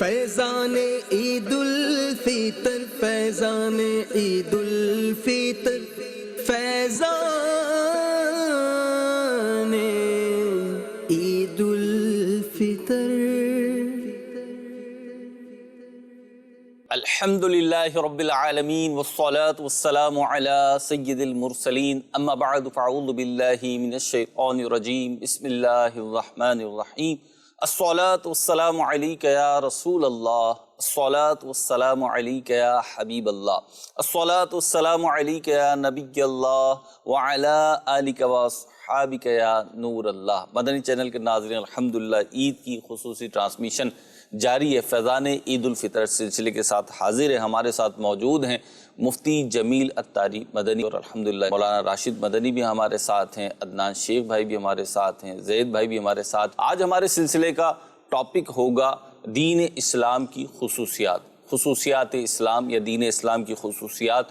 فیضان عید الفطر، فیضان عید الفطر، فیضان عید الفطر۔ الحمد للہ رب العالمین والصلاة والسلام علی سید المرسلین، اما بعد فاعوذ باللہ من الشیطان الرجیم، بسم اللہ الرحمن الرحیم۔ الصلاة والسلام علیک یا رسول اللہ، الصلاة والسلام علیک یا حبیب اللہ، الصلاة والسلام علیک یا نبی اللہ وعلی آلک واصحابک یا نور اللہ۔ مدنی چینل کے ناظرین، الحمدللہ عید کی خصوصی ٹرانسمیشن جاری ہے۔ فیضان عید الفطر سلسلے کے ساتھ حاضر ہے، ہمارے ساتھ موجود ہیں مفتی جمیل اتاری مدنی، اور الحمدللہ مولانا راشد مدنی بھی ہمارے ساتھ ہیں، عدنان شیخ بھائی بھی ہمارے ساتھ ہیں، زید بھائی بھی ہمارے ساتھ۔ آج ہمارے سلسلے کا ٹاپک ہوگا دین اسلام کی خصوصیات اسلام یا دین اسلام کی خصوصیات،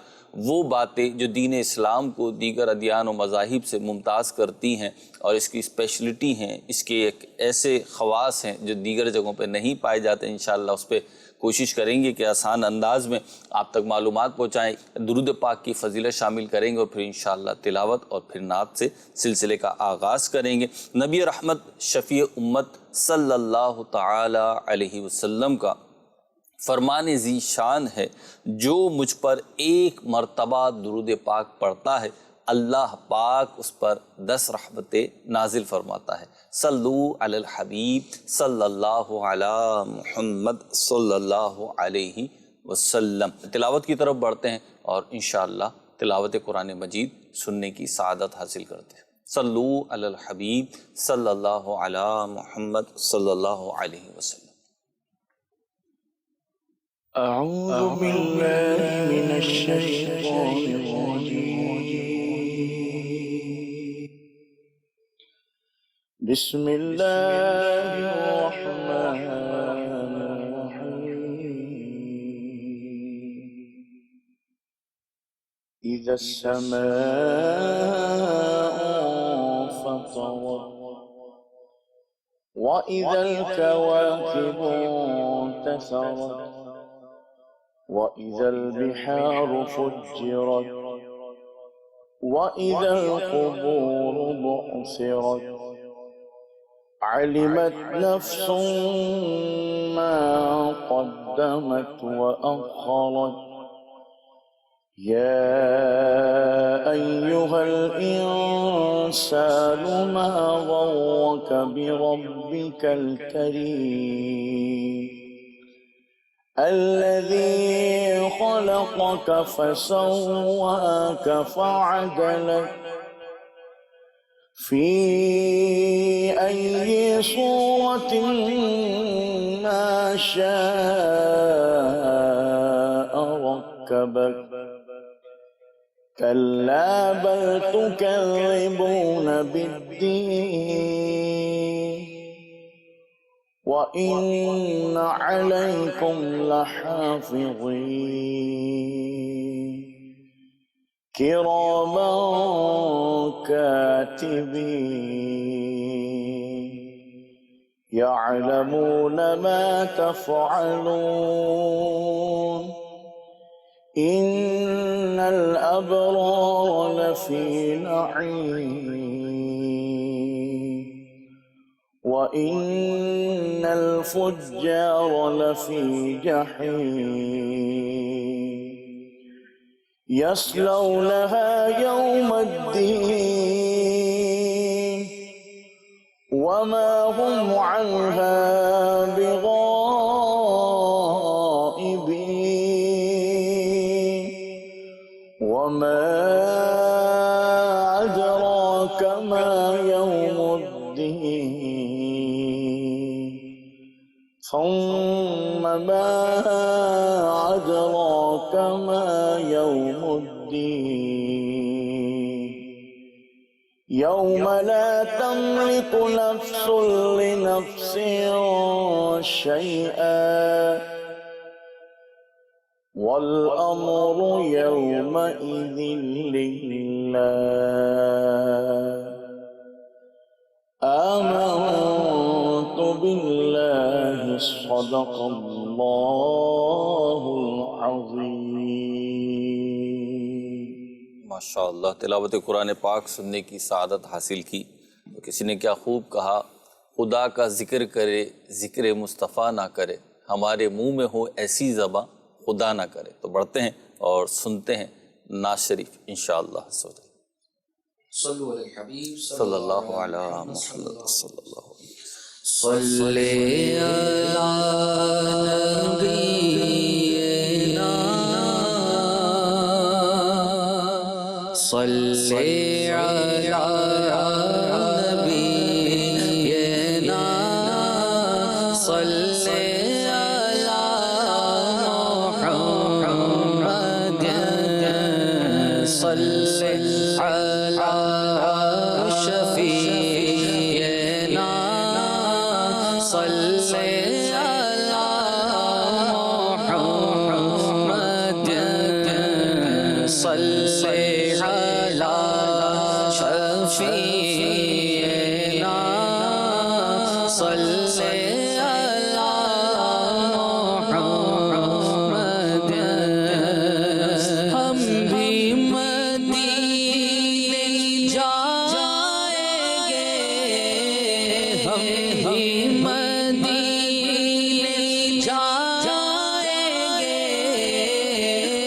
وہ باتیں جو دین اسلام کو دیگر ادیان و مذاہب سے ممتاز کرتی ہیں اور اس کی اسپیشلٹی ہیں، اس کے ایک ایسے خواص ہیں جو دیگر جگہوں پہ نہیں پائے جاتے۔ انشاءاللہ اس پہ کوشش کریں گے کہ آسان انداز میں آپ تک معلومات پہنچائیں، درود پاک کی فضیلت شامل کریں گے اور پھر انشاءاللہ تلاوت اور پھر نعت سے سلسلے کا آغاز کریں گے۔ نبی رحمت شفیع امت صلی اللہ تعالی علیہ وسلم کا فرمان ذی شان ہے، جو مجھ پر ایک مرتبہ درود پاک پڑھتا ہے اللہ پاک اس پر 10 رحمتیں نازل فرماتا ہے۔ صلو علی الحبیب صلی اللہ علی محمد صلی اللہ علیہ وسلم۔ تلاوت کی طرف بڑھتے ہیں اور انشاءاللہ تلاوت قرآن مجید سننے کی سعادت حاصل کرتے ہیں۔ صلو علی الحبیب صلی اللہ علی محمد صلی اللہ علیہ وسلم۔ أعوذ بالله من الشيطان الرجيم، بسم الله الرحمن الرحيم، إذا السماء انفطرت وإذا الكواكب انتثرت وإذا البحار فجرت وإذا القبور بعثرت علمت نفس ما قدمت وأخرت يا أيها الإنسان ما غرك بربك الكريم الذي خلقك فسواك فعدلك في أي صورة ما شاء ركبك كلا بل تكذبون بالدين وَإِنَّ عَلَيْكُمْ لَحَافِظِينَ كِرَامًا كَاتِبِينَ يَعْلَمُونَ مَا تَفْعَلُونَ إِنَّ الْأَبْرَارَ لَفِي نَعِيمٍ وَإِنَّ الْفُجَّارَ لَفِي جَحِيمٍ يَصْلَوْنَهَا يَوْمَ الدِّينِ وَمَا هُمْ عَنْهَا بِغَائِبِينَ وَمَا أَدْرَاكَ مَا يَوْمُ الدِّينِ ثم ما أدراك ما يوم الدين يوم لا تملك نفس لنفس شيئا والأمر يومئذ لله آمنت بالله صدق اللہ العظیم۔ ماشاء اللہ، تلاوت قرآن پاک سننے کی سعادت حاصل کی تو کسی نے کیا خوب کہا، خدا کا ذکر کرے ذکر مصطفیٰ نہ کرے، ہمارے منہ میں ہو ایسی زباں خدا نہ کرے۔ تو بڑھتے ہیں اور سنتے ہیں نعت شریف انشاءاللہ۔ صلو علی الحبیب صلی اللہ علی محمد صلی اللہ علیہ وسلم۔ صلی علی نبینا صلی علی نبینا صلی علی محمد صلی علی شفیعنا صلی علی محمد صلی علی شفیعنا صلی علی محمد۔ ہم بھی مدینے جائیں گے، ہم بھی مدینے جائیں گے،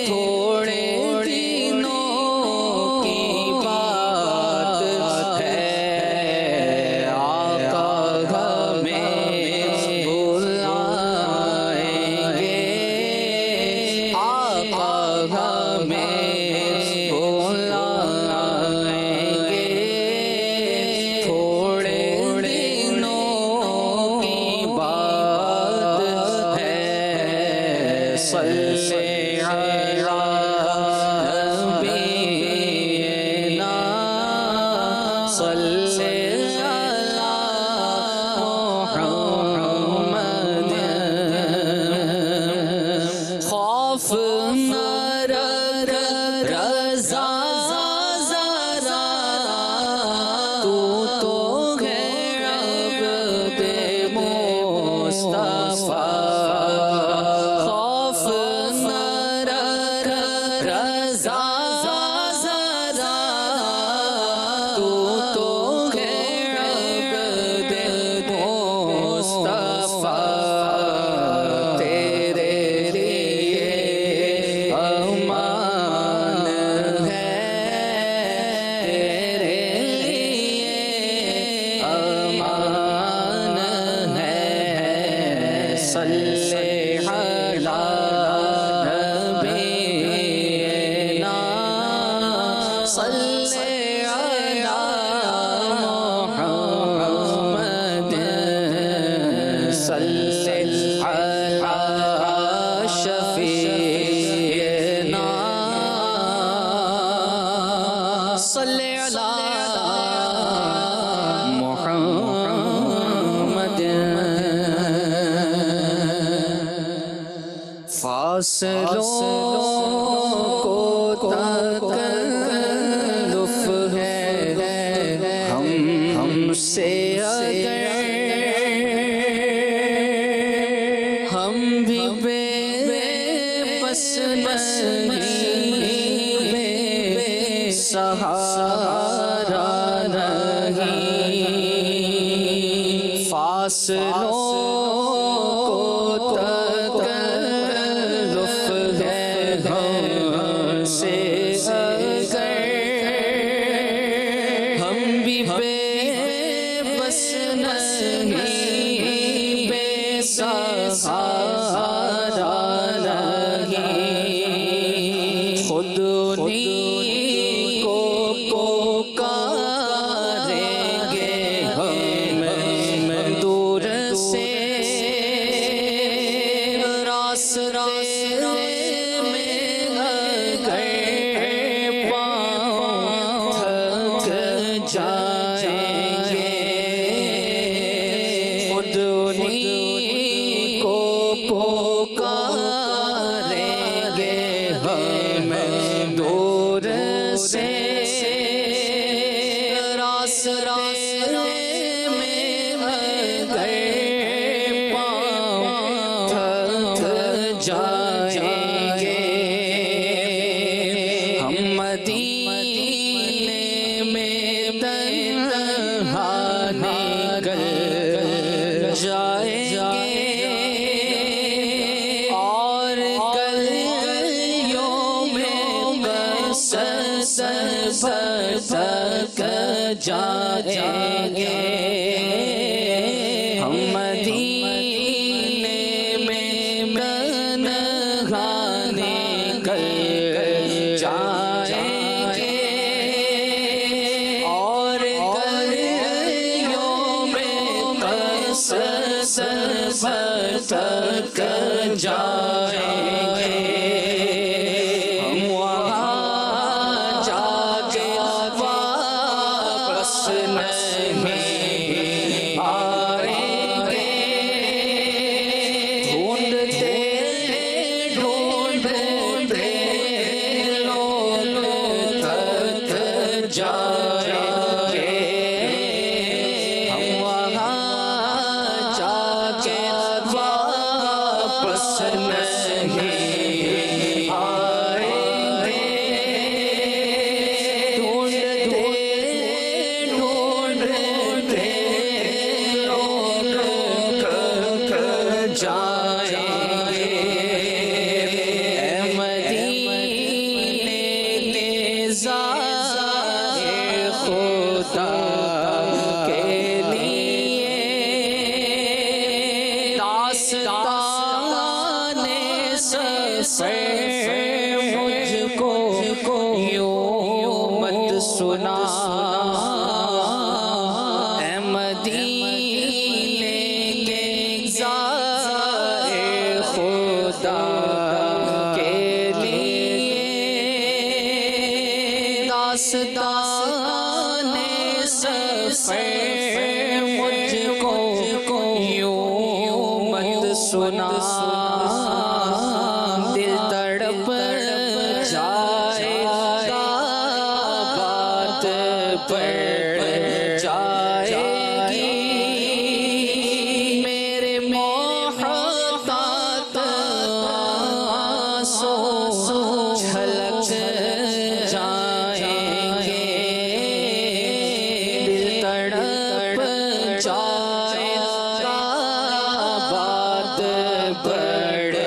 تھوڑے دنوں کی بات ہے، آقا ہمیں بلائیں گے، آقا ہمیں بلائیں گے، تھوڑے دنوں کی بات ہے، صلی علی نبینا صلی علی محمد۔ خوف نہ رکھ رضا ذرا، تو ہے عبد مصطفیٰ، خوف نہ رکھ رضا ذرا، تو ہے عبد مصطفیٰ، تیرے لیے امان ہے، تیرے لیے امان ہے، صلی علی نبینا صلی علی محمد صلی علی شفیعنا صلی علی محمد۔ فاصلوں کو تکلف ہے، ہم سے اگر ہم بھی بے بس نہیں، بے سہارا نہیں، فاصلوں کو تکلف ہے، ہم سے اگر ہم بھی بے بس نہیں، بے سہارا نہیں، خود انہیں کو پکاریں گے ہم دور سے، راستے میں اگر پاؤں تھک جائیں گے، خود انہیں کو پکاریں گے ہم دور سے، راستے میں اگر پاؤں جائیں گے ہم مدینے میں تنہا نکل جائیں گے اور گلیوں میں بس بھٹک جائیں گے ہم مدینے میں تنہا نکل جائیں گے اور گلیوں میں بس بھٹک جائیں گے ہم وہاں جا کے واپس نہیں آئیں گے ڈھونڈتے ڈھونڈتے لوگ تھک جائیں گے ہم وہاں جا کے واپس نہیں آئیں گے ڈھونڈتے ڈھونڈتے لوگ تھک جائیں گے اے مدینے کے ذائقے خدا کے لیے داستان سفر مجھ کو یوں مت سنا اے مدینے کے ذائقے خدا کے لیے داستان سفر مجھ کو یوں مت سنا دل تڑپ جائے گا بات پڑ جائے گی میرے محتاط آنسو چھلک جائیں گے دل تڑپ جائے گا بات بڑھ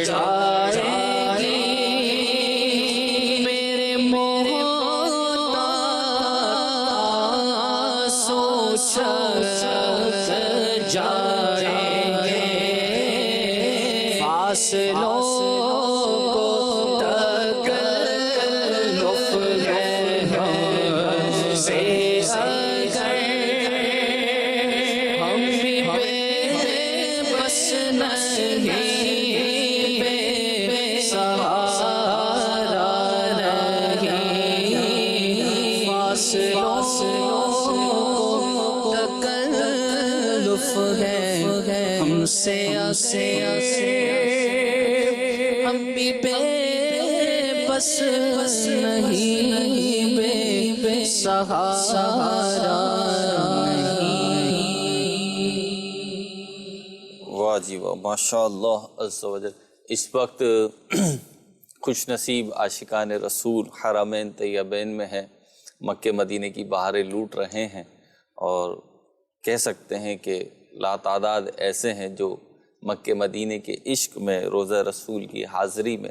جائے گی میرے محتاط چھلک جائیں گے فاصلوں کو تکلف ہے ہم سے اگر ہم بھی بے بس نہیں بے سہارا نہیں فاصلوں کو تکلف ہے ہم سے ہم بھی بے بس نہیں بے سہارا واہ جی واہ، ماشاء اللہ عز و جل۔ اس وقت خوش نصیب عاشقان رسول حرمین طیبین میں ہیں، مکہ مدینے کی بہاریں لوٹ رہے ہیں، اور کہہ سکتے ہیں کہ لاتعداد ایسے ہیں جو مکہ مدینے کے عشق میں روضہ رسول کی حاضری میں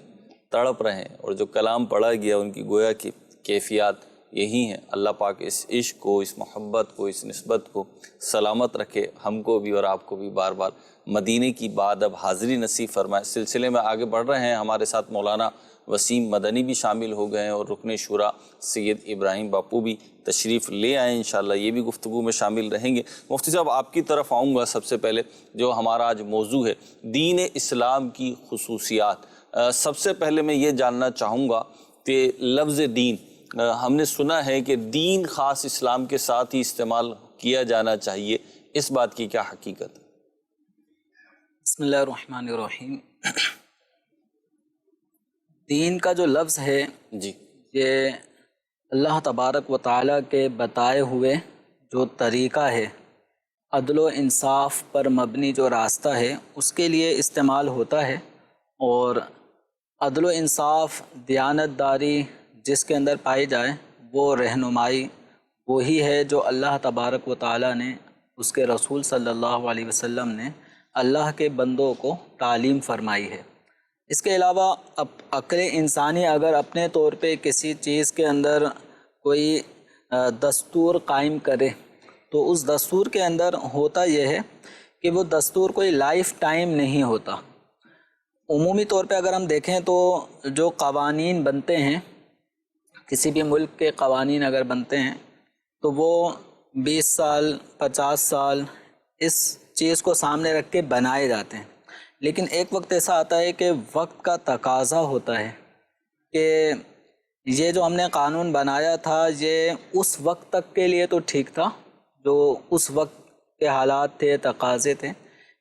تڑپ رہے ہیں، اور جو کلام پڑھا گیا ان کی گویا کی کیفیات یہی ہیں۔ اللہ پاک اس عشق کو، اس محبت کو، اس نسبت کو سلامت رکھے، ہم کو بھی اور آپ کو بھی بار بار مدینے کی بعد اب حاضری نصیب فرمائے۔ سلسلے میں آگے بڑھ رہے ہیں، ہمارے ساتھ مولانا وسیم مدنی بھی شامل ہو گئے ہیں، اور رکن شورا سید ابراہیم باپو بھی تشریف لے آئے ہیں، انشاءاللہ یہ بھی گفتگو میں شامل رہیں گے۔ مفتی صاحب آپ کی طرف آؤں گا سب سے پہلے، جو ہمارا آج موضوع ہے دین اسلام کی خصوصیات۔ سب سے پہلے میں یہ جاننا چاہوں گا کہ لفظ دین، ہم نے سنا ہے کہ دین خاص اسلام کے ساتھ ہی استعمال کیا جانا چاہیے، اس بات کی کیا حقیقت ہے؟ بسم اللہ الرحمن الرحیم۔ دین کا جو لفظ ہے جی، یہ اللہ تبارک و تعالیٰ کے بتائے ہوئے جو طریقہ ہے، عدل و انصاف پر مبنی جو راستہ ہے، اس کے لیے استعمال ہوتا ہے، اور عدل و انصاف، دیانت داری جس کے اندر پائی جائے، وہ رہنمائی وہی ہے جو اللہ تبارک و تعالیٰ نے، اس کے رسول صلی اللہ علیہ وسلم نے اللہ کے بندوں کو تعلیم فرمائی ہے۔ اس کے علاوہ عقل انسانی اگر اپنے طور پہ کسی چیز کے اندر کوئی دستور قائم کرے تو اس دستور کے اندر ہوتا یہ ہے کہ وہ دستور کوئی لائف ٹائم نہیں ہوتا۔ عمومی طور پہ اگر ہم دیکھیں تو جو قوانین بنتے ہیں، کسی بھی ملک کے قوانین اگر بنتے ہیں تو وہ 20 سال 50 سال اس چیز کو سامنے رکھ کے بنائے جاتے ہیں، لیکن ایک وقت ایسا آتا ہے کہ وقت کا تقاضا ہوتا ہے کہ یہ جو ہم نے قانون بنایا تھا یہ اس وقت تک کے لیے تو ٹھیک تھا، جو اس وقت کے حالات تھے، تقاضے تھے،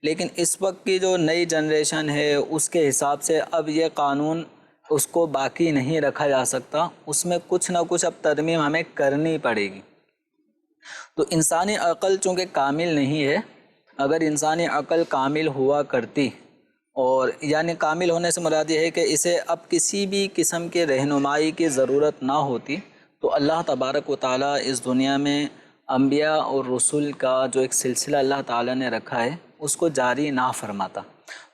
لیکن اس وقت کی جو نئی جنریشن ہے اس کے حساب سے اب یہ قانون اس کو باقی نہیں رکھا جا سکتا، اس میں کچھ نہ کچھ اب ترمیم ہمیں کرنی پڑے گی۔ تو انسانی عقل چونکہ کامل نہیں ہے، اگر انسانی عقل کامل ہوا کرتی، اور یعنی کامل ہونے سے مراد یہ ہے کہ اسے اب کسی بھی قسم کے رہنمائی کی ضرورت نہ ہوتی، تو اللہ تبارک و تعالیٰ اس دنیا میں انبیاء اور رسول کا جو ایک سلسلہ اللہ تعالیٰ نے رکھا ہے اس کو جاری نہ فرماتا۔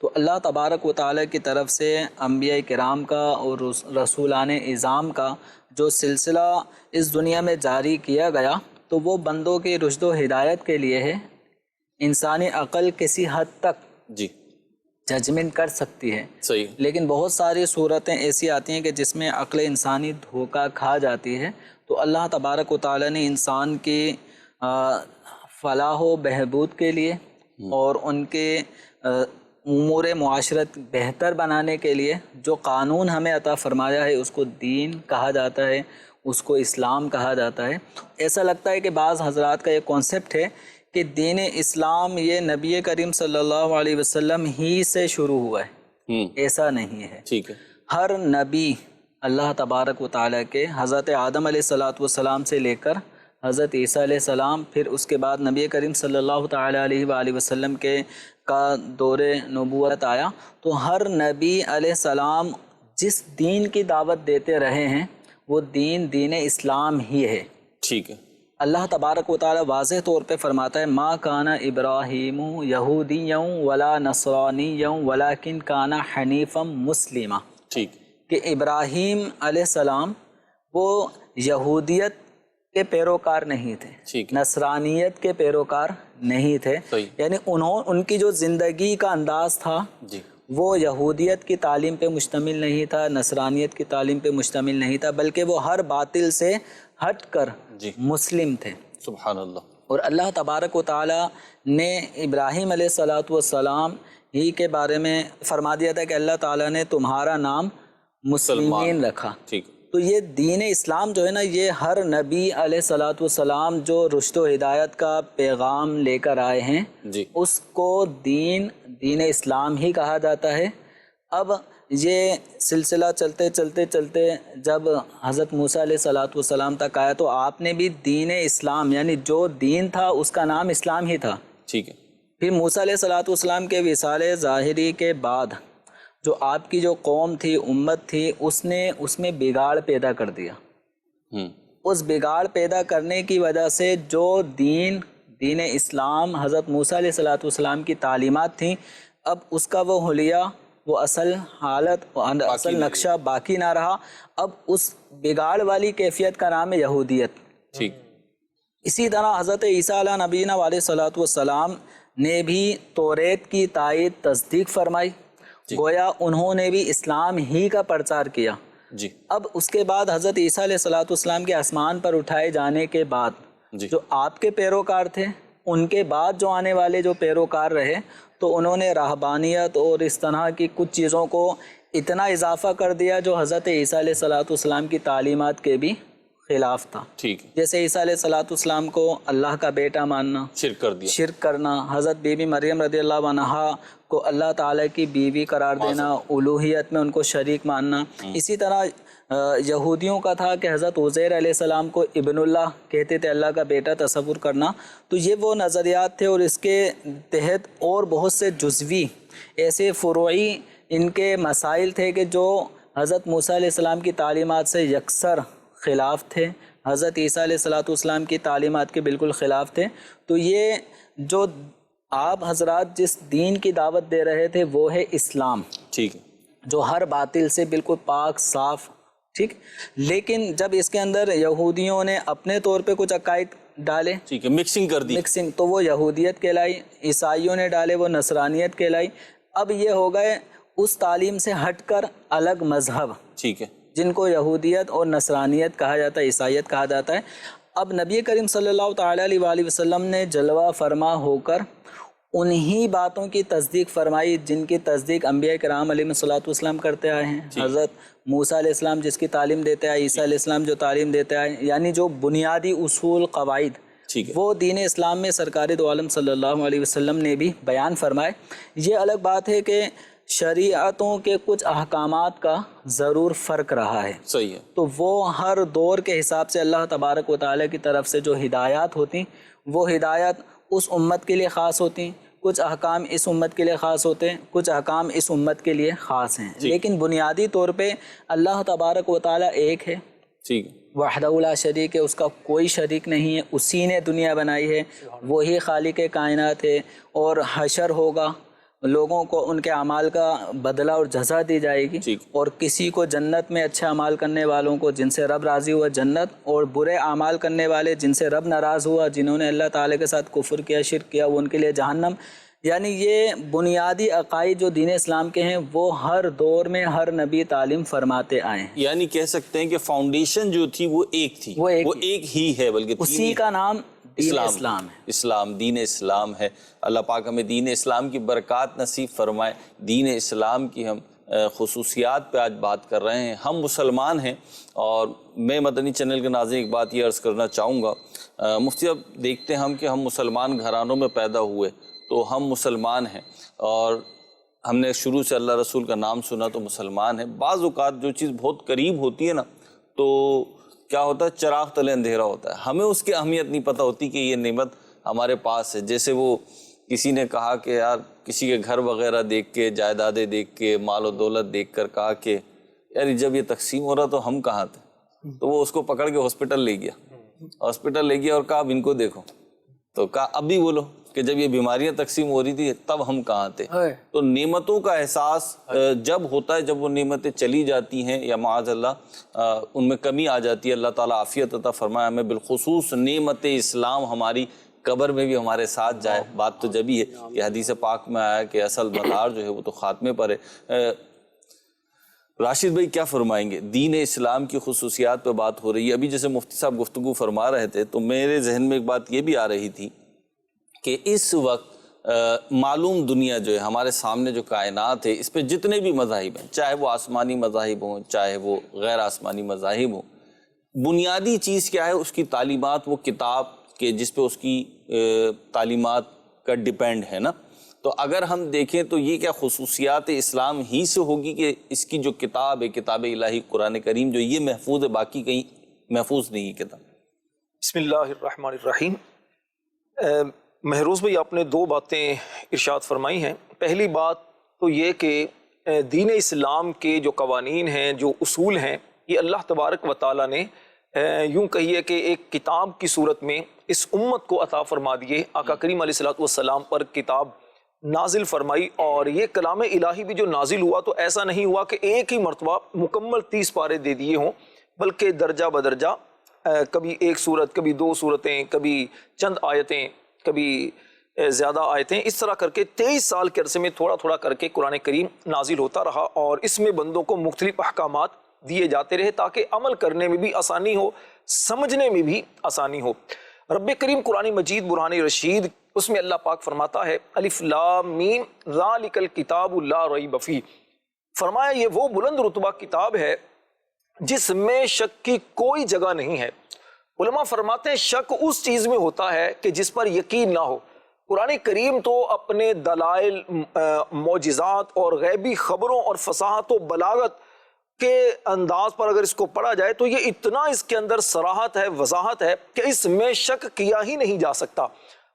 تو اللہ تبارک و تعالیٰ کی طرف سے انبیاء کرام کا اور رسولان اعظام کا جو سلسلہ اس دنیا میں جاری کیا گیا تو وہ بندوں کی رشد و ہدایت کے لیے ہے۔ انسانی عقل کسی حد تک جی ججمنٹ کر سکتی ہے، صحیح، لیکن بہت ساری صورتیں ایسی آتی ہیں کہ جس میں عقل انسانی دھوکہ کھا جاتی ہے، تو اللہ تبارک و تعالیٰ نے انسان کی فلاح و بہبود کے لیے اور ان کے امور معاشرت بہتر بنانے کے لیے جو قانون ہمیں عطا فرمایا ہے اس کو دین کہا جاتا ہے، اس کو اسلام کہا جاتا ہے۔ ایسا لگتا ہے کہ بعض حضرات کا یہ کانسیپٹ ہے کہ دین اسلام یہ نبی کریم صلی اللہ علیہ وسلم ہی سے شروع ہوا ہے، ایسا نہیں ہے۔ ٹھیک ہے، ہر نبی اللہ تبارک و تعالیٰ کے حضرت آدم علیہ السلام سے لے کر حضرت عیسیٰ علیہ السلام، پھر اس کے بعد نبی کریم صلی اللہ تعالیٰ علیہ وآلہ وسلم کا دور نبوت آیا، تو ہر نبی علیہ السلام جس دین کی دعوت دیتے رہے ہیں وہ دین اسلام ہی ہے۔ ٹھیک ہے، اللہ تبارک و تعالیٰ واضح طور پہ فرماتا ہے ما کان ابراہیم یہودیا ولا نصرانیا ولکن کان حنیفا مسلما، ٹھیک، کہ ابراہیم علیہ السلام وہ یہودیت کے پیروکار نہیں تھے، ٹھیک، نصرانیت کے پیروکار نہیں تھے، صحیح، یعنی ان کی جو زندگی کا انداز تھا جی وہ یہودیت کی تعلیم پہ مشتمل نہیں تھا، نصرانیت کی تعلیم پہ مشتمل نہیں تھا، بلکہ وہ ہر باطل سے ہٹ کر جی مسلم تھے۔ سبحان اللہ۔ اور اللہ تبارک و تعالیٰ نے ابراہیم علیہ السلام ہی کے بارے میں فرما دیا تھا کہ اللہ تعالیٰ نے تمہارا نام مسلمین رکھا۔ ٹھیک، تو یہ دین اسلام جو ہے نا، یہ ہر نبی علیہ السلام جو رشد و ہدایت کا پیغام لے کر آئے ہیں جی اس کو دین اسلام ہی کہا جاتا ہے۔ اب یہ سلسلہ چلتے جب حضرت موسیٰ علیہ السلام تک آیا تو آپ نے بھی دین اسلام، یعنی جو دین تھا اس کا نام اسلام ہی تھا۔ ٹھیک ہے، پھر موسیٰ علیہ السلام کے وصال ظاہری کے بعد جو آپ کی جو قوم تھی، امت تھی، اس نے اس میں بگاڑ پیدا کر دیا۔ اس بگاڑ پیدا کرنے کی وجہ سے جو دین اسلام حضرت موسیٰ علیہ السلام کی تعلیمات تھیں، اب اس کا وہ حلیہ، وہ اصل حالت، اصل نقشہ باقی نہ رہا، اب اس بگاڑ والی کیفیت کا نام ہے یہودیت۔ ٹھیک، اسی طرح حضرت عیسیٰ علیہ نبینا علیہ السلام نے بھی توریت کی تائید تصدیق فرمائی، گویا انہوں نے بھی اسلام ہی کا پرچار کیا۔ جی اب اس کے بعد حضرت عیسیٰ علیہ السلام کے آسمان پر اٹھائے جانے کے بعد جی جو آپ کے پیروکار تھے، ان کے بعد جو آنے والے جو پیروکار رہے تو انہوں نے راہبانیت اور اس طرح کی کچھ چیزوں کو اتنا اضافہ کر دیا جو حضرت عیسیٰ علیہ السلام کی تعلیمات کے بھی خلاف تھا۔ ٹھیک ہے، جیسے عیسیٰ علیہ السلام کو اللہ کا بیٹا ماننا، شرک کر دیا، شرک کرنا، حضرت بی بی مریم رضی اللہ عنہا کو اللہ تعالیٰ کی بیوی قرار دینا، الوہیت میں ان کو شریک ماننا۔ اسی طرح یہودیوں کا تھا کہ حضرت عزیر علیہ السلام کو ابن اللہ کہتے تھے، اللہ کا بیٹا تصور کرنا۔ تو یہ وہ نظریات تھے، اور اس کے تحت اور بہت سے جزوی ایسے فروعی ان کے مسائل تھے کہ جو حضرت موسیٰ علیہ السلام کی تعلیمات سے یکسر خلاف تھے، حضرت عیسیٰ علیہ السلام کی تعلیمات کے بالکل خلاف تھے. تو یہ جو آپ حضرات جس دین کی دعوت دے رہے تھے وہ ہے اسلام، ٹھیک ہے، جو ہر باطل سے بالکل پاک صاف، ٹھیک. لیکن جب اس کے اندر یہودیوں نے اپنے طور پہ کچھ عقائد ڈالے، ٹھیک ہے، مکسنگ کر دی، مکسنگ، تو وہ یہودیت کہلائی. عیسائیوں نے ڈالے وہ نصرانیت کہلائی. اب یہ ہو گئے اس تعلیم سے ہٹ کر الگ مذہب، ٹھیک ہے، جن کو یہودیت اور نصرانیت کہا جاتا ہے، عیسائیت کہا جاتا ہے. اب نبی کریم صلی اللہ تعالیٰ علیہ وآلہ وسلم نے جلوہ فرما ہو کر انہی باتوں کی تصدیق فرمائی جن کی تصدیق انبیاء کرام علیہ الصلوۃ والسلام کرتے آئے ہیں. حضرت موسیٰ علیہ السلام جس کی تعلیم دیتے آئے، عیسیٰ علیہ السلام جو تعلیم دیتے آئے، یعنی جو بنیادی اصول قواعد وہ دین اسلام میں سرکار دو عالم صلی اللہ علیہ وسلم نے بھی بیان فرمائے. یہ الگ بات ہے کہ شریعتوں کے کچھ احکامات کا ضرور فرق رہا ہے، صحیح ہے، تو وہ ہر دور کے حساب سے اللہ تبارک و تعالیٰ کی طرف سے جو ہدایات ہوتی وہ ہدایت اس امت کے لیے خاص ہوتی، کچھ احکام اس امت کے لیے خاص ہوتے ہیں، کچھ احکام اس امت کے لیے خاص ہیں. لیکن بنیادی طور پہ اللہ تبارک و تعالیٰ ایک ہے، ٹھیک ہے، وحدہ لا شریک ہے، اس کا کوئی شریک نہیں ہے. اسی نے دنیا بنائی ہے، وہی خالق کائنات ہے. اور حشر ہوگا، لوگوں کو ان کے اعمال کا بدلہ اور جزا دی جائے گی. اور کسی کو جنت میں اچھے اعمال کرنے والوں کو جن سے رب راضی ہوا جنت، اور برے اعمال کرنے والے جن سے رب ناراض ہوا، جنہوں نے اللہ تعالیٰ کے ساتھ کفر کیا، شرک کیا، وہ ان کے لیے جہنم. یعنی یہ بنیادی عقائد جو دین اسلام کے ہیں وہ ہر دور میں ہر نبی تعلیم فرماتے آئے ہیں. یعنی کہہ سکتے ہیں کہ فاؤنڈیشن جو تھی وہ ایک تھی، وہ ایک ہی ہے، بلکہ اسی کا نام دین اسلام ہے. اسلام، دین اسلام ہے. اللہ پاک ہمیں دین اسلام کی برکات نصیب فرمائے. دین اسلام کی ہم خصوصیات پہ آج بات کر رہے ہیں. ہم مسلمان ہیں، اور میں مدنی چینل کے ناظرین ایک بات یہ عرض کرنا چاہوں گا. مفتی اب دیکھتے ہیں ہم کہ ہم مسلمان گھرانوں میں پیدا ہوئے تو ہم مسلمان ہیں، اور ہم نے شروع سے اللہ رسول کا نام سنا تو مسلمان ہیں. بعض اوقات جو چیز بہت قریب ہوتی ہے نا تو کیا ہوتا ہے، چراغ تلے اندھیرا ہوتا ہے. ہمیں اس کی اہمیت نہیں پتہ ہوتی کہ یہ نعمت ہمارے پاس ہے. جیسے وہ کسی نے کہا کہ یار کسی کے گھر وغیرہ دیکھ کے، جائیدادیں دیکھ کے، مال و دولت دیکھ کر کہا کہ یار جب یہ تقسیم ہو رہا تو ہم کہاں تھے. تو وہ اس کو پکڑ کے ہاسپٹل لے گیا اور کہا اب ان کو دیکھو. تو کہا اب بھی بولو کہ جب یہ بیماریاں تقسیم ہو رہی تھی تب ہم کہاں تھے. تو نعمتوں کا احساس جب ہوتا ہے، جب وہ نعمتیں چلی جاتی ہیں یا معاذ اللہ ان میں کمی آ جاتی ہے، اللہ تعالیٰ عافیت عطا فرمائے ہمیں. بالخصوص نعمت اسلام ہماری قبر میں بھی ہمارے ساتھ جائے. بات تو جب ہی ہے کہ حدیث پاک میں آیا کہ اصل مدار جو ہے وہ تو خاتمے پر ہے. راشد بھائی کیا فرمائیں گے؟ دین اسلام کی خصوصیات پہ بات ہو رہی ہے. ابھی جیسے مفتی صاحب گفتگو فرما رہے تھے تو میرے ذہن میں ایک بات یہ بھی آ رہی تھی کہ اس وقت معلوم دنیا جو ہے ہمارے سامنے جو کائنات ہے، اس پہ جتنے بھی مذاہب ہیں، چاہے وہ آسمانی مذاہب ہوں چاہے وہ غیر آسمانی مذاہب ہوں، بنیادی چیز کیا ہے؟ اس کی تعلیمات، وہ کتاب کہ جس پہ اس کی تعلیمات کا ڈیپینڈ ہے نا. تو اگر ہم دیکھیں تو یہ کیا خصوصیات اسلام ہی سے ہوگی کہ اس کی جو کتاب ہے، کتاب الہی قرآن کریم، جو یہ محفوظ ہے، باقی کہیں محفوظ نہیں ہے کتاب. بسم اللہ الرحمن الرحیم. مہروز بھائی آپ نے دو باتیں ارشاد فرمائی ہیں. پہلی بات تو یہ کہ دین اسلام کے جو قوانین ہیں، جو اصول ہیں، یہ اللہ تبارک و تعالیٰ نے یوں کہیے کہ ایک کتاب کی صورت میں اس امت کو عطا فرما دیے. آقا کریم علیہ الصلوۃ والسلام پر کتاب نازل فرمائی، اور یہ کلام الہی بھی جو نازل ہوا تو ایسا نہیں ہوا کہ ایک ہی مرتبہ مکمل 30 پارے دے دیے ہوں، بلکہ درجہ بدرجہ کبھی ایک صورت، کبھی 2 صورتیں، کبھی چند آیتیں، کبھی زیادہ آیتیں، اس طرح کر کے 23 سال کے عرصے میں تھوڑا تھوڑا کر کے قرآن کریم نازل ہوتا رہا، اور اس میں بندوں کو مختلف احکامات دیے جاتے رہے تاکہ عمل کرنے میں بھی آسانی ہو، سمجھنے میں بھی آسانی ہو. رب کریم قرآن مجید برہان رشید، اس میں اللہ پاک فرماتا ہے الف لام میم ذالک الکتاب لا ریب فیہ. فرمایا یہ وہ بلند رتبہ کتاب ہے جس میں شک کی کوئی جگہ نہیں ہے. علماء فرماتے ہیں شک اس چیز میں ہوتا ہے کہ جس پر یقین نہ ہو. قرآن کریم تو اپنے دلائل، معجزات اور غیبی خبروں اور فصاحت و بلاغت کے انداز پر اگر اس کو پڑھا جائے تو یہ اتنا اس کے اندر صراحت ہے، وضاحت ہے کہ اس میں شک کیا ہی نہیں جا سکتا.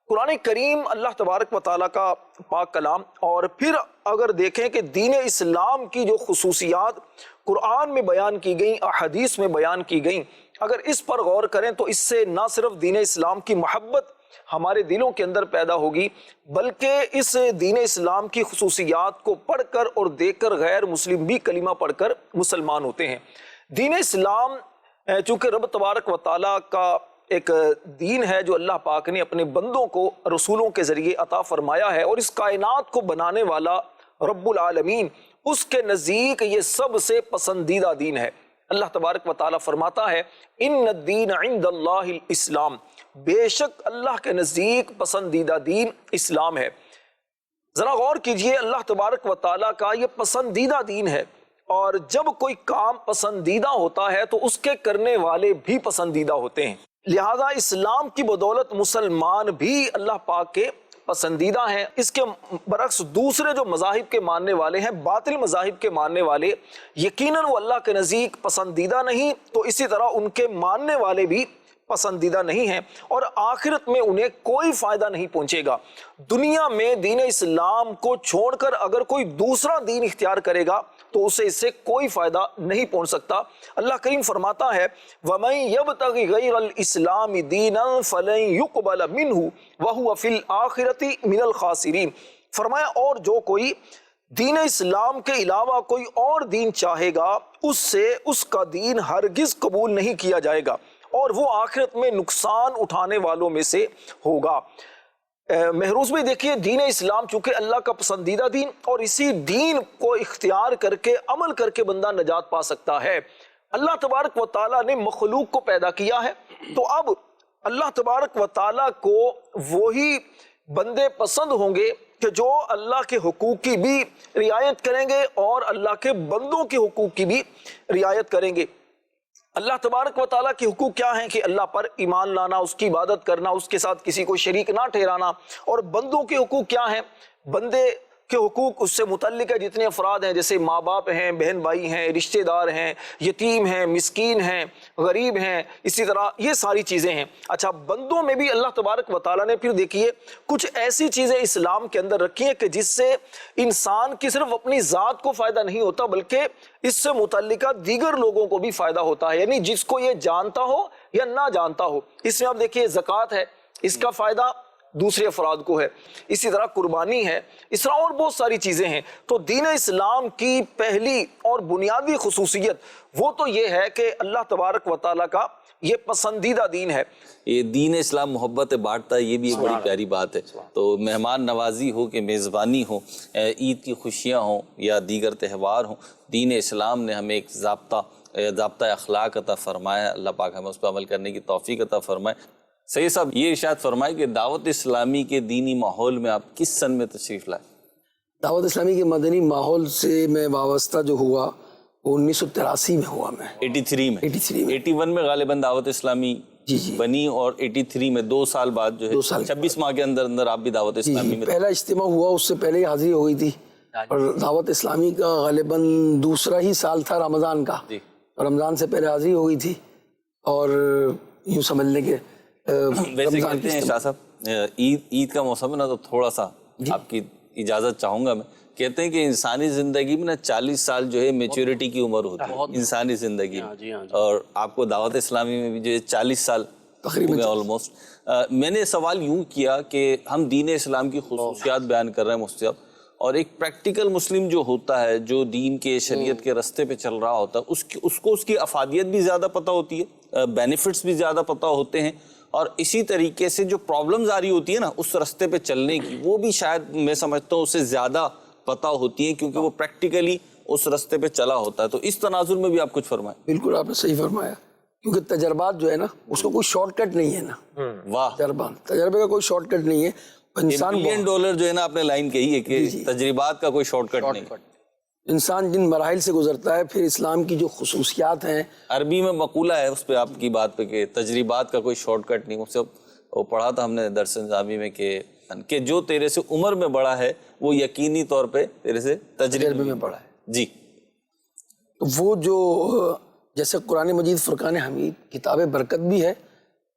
قرآن کریم اللہ تبارک و تعالیٰ کا پاک کلام، اور پھر اگر دیکھیں کہ دین اسلام کی جو خصوصیات قرآن میں بیان کی گئیں، احادیث میں بیان کی گئیں، اگر اس پر غور کریں تو اس سے نہ صرف دین اسلام کی محبت ہمارے دلوں کے اندر پیدا ہوگی، بلکہ اس دین اسلام کی خصوصیات کو پڑھ کر اور دیکھ کر غیر مسلم بھی کلمہ پڑھ کر مسلمان ہوتے ہیں۔ دین اسلام چونکہ رب تبارک و تعالیٰ کا ایک دین ہے جو اللہ پاک نے اپنے بندوں کو رسولوں کے ذریعے عطا فرمایا ہے، اور اس کائنات کو بنانے والا رب العالمین اس کے نزدیک یہ سب سے پسندیدہ دین ہے۔ اللہ تبارک و تعالیٰ فرماتا ہے ان الدین عند اللہ الاسلام، بے شک اللہ کے نزدیک پسندیدہ دین اسلام ہے۔ ذرا غور کیجئے، اللہ تبارک و تعالیٰ کا یہ پسندیدہ دین ہے، اور جب کوئی کام پسندیدہ ہوتا ہے تو اس کے کرنے والے بھی پسندیدہ ہوتے ہیں، لہذا اسلام کی بدولت مسلمان بھی اللہ پاک کے پسندیدہ ہیں۔ اس کے برعکس دوسرے جو مذاہب کے ماننے والے ہیں، باطل مذاہب کے ماننے والے، یقیناً وہ اللہ کے نزدیک پسندیدہ نہیں، تو اسی طرح ان کے ماننے والے بھی پسندیدہ نہیں ہیں، اور آخرت میں انہیں کوئی فائدہ نہیں پہنچے گا۔ دنیا میں دین اسلام کو چھوڑ کر اگر کوئی دوسرا دین اختیار کرے گا تو اسے اس سے کوئی فائدہ نہیں پہنچ سکتا۔ اللہ کریم فرماتا ہے وَمَن يَبْتَغِ غَيْرَ الْإِسْلَامِ دِينًا فَلَن يُقْبَلَ مِنْهُ وَهُوَ فِي الْآخِرَةِ مِنَ الْخَاسِرِينَ، فرمایا اور جو کوئی دین اسلام کے علاوہ کوئی اور دین چاہے گا اس سے اس کا دین ہرگز قبول نہیں کیا جائے گا، اور وہ آخرت میں نقصان اٹھانے والوں میں سے ہوگا۔ محروز میں دیکھیے، دین اسلام چونکہ اللہ کا پسندیدہ دین، اور اسی دین کو اختیار کر کے عمل کر کے بندہ نجات پا سکتا ہے۔ اللہ تبارک و تعالیٰ نے مخلوق کو پیدا کیا ہے، تو اب اللہ تبارک و تعالیٰ کو وہی بندے پسند ہوں گے کہ جو اللہ کے حقوق کی بھی رعایت کریں گے اور اللہ کے بندوں کے حقوق کی بھی رعایت کریں گے۔ اللہ تبارک و تعالیٰ کے حقوق کیا ہیں کہ اللہ پر ایمان لانا، اس کی عبادت کرنا، اس کے ساتھ کسی کو شریک نہ ٹھہرانا، اور بندوں کے حقوق کیا ہیں؟ بندے کے حقوق اس سے متعلق ہے جتنے افراد ہیں، جیسے ماں باپ ہیں، بہن بھائی ہیں، رشتہ دار ہیں، یتیم ہیں، مسکین ہیں، غریب ہیں، اسی طرح یہ ساری چیزیں ہیں۔ اچھا، بندوں میں بھی اللہ تبارک و تعالیٰ نے پھر دیکھیے کچھ ایسی چیزیں اسلام کے اندر رکھی ہیں کہ جس سے انسان کی صرف اپنی ذات کو فائدہ نہیں ہوتا بلکہ اس سے متعلقہ دیگر لوگوں کو بھی فائدہ ہوتا ہے، یعنی جس کو یہ جانتا ہو یا نہ جانتا ہو۔ اس میں آپ دیکھیے زکوٰۃ ہے، اس کا فائدہ دوسرے افراد کو ہے، اسی طرح قربانی ہے، اس طرح اور بہت ساری چیزیں ہیں۔ تو دین اسلام کی پہلی اور بنیادی خصوصیت وہ تو یہ ہے کہ اللہ تبارک و تعالیٰ کا یہ پسندیدہ دین ہے۔ یہ دین اسلام محبت بانٹتا ہے، یہ بھی ایک بڑی پیاری بات ہے۔ تو مہمان نوازی ہو کہ میزبانی ہو، عید کی خوشیاں ہوں یا دیگر تہوار ہوں، دین اسلام نے ہمیں ایک ضابطہ اخلاق عطا فرمایا، اللہ پاک ہمیں اس پر عمل کرنے کی توفیق عطا فرمائے۔ سید صاحب، یہ ارشاد فرمائے کہ دعوت اسلامی کے دینی ماحول میں آپ کس سن میں تشریف لائے؟ دعوت اسلامی کے مدنی ماحول سے میں وابستہ جو ہوا وہ 1983 میں ہوا۔ میں 83 میں 81 میں غالباً دعوت اسلامی بنی، اور 83 میں 2 سال بعد جو ہے 26 ماہ کے اندر اندر آپ بھی دعوت اسلامی میں پہلا اجتماع ہوا، اس سے پہلے ہی حاضری ہو گئی تھی، اور دعوت اسلامی کا غالباً دوسرا ہی سال تھا رمضان کا، رمضان سے پہلے حاضری ہو گئی تھی، اور یوں سمجھ لیں کہ ویسے کہتے ہیں شاہ صاحب عید کا موسم ہے نا، تو تھوڑا سا آپ کی اجازت چاہوں گا میں، کہتے ہیں کہ انسانی زندگی میں نا 40 سال جو ہے میچورٹی کی عمر ہوتی ہے انسانی زندگی میں، اور آپ کو دعوت اسلامی میں بھی جو ہے 40 سال تقریباً آلموسٹ۔ میں نے سوال یوں کیا کہ ہم دین اسلام کی خصوصیات بیان کر رہے ہیں مفتی صاحب، اور ایک پریکٹیکل مسلم جو ہوتا ہے، جو دین کے شریعت کے رستے پہ چل رہا ہوتا ہے، اس کو اس کی افادیت بھی زیادہ پتہ ہوتی ہے، بینیفٹس بھی زیادہ پتہ ہوتے ہیں، اور اسی طریقے سے جو پرابلمز آ رہی ہوتی ہے نا اس رستے پہ چلنے کی، وہ بھی شاید میں سمجھتا ہوں اسے زیادہ پتہ ہوتی ہیں، کیونکہ وہ پریکٹیکلی اس رستے پہ چلا ہوتا ہے۔ تو اس تناظر میں بھی آپ کچھ فرمائیں۔ بالکل آپ نے صحیح فرمایا، کیونکہ تجربات جو ہے نا اس کو کوئی شارٹ کٹ نہیں ہے نا۔ واہ، تجربے کا کوئی شارٹ کٹ نہیں ہے۔ انسان $1 جو ہے نا آپ نے لائن کہی ہے کہ تجربات کا کوئی شارٹ کٹ نہیں، انسان جن مراحل سے گزرتا ہے، پھر اسلام کی جو خصوصیات ہیں، عربی میں مقولہ ہے اس پہ آپ کی بات پہ کہ تجربات کا کوئی شارٹ کٹ نہیں۔ اس وہ پڑھا تھا ہم نے درس نظامی میں کہ جو تیرے سے عمر میں بڑا ہے وہ یقینی طور پہ تیرے سے تجربے میں بڑا ہے۔ جی، وہ جو جیسے قرآن مجید فرقان حمید کتاب برکت بھی ہے،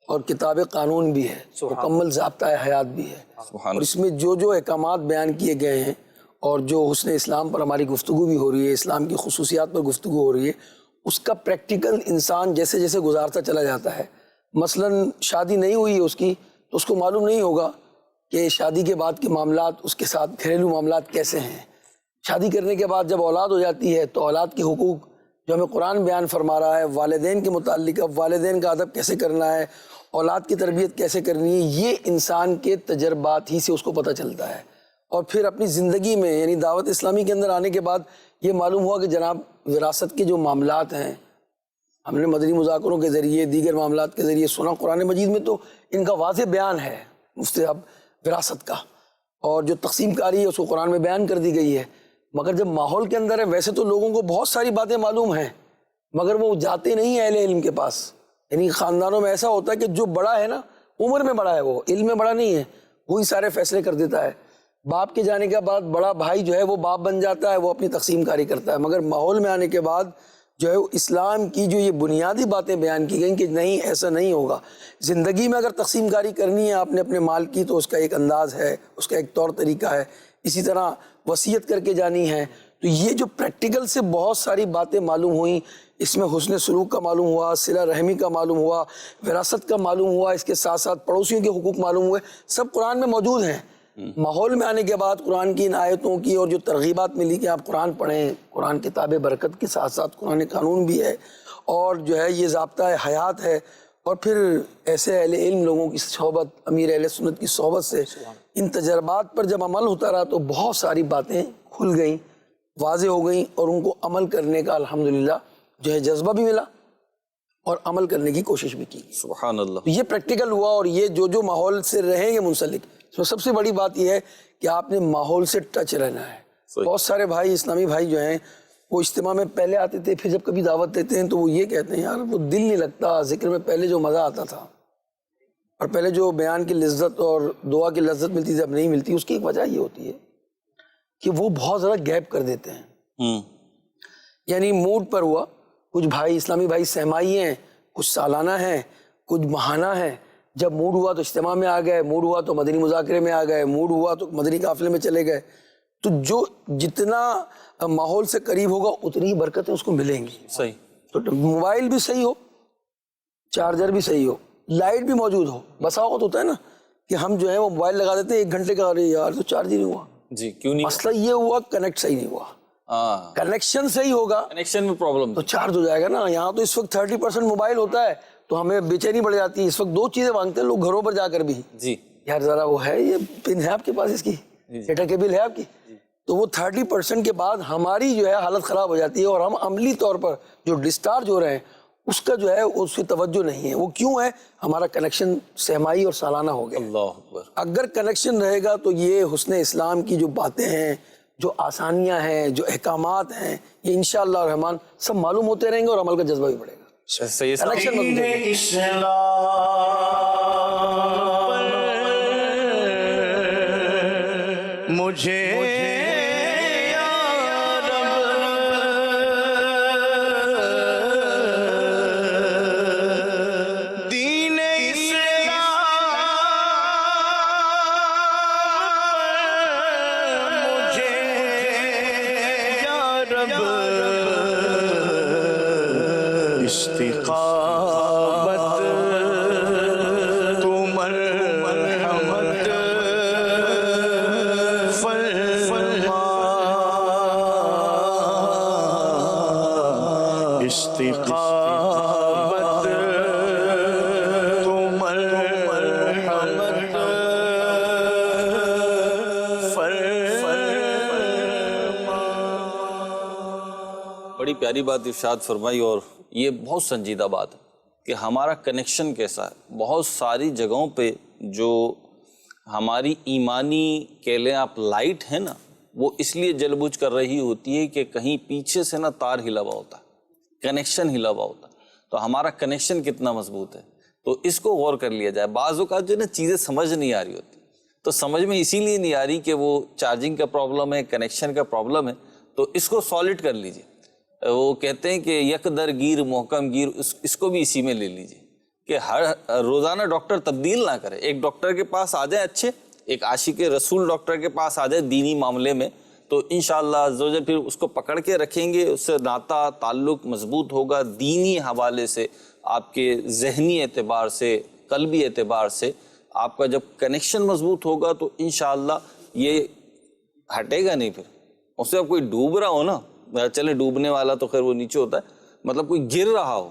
اور کتاب قانون بھی ہے، مکمل ضابطۂ حیات بھی ہے، اور اس میں جو جو احکامات بیان کیے گئے ہیں اور جو حسن اسلام پر ہماری گفتگو بھی ہو رہی ہے، اسلام کی خصوصیات پر گفتگو ہو رہی ہے، اس کا پریکٹیکل انسان جیسے جیسے گزارتا چلا جاتا ہے. مثلا شادی نہیں ہوئی ہے اس کی تو اس کو معلوم نہیں ہوگا کہ شادی کے بعد کے معاملات اس کے ساتھ گھریلو معاملات کیسے ہیں. شادی کرنے کے بعد جب اولاد ہو جاتی ہے تو اولاد کے حقوق جو ہمیں قرآن بیان فرما رہا ہے، والدین کے متعلق اب والدین کا ادب کیسے کرنا ہے، اولاد کی تربیت کیسے کرنی ہے، یہ انسان کے تجربات ہی سے اس کو پتہ چلتا ہے. اور پھر اپنی زندگی میں یعنی دعوت اسلامی کے اندر آنے کے بعد یہ معلوم ہوا کہ جناب وراثت کے جو معاملات ہیں ہم نے مدنی مذاکروں کے ذریعے دیگر معاملات کے ذریعے سنا، قرآن مجید میں تو ان کا واضح بیان ہے مستحب وراثت کا، اور جو تقسیم کاری ہے اس کو قرآن میں بیان کر دی گئی ہے. مگر جب ماحول کے اندر ہے ویسے تو لوگوں کو بہت ساری باتیں معلوم ہیں مگر وہ جاتے نہیں ہیں اہل علم کے پاس. یعنی خاندانوں میں ایسا ہوتا ہے کہ جو بڑا ہے نا عمر میں بڑا ہے، وہ علم میں بڑا نہیں ہے، وہی سارے فیصلے کر دیتا ہے. باپ کے جانے کے بعد بڑا بھائی جو ہے وہ باپ بن جاتا ہے، وہ اپنی تقسیم کاری کرتا ہے. مگر ماحول میں آنے کے بعد جو ہے اسلام کی جو یہ بنیادی باتیں بیان کی گئیں کہ نہیں ایسا نہیں ہوگا. زندگی میں اگر تقسیم کاری کرنی ہے آپ نے اپنے مال کی تو اس کا ایک انداز ہے، اس کا ایک طور طریقہ ہے. اسی طرح وصیت کر کے جانی ہے. تو یہ جو پریکٹیکل سے بہت ساری باتیں معلوم ہوئیں، اس میں حسن سلوک کا معلوم ہوا، صلہ رحمی کا معلوم ہوا، وراثت کا معلوم ہوا، اس کے ساتھ ساتھ پڑوسیوں کے حقوق معلوم ہوئے، سب قرآن میں موجود ہیں. ماحول میں آنے کے بعد قرآن کی ان آیتوں کی اور جو ترغیبات ملی کہ آپ قرآن پڑھیں، قرآن کتاب برکت کے ساتھ ساتھ قرآن قانون بھی ہے اور جو ہے یہ ضابطۂ حیات ہے. اور پھر ایسے اہل علم لوگوں کی صحبت، امیر اہل سنت کی صحبت سے ان تجربات پر جب عمل ہوتا رہا تو بہت ساری باتیں کھل گئیں، واضح ہو گئیں، اور ان کو عمل کرنے کا الحمدللہ جو ہے جذبہ بھی ملا اور عمل کرنے کی کوشش بھی کی. سبحان اللہ. یہ پریکٹیکل ہوا. اور یہ جو ماحول سے رہیں گے منسلک، اس میں سب سے بڑی بات یہ ہے کہ آپ نے ماحول سے ٹچ رہنا ہے. بہت سارے بھائی اسلامی بھائی جو ہیں وہ اجتماع میں پہلے آتے تھے، پھر جب کبھی دعوت دیتے ہیں تو وہ یہ کہتے ہیں یار وہ دل نہیں لگتا، ذکر میں پہلے جو مزہ آتا تھا اور پہلے جو بیان کی لذت اور دعا کی لذت ملتی تھی اب نہیں ملتی. اس کی ایک وجہ یہ ہوتی ہے کہ وہ بہت زیادہ گیپ کر دیتے ہیں. یعنی موڈ پر ہوا، کچھ بھائی اسلامی بھائی سہمائی ہیں، کچھ سالانہ ہیں، کچھ ماہانہ ہیں. جب موڈ ہوا تو اجتماع میں آ گئے، موڈ ہوا تو مدنی مذاکرے میں آ گئے، موڈ ہوا تو مدنی قافلے میں چلے گئے. تو جو جتنا ماحول سے قریب ہوگا اتنی ہی برکتیں اس کو ملیں گی. صحیح. تو موبائل بھی صحیح ہو، چارجر بھی صحیح ہو، لائٹ بھی موجود ہو. بسا اوقات ہوتا ہے نا کہ ہم جو ہے وہ موبائل لگا دیتے ہیں 1 گھنٹے کا، ارے یار تو چارج ہی نہیں ہوا. جی کیوں نہیں؟ مسئلہ یہ ہوا کنیکٹ صحیح نہیں ہوا. ہاں کنیکشن صحیح ہوگا کنیکشن میں پرابلم تو چارج ہو جائے گا نا. یہاں تو اس وقت 30% موبائل ہوتا ہے تو ہمیں بے چینی بڑھ جاتی ہے. اس وقت 2 چیزیں مانگتے ہیں لوگ گھروں پر جا کر بھی. جی یار ذرا وہ ہے یہ پن ہے آپ کے پاس، اس کی ڈیٹا کیبل ہے آپ کی. تو وہ 30% کے بعد ہماری جو ہے حالت خراب ہو جاتی ہے اور ہم عملی طور پر جو ڈسچارج ہو رہے ہیں اس کا جو ہے اس کی توجہ نہیں ہے. وہ کیوں ہے؟ ہمارا کنیکشن سہمائی اور سالانہ ہو گیا. اللہ اکبر. اگر کنیکشن رہے گا تو یہ حسن اسلام کی جو باتیں ہیں، جو آسانیاں ہیں، جو احکامات ہیں، یہ انشاءاللہ الرحمن سب معلوم ہوتے رہیں گے اور عمل کا جذبہ بھی بڑھے گا. صحیح. کنیکشن مضبوط ہوگا. مجھے استقامت تو مرحمت فرما، استقامت تو مرحمت فرما. بڑی پیاری بات ارشاد فرمائی. اور یہ بہت سنجیدہ بات ہے کہ ہمارا کنیکشن کیسا ہے. بہت ساری جگہوں پہ جو ہماری ایمانی کہہ لیں آپ لائٹ ہے نا، وہ اس لیے جل بجھ کر رہی ہوتی ہے کہ کہیں پیچھے سے نا تار ہلا ہوا ہوتا ہے، کنیکشن ہلا ہوا ہوتا ہے. تو ہمارا کنیکشن کتنا مضبوط ہے تو اس کو غور کر لیا جائے. بعض اوقات جو ہے نا چیزیں سمجھ نہیں آ رہی ہوتی، تو سمجھ میں اسی لیے نہیں آ رہی کہ وہ چارجنگ کا پرابلم ہے، کنیکشن کا پرابلم ہے. تو اس کو سالڈ کر لیجیے. وہ کہتے ہیں کہ یک در گیر محکم گیر، اس کو بھی اسی میں لے لیجیے کہ ہر روزانہ ڈاکٹر تبدیل نہ کرے. ایک ڈاکٹر کے پاس آ جائے اچھے، ایک عاشق رسول ڈاکٹر کے پاس آ جائے دینی معاملے میں، تو انشاءاللہ عزوجل پھر اس کو پکڑ کے رکھیں گے، اس سے ناطہ تعلق مضبوط ہوگا. دینی حوالے سے، آپ کے ذہنی اعتبار سے، قلبی اعتبار سے آپ کا جب کنیکشن مضبوط ہوگا تو انشاءاللہ یہ ہٹے گا نہیں. پھر اس سے اب کوئی ڈوب رہا ہو نا، چلے ڈوبنے والا تو خیر وہ نیچے ہوتا ہے، مطلب کوئی گر رہا ہو،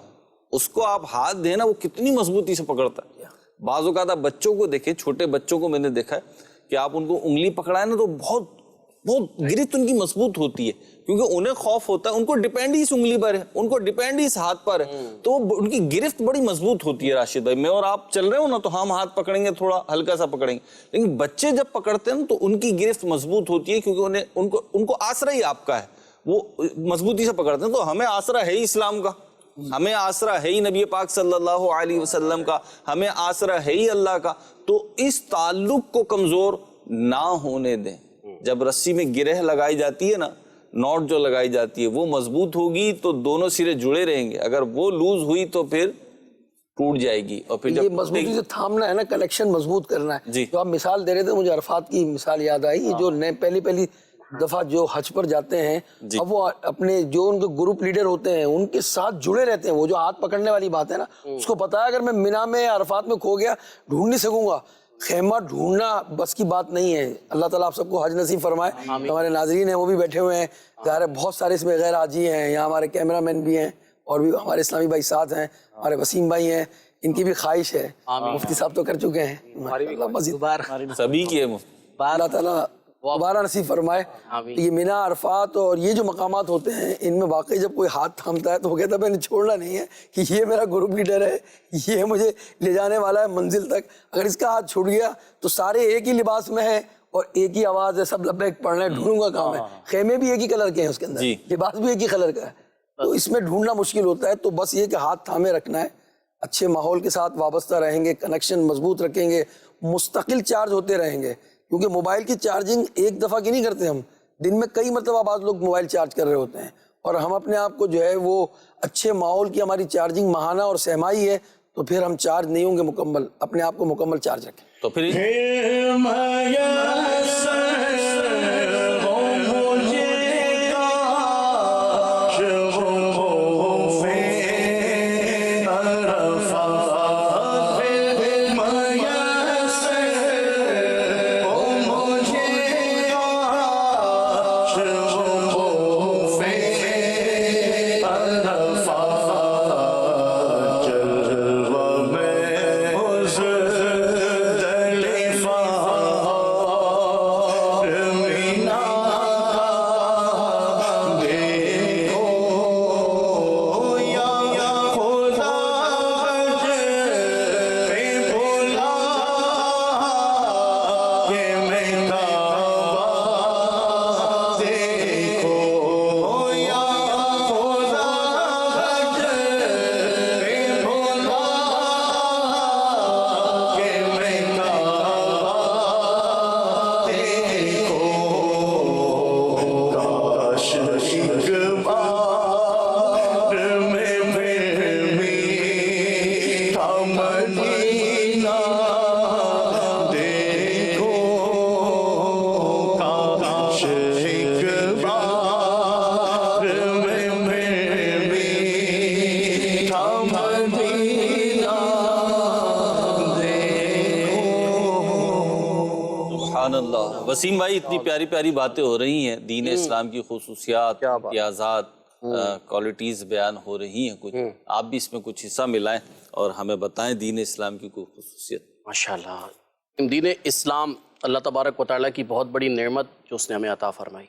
اس کو آپ ہاتھ دیں نا، وہ کتنی مضبوطی سے پکڑتا ہے. بعض اوقات آپ بچوں کو دیکھیں، چھوٹے بچوں کو میں نے دیکھا ہے کہ آپ ان کو انگلی پکڑائیں نا تو بہت گرفت ان کی مضبوط ہوتی ہے، کیونکہ انہیں خوف ہوتا ہے، ان کو ڈیپینڈ ہی اس انگلی پر ہے، ان کو ڈیپینڈ ہی اس ہاتھ پر ہے، تو ان کی گرفت بڑی مضبوط ہوتی ہے. راشد بھائی، میں اور آپ چل رہے ہو نا تو ہم ہاتھ پکڑیں گے، تھوڑا ہلکا سا پکڑیں گے، لیکن بچے جب پکڑتے ہیں تو ان کی گرفت مضبوط ہوتی ہے، کیونکہ ان کو آسرا ہی آپ کا ہے، وہ مضبوطی سے پکڑتے ہیں. تو ہمیں آسرا ہے ہی اسلام کا، ہمیں آسرا ہے ہی نبی پاک صلی اللہ علیہ وسلم کا، ہمیں آسرا ہے ہی اللہ کا. تو اس تعلق کو کمزور نہ ہونے دیں. جب رسی میں گرہ لگائی جاتی ہے نا، نوٹ جو لگائی جاتی ہے وہ مضبوط ہوگی تو دونوں سرے جڑے رہیں گے، اگر وہ لوز ہوئی تو پھر ٹوٹ جائے گی. اور پھر یہ مضبوطی سے تھامنا ہے نا، کنیکشن مضبوط کرنا ہے. جی. جو آپ مثال دے رہے تھے، مجھے عرفات کی مثال یاد آئی. یہ جو نئے پہلی دفعہ جو حج پر جاتے ہیں، اب وہ اپنے جو ان کے گروپ لیڈر ہوتے ہیں ان کے ساتھ جڑے رہتے ہیں. وہ جو ہاتھ پکڑنے والی بات ہے نا، اس کو پتا ہے اگر میں مینا میں عرفات میں کھو گیا ڈھونڈ نہیں سکوں گا. خیمہ ڈھونڈنا بس کی بات نہیں ہے. اللہ تعالیٰ آپ سب کو حج نصیب فرمائے. ہمارے ناظرین ہیں وہ بھی بیٹھے ہوئے ہیں، ظاہر ہے بہت سارے اس میں غیر حاجی ہیں، یہاں ہمارے کیمرہ مین بھی ہیں اور بھی ہمارے اسلامی بھائی ساتھ ہیں، ہمارے وسیم بھائی ہیں، ان کی بھی خواہش ہے. مفتی صاحب تو کر چکے ہیں، اللہ مزید سبھی کی ہے. اللہ تعالیٰ دوبارہ نصیب فرمائے. یہ مینا، عرفات اور یہ جو مقامات ہوتے ہیں، ان میں واقعی جب کوئی ہاتھ تھامتا ہے تو وہ کہتا ہے میں نے چھوڑنا نہیں ہے کہ یہ میرا گروپ لیڈر ہے، یہ مجھے لے جانے والا ہے منزل تک. اگر اس کا ہاتھ چھوٹ گیا تو سارے ایک ہی لباس میں ہیں اور ایک ہی آواز ہے، سب لبیک پڑھ رہے ہیں، ڈھونڈوں گا کام ہے. خیمے بھی ایک ہی کلر کے ہیں، اس کے اندر لباس بھی ایک ہی کلر کا ہے، تو اس میں ڈھونڈنا مشکل ہوتا ہے. تو بس یہ کہ ہاتھ تھامے رکھنا ہے، اچھے ماحول کے ساتھ وابستہ رہیں گے، کنیکشن مضبوط رکھیں گے، مستقل چارج ہوتے رہیں گے. کیونکہ موبائل کی چارجنگ ایک دفعہ کی نہیں کرتے ہم، دن میں کئی مرتبہ بعض لوگ موبائل چارج کر رہے ہوتے ہیں، اور ہم اپنے آپ کو جو ہے وہ اچھے ماحول کی ہماری چارجنگ ماہانہ اور سہمائی ہے، تو پھر ہم چارج نہیں ہوں گے مکمل. اپنے آپ کو مکمل چارج رکھیں. تو پھر وسیم بھائی، اتنی پیاری پیاری باتیں ہو رہی ہیں، دین اسلام کی خصوصیات، امتیازات، کوالٹیز بیان ہو رہی ہیں. کچھ آپ بھی اس میں کچھ حصہ ملائیں اور ہمیں بتائیں دین اسلام کی کوئی خصوصیت. ماشاءاللہ، دین اسلام اللہ تبارک و تعالیٰ کی بہت بڑی نعمت جو اس نے ہمیں عطا فرمائی.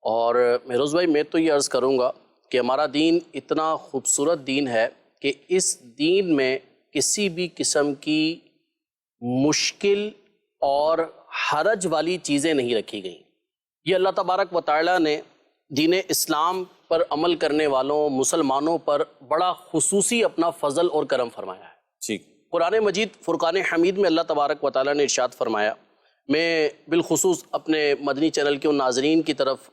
اور مہروز بھائی، میں تو یہ عرض کروں گا کہ ہمارا دین اتنا خوبصورت دین ہے کہ اس دین میں کسی بھی قسم کی مشکل اور حرج والی چیزیں نہیں رکھی گئیں. یہ اللہ تبارک و تعالیٰ نے دین اسلام پر عمل کرنے والوں مسلمانوں پر بڑا خصوصی اپنا فضل اور کرم فرمایا ہے. قرآن مجید فرقان حمید میں اللہ تبارک و تعالیٰ نے ارشاد فرمایا. میں بالخصوص اپنے مدنی چینل کے ان ناظرین کی طرف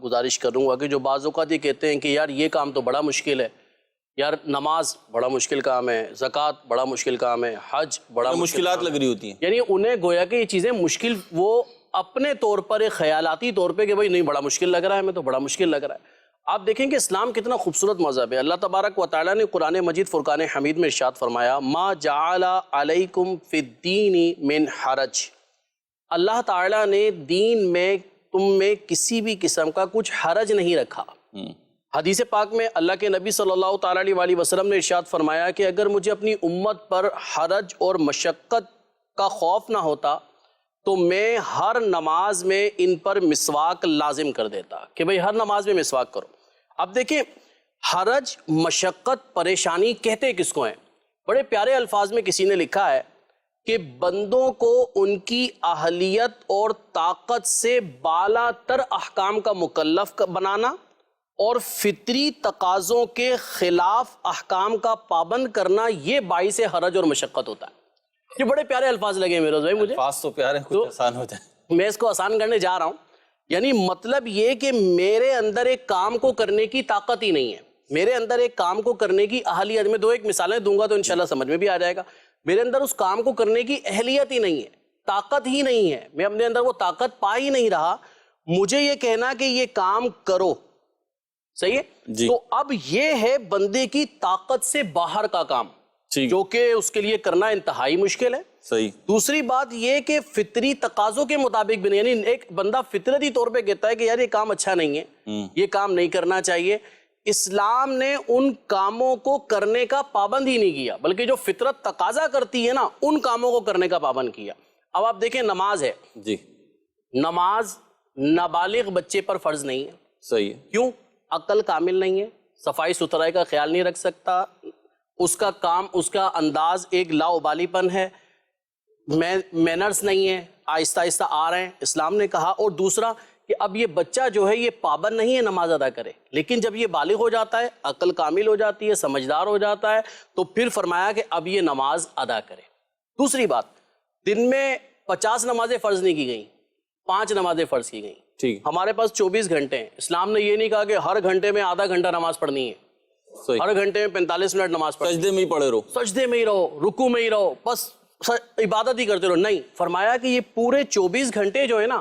گزارش کروں گا کہ جو بعض اوقات یہ کہتے ہیں کہ یار یہ کام تو بڑا مشکل ہے، یار نماز بڑا مشکل کام ہے، زکوٰۃ بڑا مشکل کام ہے، حج بڑا مشکلات لگ رہی ہوتی ہیں. یعنی انہیں گویا کہ یہ چیزیں مشکل، وہ اپنے طور پر ایک خیالاتی طور پہ کہ بھائی نہیں بڑا مشکل لگ رہا ہے، ہمیں تو بڑا مشکل لگ رہا ہے. آپ دیکھیں کہ اسلام کتنا خوبصورت مذہب ہے. اللہ تبارک و تعالیٰ نے قرآن مجید فرقان حمید میں ارشاد فرمایا ما جعل علیکم فی الدین من حرج. اللہ تعالیٰ نے دین میں تم میں کسی بھی قسم کا کچھ حرج نہیں رکھا. حدیث پاک میں اللہ کے نبی صلی اللہ تعالیٰ علیہ وسلم نے ارشاد فرمایا کہ اگر مجھے اپنی امت پر حرج اور مشقت کا خوف نہ ہوتا تو میں ہر نماز میں ان پر مسواک لازم کر دیتا کہ بھئی ہر نماز میں مسواک کرو. اب دیکھیں حرج، مشقت، پریشانی کہتے کس کو ہیں؟ بڑے پیارے الفاظ میں کسی نے لکھا ہے کہ بندوں کو ان کی اہلیت اور طاقت سے بالا تر احکام کا مکلف بنانا اور فطری تقاضوں کے خلاف احکام کا پابند کرنا، یہ باعث حرج اور مشقت ہوتا ہے. یہ بڑے پیارے الفاظ لگے میروز بھائی مجھے. الفاظ تو پیارے ہیں، کچھ آسان ہو جائے. میں اس کو آسان کرنے جا رہا ہوں. یعنی مطلب یہ کہ میرے اندر ایک کام کو کرنے کی طاقت ہی نہیں ہے، میرے اندر ایک کام کو کرنے کی اہلیت، میں ایک مثالیں دوں گا تو انشاءاللہ سمجھ میں بھی آ جائے گا. میرے اندر اس کام کو کرنے کی اہلیت ہی نہیں ہے، طاقت ہی نہیں ہے، میں اپنے اندر وہ طاقت پا ہی نہیں رہا. مجھے یہ کہنا کہ یہ کام کرو، صحیح ہے؟ تو اب یہ ہے بندے کی طاقت سے باہر کا کام جو کہ اس کے لیے کرنا انتہائی مشکل ہے. صحیح. دوسری بات یہ کہ فطری تقاضوں کے مطابق بھی نہیں، یعنی ایک بندہ فطرتی طور پہ کہتا ہے کہ یار یہ کام اچھا نہیں ہے، یہ کام نہیں کرنا چاہیے. اسلام نے ان کاموں کو کرنے کا پابند ہی نہیں کیا، بلکہ جو فطرت تقاضا کرتی ہے نا ان کاموں کو کرنے کا پابند کیا. اب آپ دیکھیں نماز ہے، نماز نابالغ بچے پر فرض نہیں ہے. صحیح ہے. کیوں؟ عقل کامل نہیں ہے، صفائی ستھرائی کا خیال نہیں رکھ سکتا، اس کا کام، اس کا انداز ایک لاؤبالی پن ہے، مینرز نہیں ہے، آہستہ آہستہ آ رہے ہیں. اسلام نے کہا. اور دوسرا کہ اب یہ بچہ جو ہے یہ پابند نہیں ہے نماز ادا کرے، لیکن جب یہ بالغ ہو جاتا ہے، عقل کامل ہو جاتی ہے، سمجھدار ہو جاتا ہے، تو پھر فرمایا کہ اب یہ نماز ادا کرے. دوسری بات، دن میں 50 نمازیں فرض نہیں کی گئیں، 5 نمازیں فرض کی گئیں. ہمارے پاس 24 گھنٹے ہیں. اسلام نے یہ نہیں کہا کہ ہر گھنٹے میں آدھا گھنٹہ نماز پڑھنی ہے، ہر گھنٹے میں 45 منٹ نماز پڑھنی ہے، سجدے میں ہی پڑے رہو، سجدے میں ہی رہو، رکوع میں ہی رہو، بس عبادت ہی کرتے رہو. نہیں، فرمایا کہ یہ پورے 24 گھنٹے جو ہے نا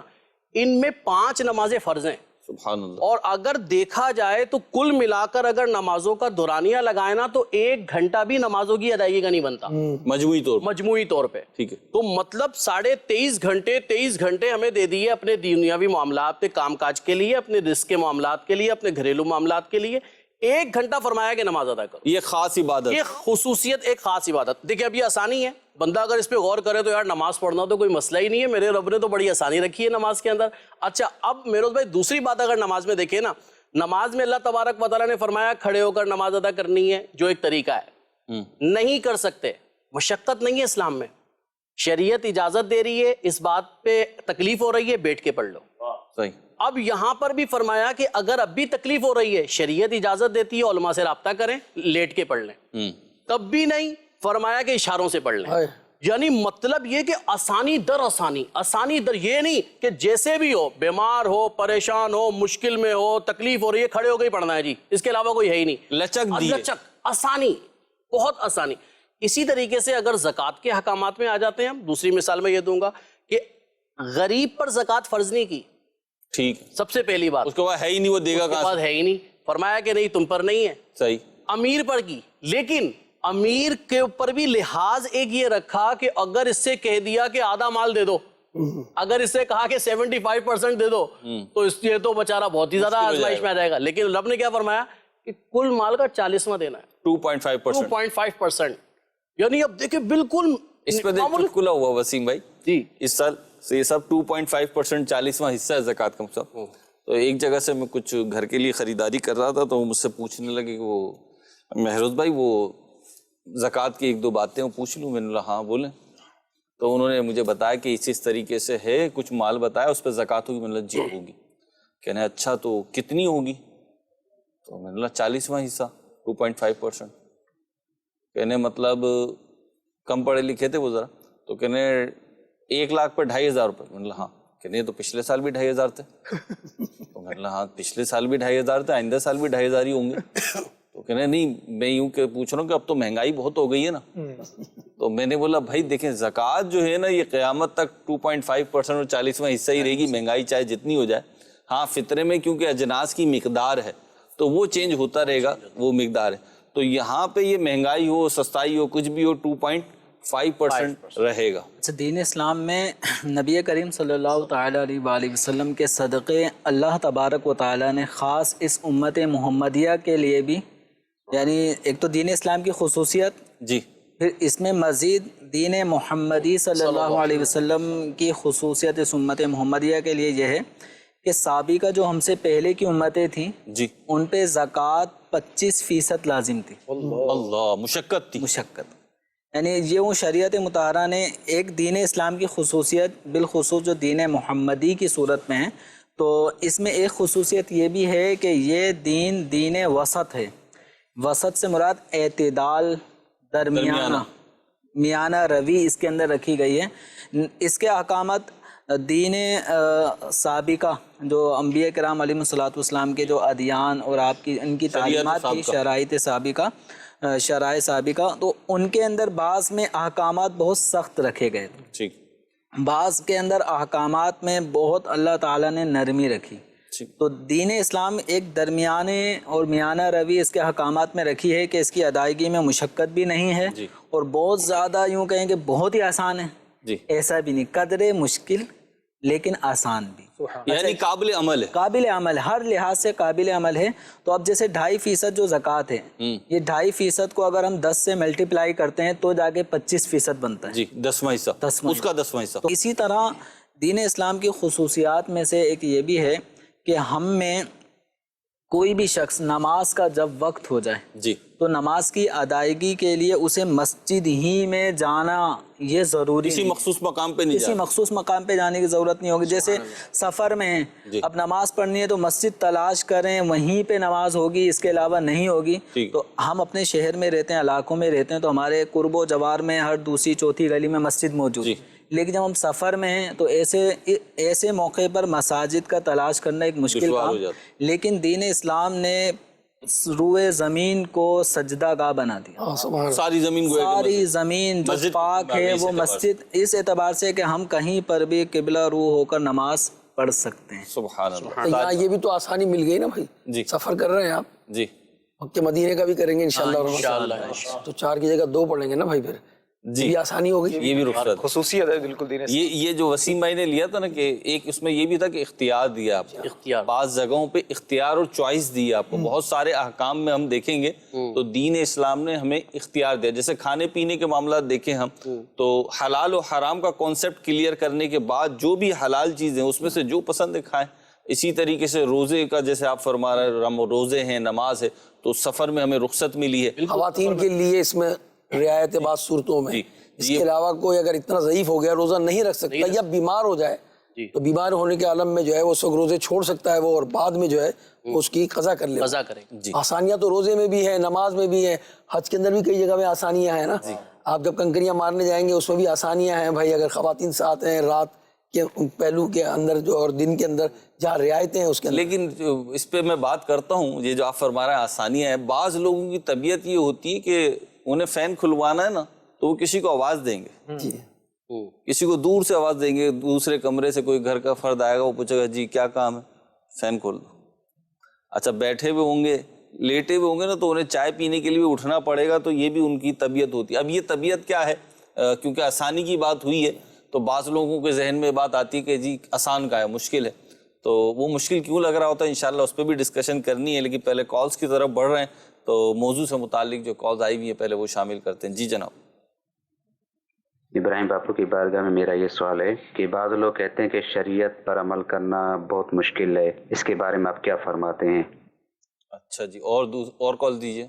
ان میں 5 نمازیں فرض ہیں. سبحان اللہ. اور اگر دیکھا جائے تو کل ملا کر اگر نمازوں کا دورانیہ لگائے نا تو 1 گھنٹہ بھی نمازوں کی ادائیگی کا نہیں بنتا مجموعی طور پہ. ٹھیک ہے. تو مطلب 23.5 گھنٹے ہمیں دے دیے اپنے دنیاوی معاملات کے کام کاج کے لیے، اپنے رزق کے معاملات کے لیے، اپنے گھریلو معاملات کے لیے. 1 گھنٹہ فرمایا کہ نماز ادا کرو. یہ خاص عبادت، یہ خصوصیت، ایک خاص عبادت. دیکھیں اب یہ آسانی ہے، بندہ اگر اس پہ غور کرے تو یار نماز پڑھنا تو کوئی مسئلہ ہی نہیں ہے، میرے رب نے تو بڑی آسانی رکھی ہے نماز کے اندر. اچھا اب میروز بھائی دوسری بات اگر نماز میں دیکھیں نا، نماز میں اللہ تبارک و تعالیٰ نے فرمایا کھڑے ہو کر نماز ادا کرنی ہے، جو ایک طریقہ ہے. نہیں کر سکتے، مشقت نہیں ہے اسلام میں، شریعت اجازت دے رہی ہے، اس بات پہ تکلیف ہو رہی ہے، بیٹھ کے پڑھ لو. صحیح. اب یہاں پر بھی فرمایا کہ اگر اب بھی تکلیف ہو رہی ہے، شریعت اجازت دیتی ہے، علماء سے رابطہ کریں، لیٹ کے پڑھ لیں. تب بھی نہیں، فرمایا کہ اشاروں سے پڑھ لیں. یعنی مطلب یہ کہ آسانی در آسانی، آسانی در، یہ نہیں کہ جیسے بھی ہو، بیمار ہو، پریشان ہو، مشکل میں ہو، تکلیف ہو رہی ہے، کھڑے ہو کے ہی پڑھنا ہے جی، اس کے علاوہ کوئی ہے ہی نہیں. لچک، آسانی، بہت آسانی. اسی طریقے سے اگر زکوٰۃ کے احکامات میں آ جاتے ہیں ہم، دوسری مثال میں یہ دوں گا کہ غریب پر زکوٰۃ فرض نہیں کی. ٹھیک. سب سے پہلی بات، اس کے بعد ہے ہی نہیں، وہ دے گا کہاں سے؟ ہے ہی نہیں، فرمایا کہ نہیں تم پر نہیں ہے. صحیح. امیر پر کی، لیکن امیر کے اوپر بھی لحاظ ایک یہ رکھا کہ اگر اس سے کہہ دیا کہ آدھا مال دے دو، اگر اس سے کہا کہ 75% دے دو، تو اس لیے تو بیچارہ بہت ہی زیادہ آزمائش میں آ جائے گا. لیکن رب نے کیا فرمایا کہ کل مال کا 40واں دینا ہے، 2.5%. یعنی اب دیکھیں بالکل اس پہ چٹکلا ہوا وسیم بھائی جی، اس سال سے یہ سب 2.5% 40واں حصہ ہے زکوٰۃ کا. تو ایک جگہ سے میں کچھ گھر کے لیے خریداری کر رہا تھا تو مجھ سے پوچھنے لگے کہ وہ مہروز بھائی وہ زکوٰۃ کی 1-2 باتیں وہ پوچھ لوں. میں نے کہا ہاں بولیں. تو انہوں نے مجھے بتایا کہ اس طریقے سے ہے، کچھ مال بتایا اس پہ زکوٰۃ ہوگی. میں نے جی ہوگی. کہنے اچھا تو کتنی ہوگی؟ تو میں نے 40واں حصہ 2.5%. کہنے مطلب کم پڑھے لکھے تھے وہ ذرا. تو کہنے 1 لاکھ پہ 2,500 روپے. میں نے ہاں. کہنے تو پچھلے سال بھی 2,500 تھے. تو میں نے ہاں پچھلے سال بھی 2,500 تھے، آئندہ سال بھی 2,500 ہی ہوں گے. تو کہہ رہے نہیں میں یوں کہ پوچھ رہا ہوں کہ اب تو مہنگائی بہت ہو گئی ہے نا. تو میں نے بولا بھائی دیکھیں زکوٰۃ جو ہے نا یہ قیامت تک 2.5% اور 40واں حصہ ہی رہے گی, مہنگائی چاہے جتنی ہو جائے. ہاں فطرے میں کیونکہ اجناس کی مقدار ہے تو وہ چینج ہوتا رہے گا, وہ مقدار ہے. تو یہاں پہ یہ مہنگائی ہو سستائی ہو کچھ بھی ہو 2.5% رہے گا. اچھا, دین اسلام میں نبی کریم صلی اللہ تعالیٰ علیہ وآلہ وسلم کے صدقے اللہ تبارک و تعالیٰ نے خاص اس امت محمدیہ کے لیے بھی, یعنی ایک تو دین اسلام کی خصوصیت, جی پھر اس میں مزید دین محمدی صلی اللہ علیہ وسلم کی خصوصیت اس امت محمدیہ کے لیے یہ ہے کہ سابقہ جو ہم سے پہلے کی امتیں تھیں جی ان پہ زکوٰۃ 25% لازم تھی. اللہ مشقت تھی. مشقت, یعنی یہ وہ شریعت مطہرہ نے ایک دین اسلام کی خصوصیت بالخصوص جو دین محمدی کی صورت میں ہے, تو اس میں ایک خصوصیت یہ بھی ہے کہ یہ دین وسط ہے. وسط سے مراد اعتدال, درمیانہ, میانہ روی اس کے اندر رکھی گئی ہے. اس کے احکامات دین سابقہ جو انبیاء کرام علیہ الصلوۃ والسلام کے جو ادیان اور آپ کی ان کی تعلیمات تھی, شرائط سابقہ, تو ان کے اندر بعض میں احکامات بہت سخت رکھے گئے تھے, بعض کے اندر احکامات میں بہت اللہ تعالیٰ نے نرمی رکھی. تو دین اسلام ایک درمیانے اور میانہ روی اس کے احکامات میں رکھی ہے کہ اس کی ادائیگی میں مشقت بھی نہیں ہے اور بہت زیادہ یوں کہیں کہ بہت ہی آسان ہے, ایسا بھی نہیں, قدرے مشکل لیکن آسان بھی, یعنی قابل عمل ہے, قابل عمل, ہر لحاظ سے قابل عمل ہے. تو اب جیسے 2.5% جو زکوٰۃ ہے, یہ 2.5% کو اگر ہم 10 سے ملٹیپلائی کرتے ہیں تو جا کے 25% بنتا ہے. جی 10واں حصہ, اس کا 10واں حصہ. تو اسی طرح دین اسلام کی خصوصیات میں سے ایک یہ بھی ہے کہ ہم میں کوئی بھی شخص نماز کا جب وقت ہو جائے جی تو نماز کی ادائیگی کے لیے اسے مسجد ہی میں جانا یہ ضروری, کسی مخصوص مقام پہ نہیں, کسی مخصوص مقام پہ جانے کی ضرورت نہیں ہوگی. جیسے سفر میں ہیں, اب نماز پڑھنی ہے تو مسجد تلاش کریں, وہیں پہ نماز ہوگی, اس کے علاوہ نہیں ہوگی. تو ہم اپنے شہر میں رہتے ہیں, علاقوں میں رہتے ہیں, تو ہمارے قرب و جوار میں ہر دوسری چوتھی گلی میں مسجد موجود ہے. لیکن جب ہم سفر میں ہیں تو ایسے موقع پر مساجد کا تلاش کرنا ایک مشکل کام, لیکن دین اسلام نے روئے زمین کو سجدہ گاہ بنا دیا. ساری زمین جو پاک ہے وہ مسجد, اس اعتبار سے کہ ہم کہیں پر بھی قبلہ رو ہو کر نماز پڑھ سکتے ہیں. سبحان اللہ. یہاں یہ بھی تو آسانی مل گئی نا بھائی, سفر کر رہے ہیں آپ, جی مکہ مدینے کا بھی کریں گے انشاءاللہ, تو 4 کی جگہ 2 پڑھیں گے نا بھائی, پھر یہ آسانی ہوگی. یہ بھی رخصت خصوصیت ہے بالکل دین. یہ جو وسیم بھائی نے لیا تھا نا کہ ایک اس میں یہ بھی تھا کہ اختیار دیا آپ کو, بعض جگہوں پہ اختیار اور چوائس دی آپ کو. بہت سارے احکام میں ہم دیکھیں گے تو دین اسلام نے ہمیں اختیار دیا. جیسے کھانے پینے کے معاملات دیکھیں ہم تو حلال و حرام کا کانسیپٹ کلیئر کرنے کے بعد جو بھی حلال چیزیں اس میں سے جو پسند ہے کھائیں. اسی طریقے سے روزے کا جیسے آپ فرما رہے ہیں, روزے ہیں, نماز ہے, تو سفر میں ہمیں رخصت ملی ہے. خواتین کے لیے اس میں رعایت بعض صورتوں میں, اس کے علاوہ کوئی اگر اتنا ضعیف ہو گیا روزہ نہیں رکھ سکتا یا بیمار ہو جائے تو بیمار ہونے کے عالم میں جو ہے وہ سب روزے چھوڑ سکتا ہے وہ, اور بعد میں جو ہے اس کی قضا کر لے. آسانیاں تو روزے میں بھی ہے, نماز میں بھی ہے, حج کے اندر بھی کئی جگہ میں آسانیاں ہیں نا. آپ جب کنکریاں مارنے جائیں گے اس میں بھی آسانیاں ہیں بھائی, اگر خواتین ساتھ ہیں رات کے پہلو کے اندر جو اور دن کے اندر جہاں رعایتیں ہیں اس کے اندر. لیکن اس پہ میں بات کرتا ہوں, یہ جو آپ فرما رہے ہیں آسانیاں ہیں, بعض لوگوں کی طبیعت یہ ہوتی ہے کہ انہیں فین کھلوانا ہے نا تو وہ کسی کو آواز دیں گے, کسی کو دور سے آواز دیں گے, دوسرے کمرے سے کوئی گھر کا فرد آئے گا, وہ پوچھے گا جی کیا کام ہے, فین کھول دو. اچھا بیٹھے ہوئے ہوں گے, لیٹے ہوئے ہوں گے نا, تو انہیں چائے پینے کے لیے اٹھنا پڑے گا, تو یہ بھی ان کی طبیعت ہوتی ہے. اب یہ طبیعت کیا ہے, کیونکہ آسانی کی بات ہوئی ہے تو بعض لوگوں کے ذہن میں بات آتی ہے کہ جی آسان کا ہے, مشکل ہے. تو وہ مشکل کیوں لگ رہا ہوتا ہے, انشاءاللہ اس پہ بھی ڈسکشن کرنی ہے. لیکن پہلے کالز کی طرف بڑھ رہے ہیں, تو موضوع سے متعلق جو کالز آئی ہوئی ہیں پہلے وہ شامل کرتے ہیں. جی جناب. ابراہیم باپو کی بارگاہ میں میرا یہ سوال ہے کہ بعض لوگ کہتے ہیں کہ شریعت پر عمل کرنا بہت مشکل ہے, اس کے بارے میں آپ کیا فرماتے ہیں؟ اچھا جی, اور کال دیجیے.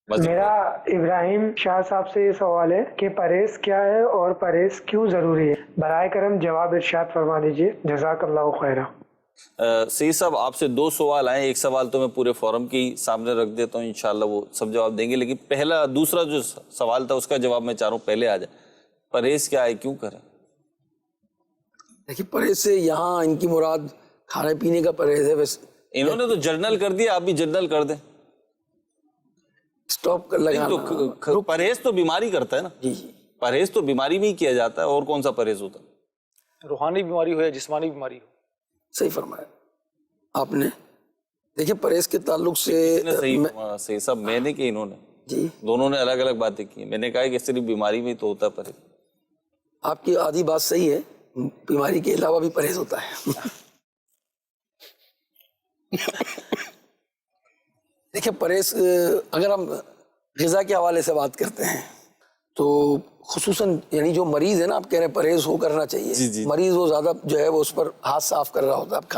میرا ابراہیم شاہ صاحب سے یہ سوال ہے کہ پرہیز کیا ہے اور پرہیز کیوں ضروری ہے, برائے کرم جواب ارشاد فرما دیجیے, جزاک اللہ خیرہ. سید صاحب آپ سے 2 سوال آئے, ایک سوال تو میں پورے فورم کے سامنے رکھ دیتا ہوں, انشاءاللہ وہ سب جواب دیں گے. لیکن دوسرا جو سوال تھا اس کا جواب میں چاہ رہا ہوں پہلے آ جائے. پرہیز کیا ہے, کیوں کریں؟ دیکھیے پرہیز سے یہاں ان کی مراد کھانے پینے کا پرہیز ہے. انہوں نے تو جرنل کر دیا، آپ بھی جرنل کر دیں. اسٹاپ کر لگانا. تو پرہیز تو بیماری کرتا ہے نا. جی جی پرہیز تو بیماری میں ہی کیا جاتا ہے، اور کون سا پرہیز ہوتا ہے؟ روحانی بیماری ہو یا جسمانی بیماری ہو. صحیح فرمایا آپ نے. دیکھیے پرہیز کے تعلق سے صحیح سب میں نے کہ انہوں نے جی دونوں نے الگ الگ باتیں کی. میں نے کہا کہ صرف بیماری میں تو ہوتا ہے پرہیز. آپ کی آدھی بات صحیح ہے، بیماری کے علاوہ بھی پرہیز ہوتا ہے. دیکھیں پرہیز، اگر ہم غذا کے حوالے سے بات کرتے ہیں تو خصوصاً یعنی جو مریض ہے نا، آپ کہہ رہے ہیں پرہیز ہو کرنا چاہیے. مریض وہ زیادہ جو ہے وہ اس پر ہاتھ صاف کر رہا ہوتا ہے. اب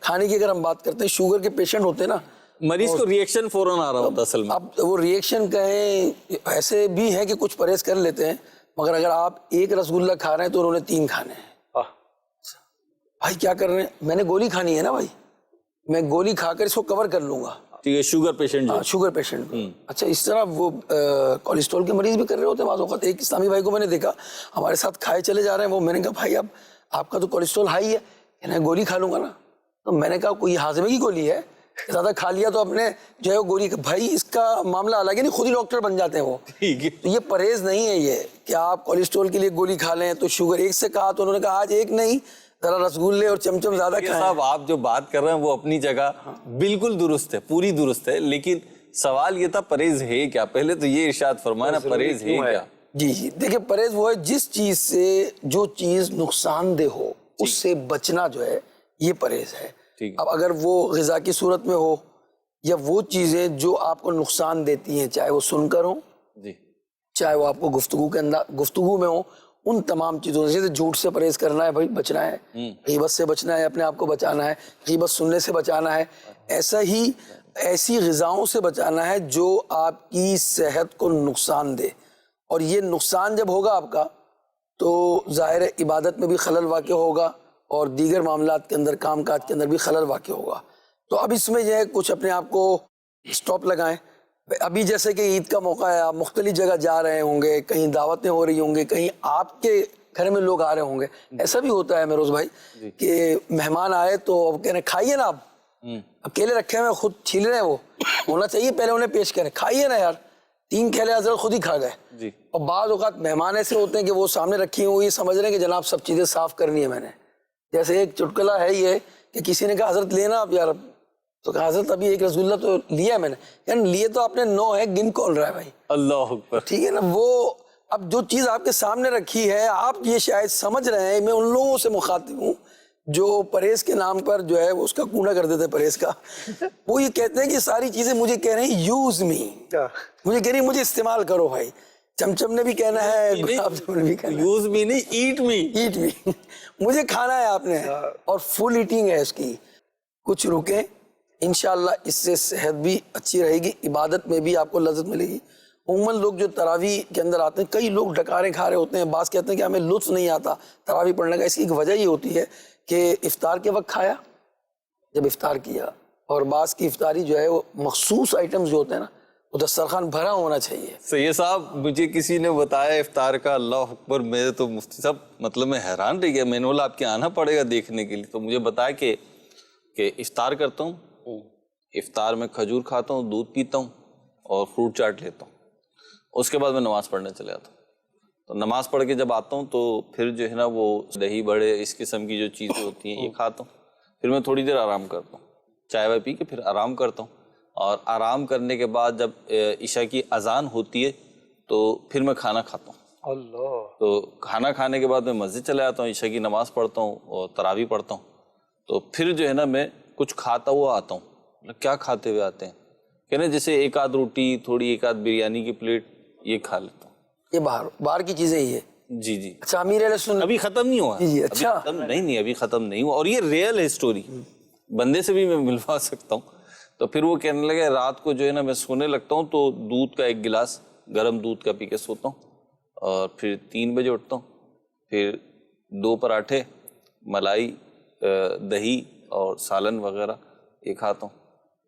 کھانے کی اگر ہم بات کرتے ہیں، شوگر کے پیشنٹ ہوتے ہیں نا، مریض کو ریئیکشن فوراً آ رہا ہوتا ہے اصل میں. اب وہ ریئیکشن کہیں ایسے بھی ہیں کہ کچھ پرہیز کر لیتے ہیں، مگر اگر آپ ایک رسگلہ کھا رہے ہیں تو انہوں نے 3 کھانے ہیں. بھائی کیا کر رہے ہیں؟ میں نے گولی کھانی ہے نا بھائی، میں گولی کھا کر اس کو کور کر لوں گا. ٹھیک ہے، شوگر پیشنٹ جو شوگر پیشنٹ. اچھا اس طرح وہ کولیسٹرول کے مریض بھی کر رہے ہوتے ہیں بعض اوقات. ایک اسلامی بھائی کو میں نے دیکھا ہمارے ساتھ کھائے چلے جا رہے ہیں وہ. میں نے کہا بھائی اب آپ کا تو کولیسٹرول ہائی ہے، میں گولی کھا لوں گا نا. تو میں نے کہا کوئی ہاضمے کی گولی ہے، زیادہ کھا لیا تو اپنے جو ہے گولی. بھائی اس کا معاملہ الگ ہے، نہیں خود ہی ڈاکٹر بن جاتے ہیں وہ. تو یہ پرہیز نہیں ہے یہ کہ آپ کولیسٹرول کے لیے گولی کھا لیں. تو شوگر ایک سے کہا تو انہوں نے کہا آج ایک نہیں، ذرا رسگلے اور چمچم زیادہ کھائیں. صاحب آپ جو بات کر رہے ہیں وہ اپنی جگہ بالکل درست ہے، پوری درست ہے، لیکن سوال یہ تھا پرہیز ہے کیا؟ پہلے تو یہ ارشاد فرمانا پرہیز ہے کیا. جی جی دیکھیں پرہیز وہ ہے جس چیز سے جو چیز نقصان دہ ہو اس سے بچنا جو ہے یہ پرہیز ہے. اب اگر وہ غذا کی صورت میں ہو یا وہ چیزیں جو آپ کو نقصان دیتی ہیں، چاہے وہ سن کر ہوں چاہے وہ آپ کو گفتگو میں ہو، ان تمام چیزوں سے. جیسے جھوٹ سے پرہیز کرنا ہے بھائی، بچنا ہے. غیبت سے بچنا ہے، اپنے آپ کو بچانا ہے. غیبت سننے سے بچانا ہے. ایسا ہی ایسی غذاؤں سے بچانا ہے جو آپ کی صحت کو نقصان دے. اور یہ نقصان جب ہوگا آپ کا تو ظاہر عبادت میں بھی خلل واقع ہوگا اور دیگر معاملات کے اندر، کام کاج کے اندر بھی خلل واقع ہوگا. تو اب اس میں جو ہے کچھ اپنے آپ کو سٹاپ لگائیں. ابھی جیسے کہ عید کا موقع ہے، آپ مختلف جگہ جا رہے ہوں گے، کہیں دعوتیں ہو رہی ہوں گے، کہیں آپ کے گھر میں لوگ آ رہے ہوں گے. ایسا بھی ہوتا ہے میروز بھائی کہ مہمان آئے تو اب کہہ رہے ہیں کھائیے نا، آپ اکیلے رکھے ہوئے خود چھیل رہے ہیں. وہ ہونا چاہیے پہلے انہیں پیش کریں، کھائیے نا یار. 3 کھیلے حضرت خود ہی کھا گئے. اور بعض اوقات مہمان ایسے ہوتے ہیں کہ وہ سامنے رکھی ہوئی سمجھ رہے ہیں کہ جناب سب چیزیں صاف کرنی ہے میں نے. جیسے ایک چٹکلا ہے یہ کہ کسی نے کہا حضرت لینا آپ یار، تو کہا حضرت ابھی ایک رسگلہ تو لیا میں نے. یعنی لیے تو آپ نے 9 ہے، گن کون رہا ہے بھائی. اللہ اکبر. ٹھیک ہے نا. وہ اب جو چیز آپ کے سامنے رکھی ہے آپ یہ شاید سمجھ رہے ہیں. میں ان لوگوں سے مخاطب ہوں جو پرہیز کے نام پر جو ہے وہ اس کا کوڑا کر دیتے ہیں پرہیز کا. وہ یہ کہتے ہیں کہ ساری چیزیں مجھے کہہ رہے ہیں یوز می، مجھے کہہ رہی ہیں مجھے استعمال کرو بھائی. چمچم نے بھی کہنا ہے، گلاب جامن نے بھی کہنا ہے، یوز می نہیں، ایٹ می، ایٹ می. مجھے کھانا ہے آپ نے، اور فل ایٹنگ ہے اس کی. کچھ رکیں، انشاءاللہ اس سے صحت بھی اچھی رہے گی، عبادت میں بھی آپ کو لذت ملے گی. عموماً لوگ جو تراویح کے اندر آتے ہیں، کئی لوگ ڈکاریں کھا رہے ہوتے ہیں. بعض کہتے ہیں کہ ہمیں لطف نہیں آتا تراویح پڑھنے کا. اس کی ایک وجہ یہ ہوتی ہے کہ افطار کے وقت کھایا، جب افطار کیا، اور بعض کی افطاری جو ہے وہ مخصوص آئٹمز جو ہوتے ہیں نا وہ دسترخوان بھرا ہونا چاہیے. سید صاحب مجھے کسی نے بتایا افطار کا، اللہ اکبر، میرے تو مفتی صاحب مطلب میں حیران رہ گیا. میں نے بولا آپ کے آنا پڑے گا دیکھنے کے لیے. تو مجھے بتایا کہ افطار کرتا ہوں، افطار میں کھجور کھاتا ہوں، دودھ پیتا ہوں اور فروٹ چاٹ لیتا ہوں. اس کے بعد میں نماز پڑھنے چلے جاتا ہوں. تو نماز پڑھ کے جب آتا ہوں تو پھر جو ہے نا وہ دہی بڑے اس قسم کی جو چیزیں ہوتی ہیں یہ کھاتا ہوں. پھر میں تھوڑی دیر آرام کرتا ہوں، چائے وائے پی کے پھر آرام کرتا ہوں. اور آرام کرنے کے بعد جب عشاء کی اذان ہوتی ہے تو پھر میں کھانا کھاتا ہوں. اللہ. تو کھانا کھانے کے بعد میں مسجد چلا جاتا ہوں، عشاء کی نماز پڑھتا ہوں اور تراویح پڑھتا ہوں. تو پھر جو ہے نا میں کچھ کھاتا ہوا آتا ہوں. کیا کھاتے ہوئے آتے ہیں کہ نا جیسے ایک آدھ روٹی، تھوڑی ایک آدھ بریانی کی پلیٹ یہ کھا لیتا ہوں. یہ باہر کی چیزیں ہی ہے. جی جی. اچھا امیر علیہ سنت ابھی ختم نہیں ہوا. جی اچھا. نہیں ابھی ختم نہیں ہوا. اور یہ ریئل ہے اسٹوری، بندے سے بھی میں ملوا سکتا ہوں. تو پھر وہ کہنے لگے رات کو جو ہے نا میں سونے لگتا ہوں تو دودھ کا 1 گلاس گرم دودھ کا پی کے سوتا ہوں. اور پھر 3 بجے اٹھتا ہوں، پھر 2 پراٹھے، ملائی، دہی اور سالن وغیرہ یہ کھاتا ہوں.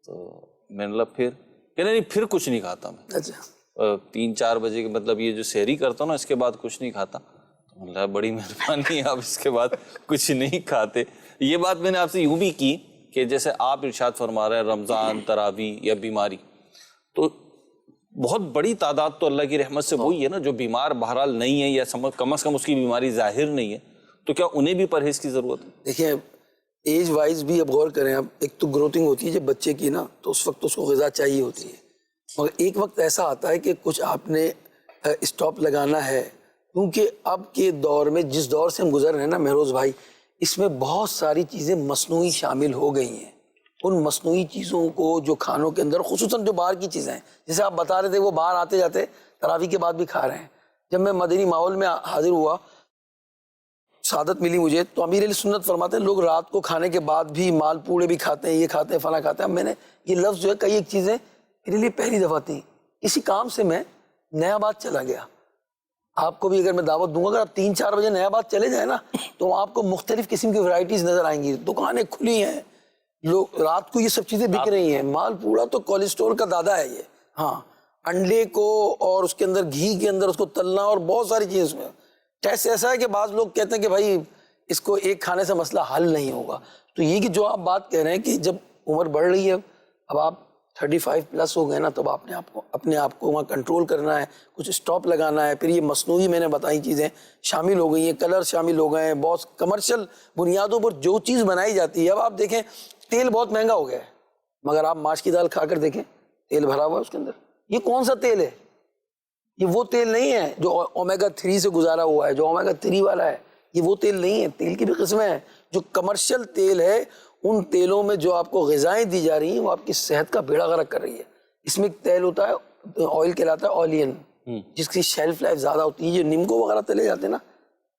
تو میں نے پھر کہ نہیں پھر کچھ نہیں کھاتا میں. اچھا 3-4 بجے کے مطلب یہ جو سحری کرتا ہوں نا اس کے بعد کچھ نہیں کھاتا. اللہ بڑی مہربانی ہے آپ اس کے بعد کچھ نہیں کھاتے. یہ بات میں نے آپ سے یوں بھی کی کہ جیسے آپ ارشاد فرما رہے ہیں رمضان، تراویح یا بیماری، تو بہت بڑی تعداد تو اللہ کی رحمت سے وہی ہے نا جو بیمار بہرحال نہیں ہے یا کم از کم اس کی بیماری ظاہر نہیں ہے، تو کیا انہیں بھی پرہیز کی ضرورت ہے؟ دیکھیں ایج وائز بھی اب غور کریں، اب ایک تو گروتھنگ ہوتی ہے جب بچے کی نا، تو اس وقت اس کو غذا چاہیے ہوتی ہے، مگر ایک وقت ایسا آتا ہے کہ کچھ آپ نے اسٹاپ لگانا ہے، کیونکہ اب کے دور میں جس دور سے ہم گزر رہے ہیں نا مہروز بھائی، اس میں بہت ساری چیزیں مصنوعی شامل ہو گئی ہیں۔ ان مصنوعی چیزوں کو جو کھانوں کے اندر، خصوصاً جو باہر کی چیزیں ہیں، جیسے آپ بتا رہے تھے وہ باہر آتے جاتے تراویح کے بعد بھی کھا رہے ہیں۔ جب میں مدنی ماحول میں حاضر ہوا، سعادت ملی مجھے، تو امیر علیہ سنت فرماتے ہیں لوگ رات کو کھانے کے بعد بھی مال پوڑے بھی کھاتے ہیں، یہ کھاتے ہیں، فلاں کھاتے ہیں۔ اب میں نے یہ لفظ جو ہے کئی ایک چیزیں میرے لیے پہلی دفعہ تھی، اسی کام سے میں نیا آباد چلا گیا۔ آپ کو بھی اگر میں دعوت دوں گا، اگر آپ 3-4 بجے نیا آباد چلے جائیں نا، تو آپ کو مختلف قسم کی ورائٹیز نظر آئیں گی، دکانیں کھلی ہیں، لوگ رات کو یہ سب چیزیں بک رہی ہیں۔ مال پوڑا تو کولیسٹرول کا دادا ہے یہ، ہاں، انڈے کو اور اس کے اندر گھی کے اندر اس کو تلنا اور بہت ساری چیزیں اس میں۔ ٹیسٹ ایسا ہے کہ بعض لوگ کہتے ہیں کہ بھائی اس کو ایک کھانے سے مسئلہ حل نہیں ہوگا۔ تو یہ کہ جو آپ بات کہہ رہے ہیں کہ جب عمر بڑھ رہی ہے، اب آپ 35+ ہو گئے نا، تب اپنے آپ کو وہاں کنٹرول کرنا ہے، کچھ اسٹاپ لگانا ہے۔ پھر یہ مصنوعی میں نے بتائی چیزیں شامل ہو گئی ہیں، کلر شامل ہو گئے ہیں، بہت کمرشل بنیادوں پر جو چیز بنائی جاتی ہے۔ اب آپ دیکھیں تیل بہت مہنگا ہو گیا ہے، مگر آپ ماش کی دال کھا کر دیکھیں، تیل بھرا ہوا ہے اس کے اندر۔ یہ کون سا تیل ہے؟ یہ وہ تیل نہیں ہے جو اومیگا 3 سے گزارا ہوا ہے، جو اومیگا 3 والا ہے، یہ وہ تیل نہیں ہے۔ تیل کی بھی قسمیں ہیں۔ جو کمرشل تیل ہے، ان تیلوں میں جو آپ کو غذائیں دی جا رہی ہیں وہ آپ کی صحت کا بیڑا غرق کر رہی ہے۔ اس میں ایک تیل ہوتا ہے، آئل کہلاتا ہے اولین، جس کی شیلف لائف زیادہ ہوتی ہے۔ یہ نیمکو وغیرہ تلے جاتے ہیں نا،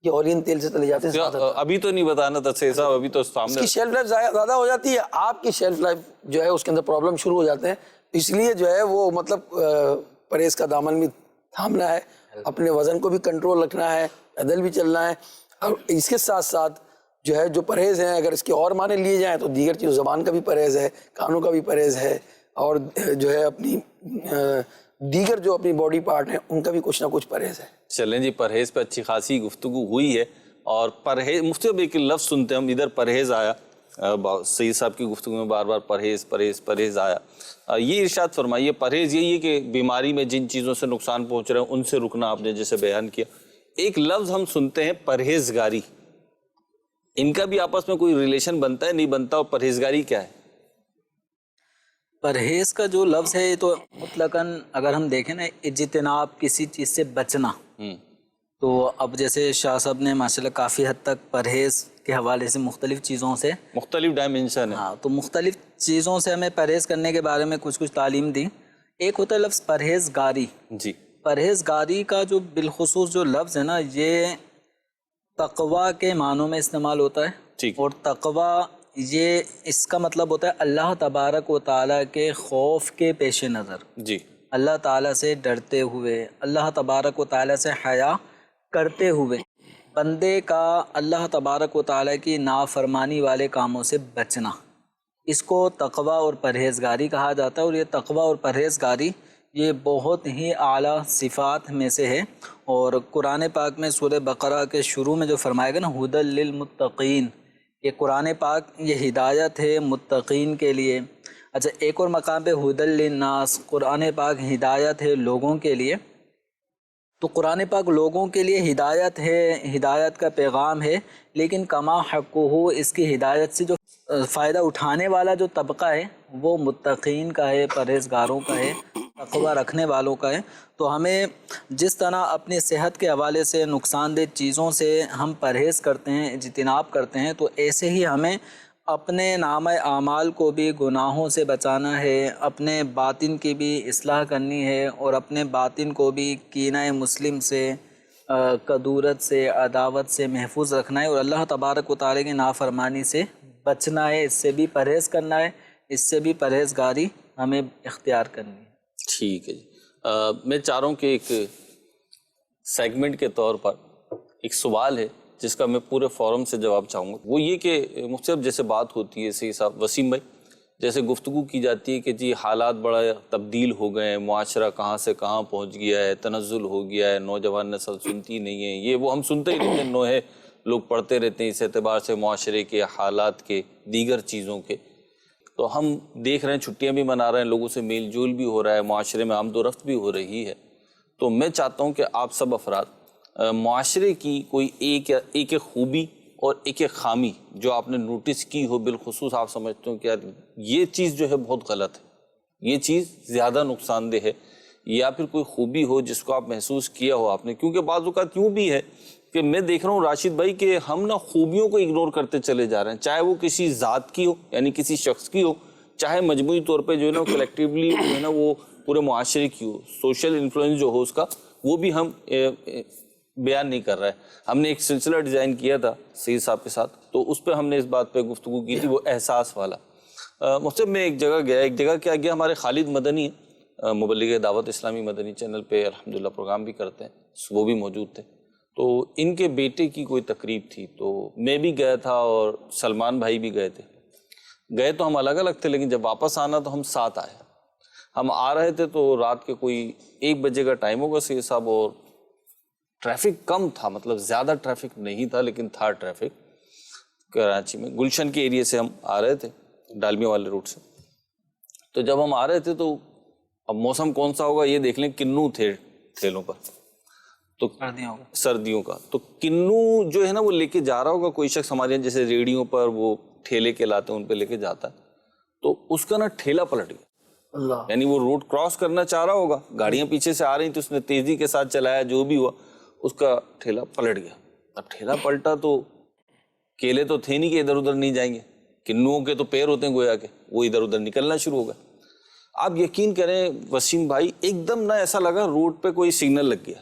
یہ اولین تیل سے تلے جاتے ہیں۔ ابھی تو نہیں بتانا تھا سید صاحب، ابھی تو اس سامنے کی شیلف لائف زیادہ ہو جاتی ہے، آپ کی شیلف لائف جو ہے اس کے اندر پرابلم شروع ہو جاتے ہیں۔ اس لیے جو ہے وہ مطلب پرہیز کا دامن بھی تھامنا ہے، اپنے وزن کو بھی کنٹرول رکھنا ہے، پیدل بھی چلنا ہے، اور اس کے ساتھ ساتھ جو ہے جو پرہیز ہیں اگر اس کے اور معنی لیے جائیں تو دیگر چیزوں، زبان کا بھی پرہیز ہے، کانوں کا بھی پرہیز ہے، اور جو ہے اپنی دیگر جو اپنی باڈی پارٹ ہیں ان کا بھی کچھ نہ کچھ پرہیز ہے۔ چلیں جی، پرہیز پہ اچھی خاصی گفتگو ہوئی ہے، اور پرہیز مفتی صاحب ایک لفظ سنتے ہیں ہم، ادھر پرہیز آیا، سید صاحب کی گفتگو میں بار بار پرہیز پرہیز پرہیز آیا۔ یہ ارشاد فرمائیے، پرہیز یہی ہے کہ بیماری میں جن چیزوں سے نقصان پہنچ رہے ہیں ان سے رکنا، آپ نے جیسے بیان کیا۔ ایک لفظ ہم سنتے ہیں پرہیزگاری، ان کا بھی آپس میں کوئی ریلیشن بنتا ہے نہیں بنتا، اور پرہیزگاری کیا ہے؟ پرہیز کا جو لفظ ہے یہ تو مطلقاً اگر ہم دیکھیں نا، اجتناب، کسی چیز سے بچنا۔ تو اب جیسے شاہ صاحب نے ماشاءاللہ کافی حد تک پرہیز کے حوالے سے مختلف چیزوں سے، مختلف ڈائمنشن ہے، ہاں، تو مختلف چیزوں سے ہمیں پرہیز کرنے کے بارے میں کچھ تعلیم دی۔ ایک ہوتا ہے لفظ پرہیزگاری۔ جی، پرہیزگاری کا جو بالخصوص جو لفظ ہے نا، یہ تقوی کے معنوں میں استعمال ہوتا ہے، ٹھیک، اور تقوی یہ اس کا مطلب ہوتا ہے اللہ تبارک و تعالیٰ کے خوف کے پیش نظر، جی، اللہ تعالیٰ سے ڈرتے ہوئے، اللہ تبارک و تعالیٰ سے حیا کرتے ہوئے بندے کا اللہ تبارک و تعالیٰ کی نافرمانی والے کاموں سے بچنا، اس کو تقوی اور پرہیزگاری کہا جاتا ہے۔ اور یہ تقوی اور پرہیزگاری یہ بہت ہی اعلیٰ صفات میں سے ہے، اور قرآن پاک میں سورہ بقرہ کے شروع میں جو فرمایا گیا نا، ھدی للمتقین، یہ قرآن پاک یہ ہدایت ہے متقین کے لیے۔ اچھا، ایک اور مقام پہ ھدی للناس، قرآن پاک ہدایت ہے لوگوں کے لیے۔ تو قرآن پاک لوگوں کے لیے ہدایت ہے، ہدایت کا پیغام ہے، لیکن کما حق ہو، اس کی ہدایت سے جو فائدہ اٹھانے والا جو طبقہ ہے وہ متقین کا ہے، پرہیزگاروں کا ہے، تقوی رکھنے والوں کا ہے۔ تو ہمیں جس طرح اپنی صحت کے حوالے سے نقصان دہ چیزوں سے ہم پرہیز کرتے ہیں، اجتناب کرتے ہیں، تو ایسے ہی ہمیں اپنے نامہ اعمال کو بھی گناہوں سے بچانا ہے، اپنے باطن کی بھی اصلاح کرنی ہے، اور اپنے باطن کو بھی کینہ مسلم سے، کدورت سے، عداوت سے محفوظ رکھنا ہے، اور اللہ تبارک و تعالیٰ کی نافرمانی سے بچنا ہے، اس سے بھی پرہیز کرنا ہے، اس سے بھی پرہیزگاری ہمیں اختیار کرنی ہے۔ ٹھیک ہے جی، میں چاہ رہا ہوں کہ ایک سیگمنٹ کے طور پر ایک سوال ہے جس کا میں پورے فورم سے جواب چاہوں گا، وہ یہ کہ مفتی صاحب جیسے بات ہوتی ہے، سید صاحب، وسیم بھائی، جیسے گفتگو کی جاتی ہے کہ جی حالات بڑا تبدیل ہو گئے ہیں، معاشرہ کہاں سے کہاں پہنچ گیا ہے، تنزل ہو گیا ہے، نوجوان نسل سنتی نہیں ہے، یہ وہ ہم سنتے ہی رہتے ہیں، نوحے لوگ پڑھتے رہتے ہیں اس اعتبار سے، معاشرے کے حالات کے، دیگر چیزوں کے۔ تو ہم دیکھ رہے ہیں چھٹیاں بھی منا رہے ہیں، لوگوں سے میل جول بھی ہو رہا ہے، معاشرے میں آمد و رفت بھی ہو رہی ہے. تو میں چاہتا ہوں کہ آپ سب افراد معاشرے کی کوئی ایک خوبی اور ایک خامی جو آپ نے نوٹس کی ہو، بالخصوص آپ سمجھتے ہو کہ یار یہ چیز جو ہے بہت غلط ہے، یہ چیز زیادہ نقصان دہ ہے، یا پھر کوئی خوبی ہو جس کو آپ محسوس کیا ہو آپ نے. کیونکہ بعض اوقات یوں بھی ہے کہ میں دیکھ رہا ہوں راشد بھائی کہ ہم نا خوبیوں کو اگنور کرتے چلے جا رہے ہیں، چاہے وہ کسی ذات کی ہو یعنی کسی شخص کی ہو، چاہے مجموعی طور پہ جو ہے نا کلیکٹیولی جو ہے نا وہ پورے معاشرے کی ہو، سوشل انفلوئنس جو ہو اس کا وہ بھی ہم بیان نہیں کر رہے ہیں. ہم نے ایک سلسلہ ڈیزائن کیا تھا سید صاحب کے ساتھ، تو اس پہ ہم نے اس بات پہ گفتگو کی تھی، وہ احساس والا. مختلف میں ایک جگہ کیا گیا، ہمارے خالد مدنی ہیں، مبلغ دعوت اسلامی مدنی چینل پہ الحمدللہ پروگرام بھی کرتے ہیں، وہ بھی موجود تھے. تو ان کے بیٹے کی کوئی تقریب تھی، تو میں بھی گیا تھا اور سلمان بھائی بھی گئے تھے. گئے تو ہم الگ الگ تھے، لیکن جب واپس آنا تو ہم ساتھ آئے. ہم آ رہے تھے تو رات کے کوئی 1 بجے کا ٹائم ہوگا سید صاحب، اور ٹریفک کم تھا، مطلب زیادہ ٹریفک نہیں تھا لیکن تھا ٹریفک. کراچی میں گلشن کے ایریے سے ہم آ رہے تھے، ڈالمیہ والے روٹ سے. تو جب ہم آ رہے تھے تو اب موسم کون سا ہوگا یہ دیکھ لیں، کنو تھے ٹھیلوں پر، تو سردیوں کا. تو کنو جو ہے نا وہ لے کے جا رہا ہوگا کوئی شخص ہمارے یہاں، جیسے ریڑیوں پر وہ ٹھیلے کے لاتے ہیں ان پہ لے کے جاتا ہے، تو اس کا نا ٹھیلا پلٹ گیا. یعنی وہ روڈ کراس کرنا چاہ رہا ہوگا، گاڑیاں پیچھے سے آ رہی تو اس نے تیزی کے ساتھ چلایا، جو بھی ہوا اس کا ٹھیلا پلٹ گیا. اب ٹھیلا پلٹا تو کیلے تو تھے نہیں کہ ادھر ادھر نہیں جائیں گے، کنوؤں کے تو پیر ہوتے ہیں گویا کے، وہ ادھر ادھر نکلنا شروع ہو گئے. آپ یقین کریں وسیم بھائی، ایک دم نا ایسا لگا روڈ پہ کوئی سگنل لگ گیا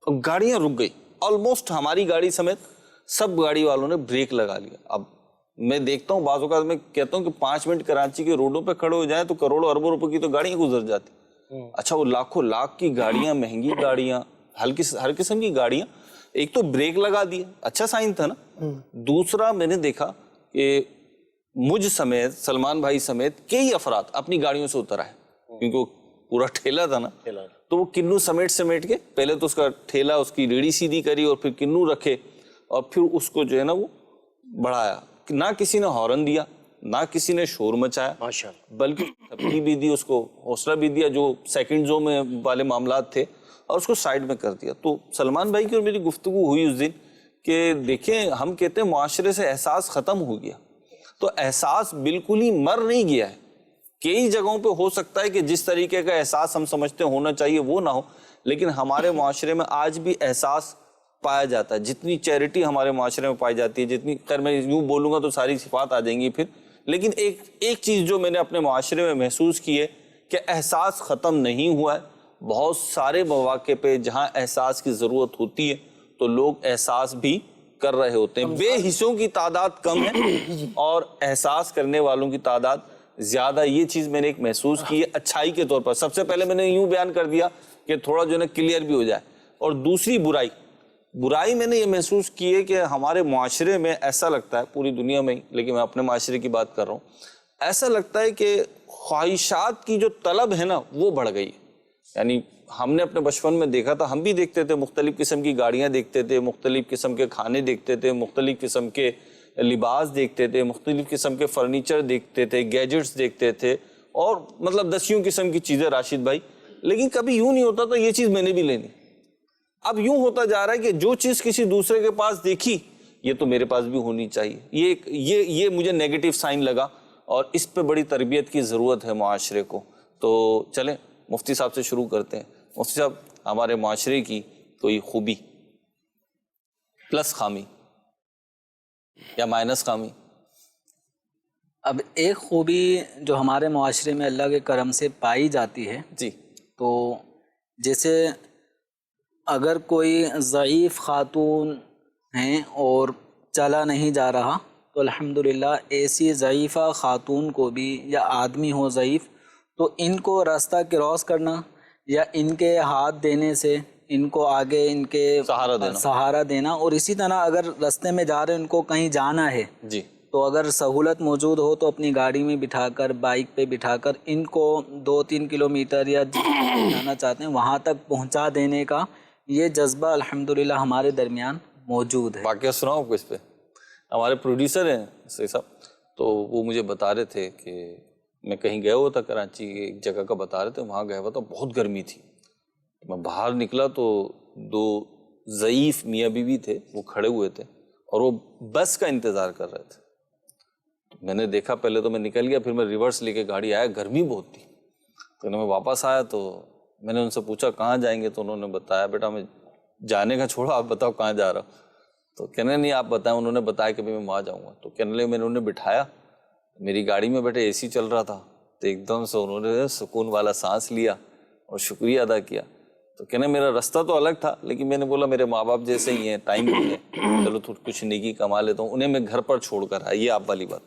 اور گاڑیاں رک گئی. آلموسٹ ہماری گاڑی سمیت سب گاڑی والوں نے بریک لگا لیا. اب میں دیکھتا ہوں بعض اوقات میں کہتا ہوں کہ 5 منٹ کراچی کے روڈوں پہ کھڑے ہو جائیں تو کروڑوں اربوں روپے کی تو گاڑیاں گزر جاتی. اچھا وہ لاکھوں لاکھ کی گاڑیاں، مہنگی گاڑیاں، ہر قسم کی گاڑیاں، ایک تو بریک لگا دیا، اچھا سائن تھا نا. دوسرا میں نے دیکھا کہ مجھ سمیت، سلمان بھائی سمیت کئی افراد اپنی گاڑیوں سے اتر آئے، کیونکہ وہ پورا ٹھیلا تھا نا. تو وہ کنو سمیٹ کے پہلے تو اس کا ٹھیلا، اس کی ریڑھی سیدھی کری اور پھر کنو رکھے اور پھر اس کو جو ہے نا وہ بڑھایا. نہ کسی نے ہارن دیا، نہ کسی نے شور مچایا، بلکہ تھپکی بھی دی، اس کو حوصلہ بھی دیا جو سیکنڈزوں میں والے معاملات تھے، اور اس کو سائڈ میں کر دیا. تو سلمان بھائی کی اور میری گفتگو ہوئی اس دن کہ دیکھیں ہم کہتے ہیں معاشرے سے احساس ختم ہو گیا، تو احساس بالکل ہی مر نہیں گیا ہے. کئی جگہوں پہ ہو سکتا ہے کہ جس طریقے کا احساس ہم سمجھتے ہونا چاہیے وہ نہ ہو، لیکن ہمارے معاشرے میں آج بھی احساس پایا جاتا ہے. جتنی چیریٹی ہمارے معاشرے میں پائی جاتی ہے، جتنی، خیر میں یوں بولوں گا تو ساری صفات آ جائیں گی پھر، لیکن ایک چیز جو میں نے اپنے معاشرے میں محسوس کی ہے کہ احساس ختم نہیں ہوا ہے. بہت سارے مواقع پہ جہاں احساس کی ضرورت ہوتی ہے تو لوگ احساس بھی کر رہے ہوتے ہیں. بے حسوں کی تعداد کم ہے اور احساس کرنے والوں کی تعداد زیادہ. یہ چیز میں نے ایک محسوس کی ہے اچھائی کے طور پر. سب سے پہلے میں نے یوں بیان کر دیا کہ تھوڑا جو ہے نا کلیئر بھی ہو جائے. اور دوسری برائی میں نے یہ محسوس کی ہے کہ ہمارے معاشرے میں ایسا لگتا ہے، پوری دنیا میں ہی، لیکن میں اپنے معاشرے کی بات کر رہا ہوں، ایسا لگتا ہے کہ خواہشات کی جو طلب ہے نا وہ بڑھ گئی. یعنی ہم نے اپنے بچپن میں دیکھا تھا، ہم بھی دیکھتے تھے، مختلف قسم کی گاڑیاں دیکھتے تھے، مختلف قسم کے کھانے دیکھتے تھے، مختلف قسم کے لباس دیکھتے تھے، مختلف قسم کے فرنیچر دیکھتے تھے، گیجٹس دیکھتے تھے، اور مطلب دسیوں قسم کی چیزیں راشد بھائی. لیکن کبھی یوں نہیں ہوتا تھا یہ چیز میں نے بھی لینی. اب یوں ہوتا جا رہا ہے کہ جو چیز کسی دوسرے کے پاس دیکھی یہ تو میرے پاس بھی ہونی چاہیے. یہ مجھے نیگیٹو سائن لگا، اور اس پہ بڑی تربیت کی ضرورت ہے معاشرے کو. تو چلیں مفتی صاحب سے شروع کرتے ہیں. مفتی صاحب، ہمارے معاشرے کی کوئی خوبی پلس خامی یا مائنس خامی؟ اب ایک خوبی جو ہمارے معاشرے میں اللہ کے کرم سے پائی جاتی ہے، جی، تو جیسے اگر کوئی ضعیف خاتون ہیں اور چلا نہیں جا رہا تو الحمدللہ ایسی ضعیفہ خاتون کو بھی، یا آدمی ہو ضعیف، تو ان کو راستہ کراس کرنا یا ان کے ہاتھ دینے سے ان کو آگے ان کے سہارا دینا. اور اسی طرح اگر راستے میں جا رہے ان کو کہیں جانا ہے جی، تو اگر سہولت موجود ہو تو اپنی گاڑی میں بٹھا کر، بائک پہ بٹھا کر ان کو 2-3 کلومیٹر یا جانا چاہتے ہیں وہاں تک پہنچا دینے کا یہ جذبہ الحمدللہ ہمارے درمیان موجود ہے. واقعہ سناؤں آپ کو اس پہ؟ ہمارے پروڈیوسر ہیں صاحب، تو وہ مجھے بتا رہے تھے کہ میں کہیں گیا ہوا تھا کراچی ایک جگہ کا بتا رہے تھے، وہاں گیا ہوا تھا، بہت گرمی تھی. میں باہر نکلا تو 2 ضعیف میاں بیوی تھے، وہ کھڑے ہوئے تھے اور وہ بس کا انتظار کر رہے تھے. میں نے دیکھا، پہلے تو میں نکل گیا، پھر میں ریورس لے کے گاڑی آیا، گرمی بہت تھی. تو میں واپس آیا تو میں نے ان سے پوچھا کہاں جائیں گے، تو انہوں نے بتایا بیٹا میں جانے کا چھوڑا، آپ بتاؤ کہاں جا رہا ہوں. تو کہنے نہیں آپ بتائیں. انہوں نے بتایا کہ میں وہاں جاؤں گا. تو کہنے لگے میں نے انہیں بٹھایا، میری گاڑی میں بیٹھے، اے سی چل رہا تھا، تو ایک دم سے انہوں نے سکون والا سانس لیا اور شکریہ ادا کیا. تو کہنے میرا رستہ تو الگ تھا، لیکن میں نے بولا میرے ماں باپ جیسے ہی ہیں، ٹائم بھی ہے، چلو کچھ نیکی کما لیتا ہوں. انہیں میں گھر پر چھوڑ کر آیا. یہ آپ والی بات.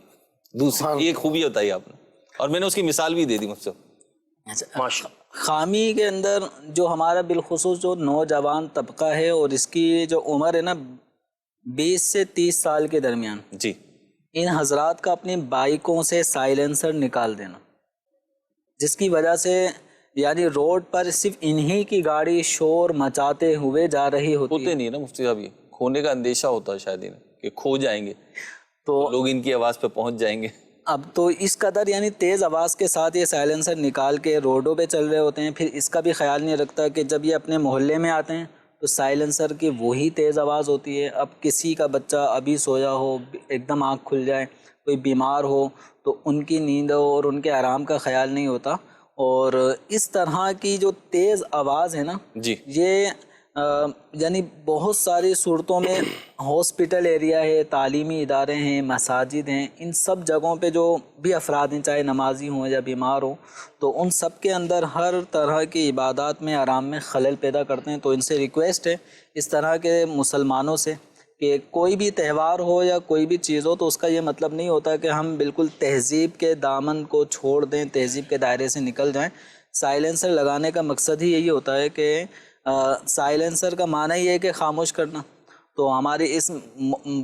دوسری ایک خوبی بتائی آپ نے، اور میں نے اس کی مثال بھی دے دی مجھ سے. خامی کے اندر جو ہمارا بالخصوص جو نوجوان طبقہ ہے اور اس کی جو عمر ہے نا 20 سے 30 سال کے درمیان، جی ان حضرات کا اپنی بائکوں سے سائلنسر نکال دینا، جس کی وجہ سے یعنی روڈ پر صرف انہی کی گاڑی شور مچاتے ہوئے جا رہی ہوتی ہوتے ہے. نہیں ہے نا مفتی صاحب، یہ کھونے کا اندیشہ ہوتا ہے شاید انہیں کہ کھو جائیں گے تو لوگ ان کی آواز پہ پہنچ جائیں گے. اب تو اس قدر یعنی تیز آواز کے ساتھ یہ سائلنسر نکال کے روڈوں پہ چل رہے ہوتے ہیں. پھر اس کا بھی خیال نہیں رکھتا کہ جب یہ اپنے محلے میں آتے ہیں تو سائلنسر کی وہی تیز آواز ہوتی ہے. اب کسی کا بچہ ابھی سویا ہو، ایک دم آنکھ کھل جائے، کوئی بیمار ہو، تو ان کی نیند اور ان کے آرام کا خیال نہیں ہوتا. اور اس طرح کی جو تیز آواز ہے نا، جی یہ یعنی بہت ساری صورتوں میں ہاسپٹل ایریا ہے، تعلیمی ادارے ہیں، مساجد ہیں، ان سب جگہوں پہ جو بھی افراد ہیں، چاہے نمازی ہوں یا بیمار ہوں، تو ان سب کے اندر ہر طرح کی عبادات میں آرام میں خلل پیدا کرتے ہیں. تو ان سے ریکویسٹ ہے اس طرح کے مسلمانوں سے کہ کوئی بھی تہوار ہو یا کوئی بھی چیز ہو تو اس کا یہ مطلب نہیں ہوتا کہ ہم بالکل تہذیب کے دامن کو چھوڑ دیں، تہذیب کے دائرے سے نکل جائیں. سائلنسر لگانے کا مقصد ہی یہی ہوتا ہے کہ سائلنسر کا معنی یہ ہے کہ خاموش کرنا. تو ہماری اس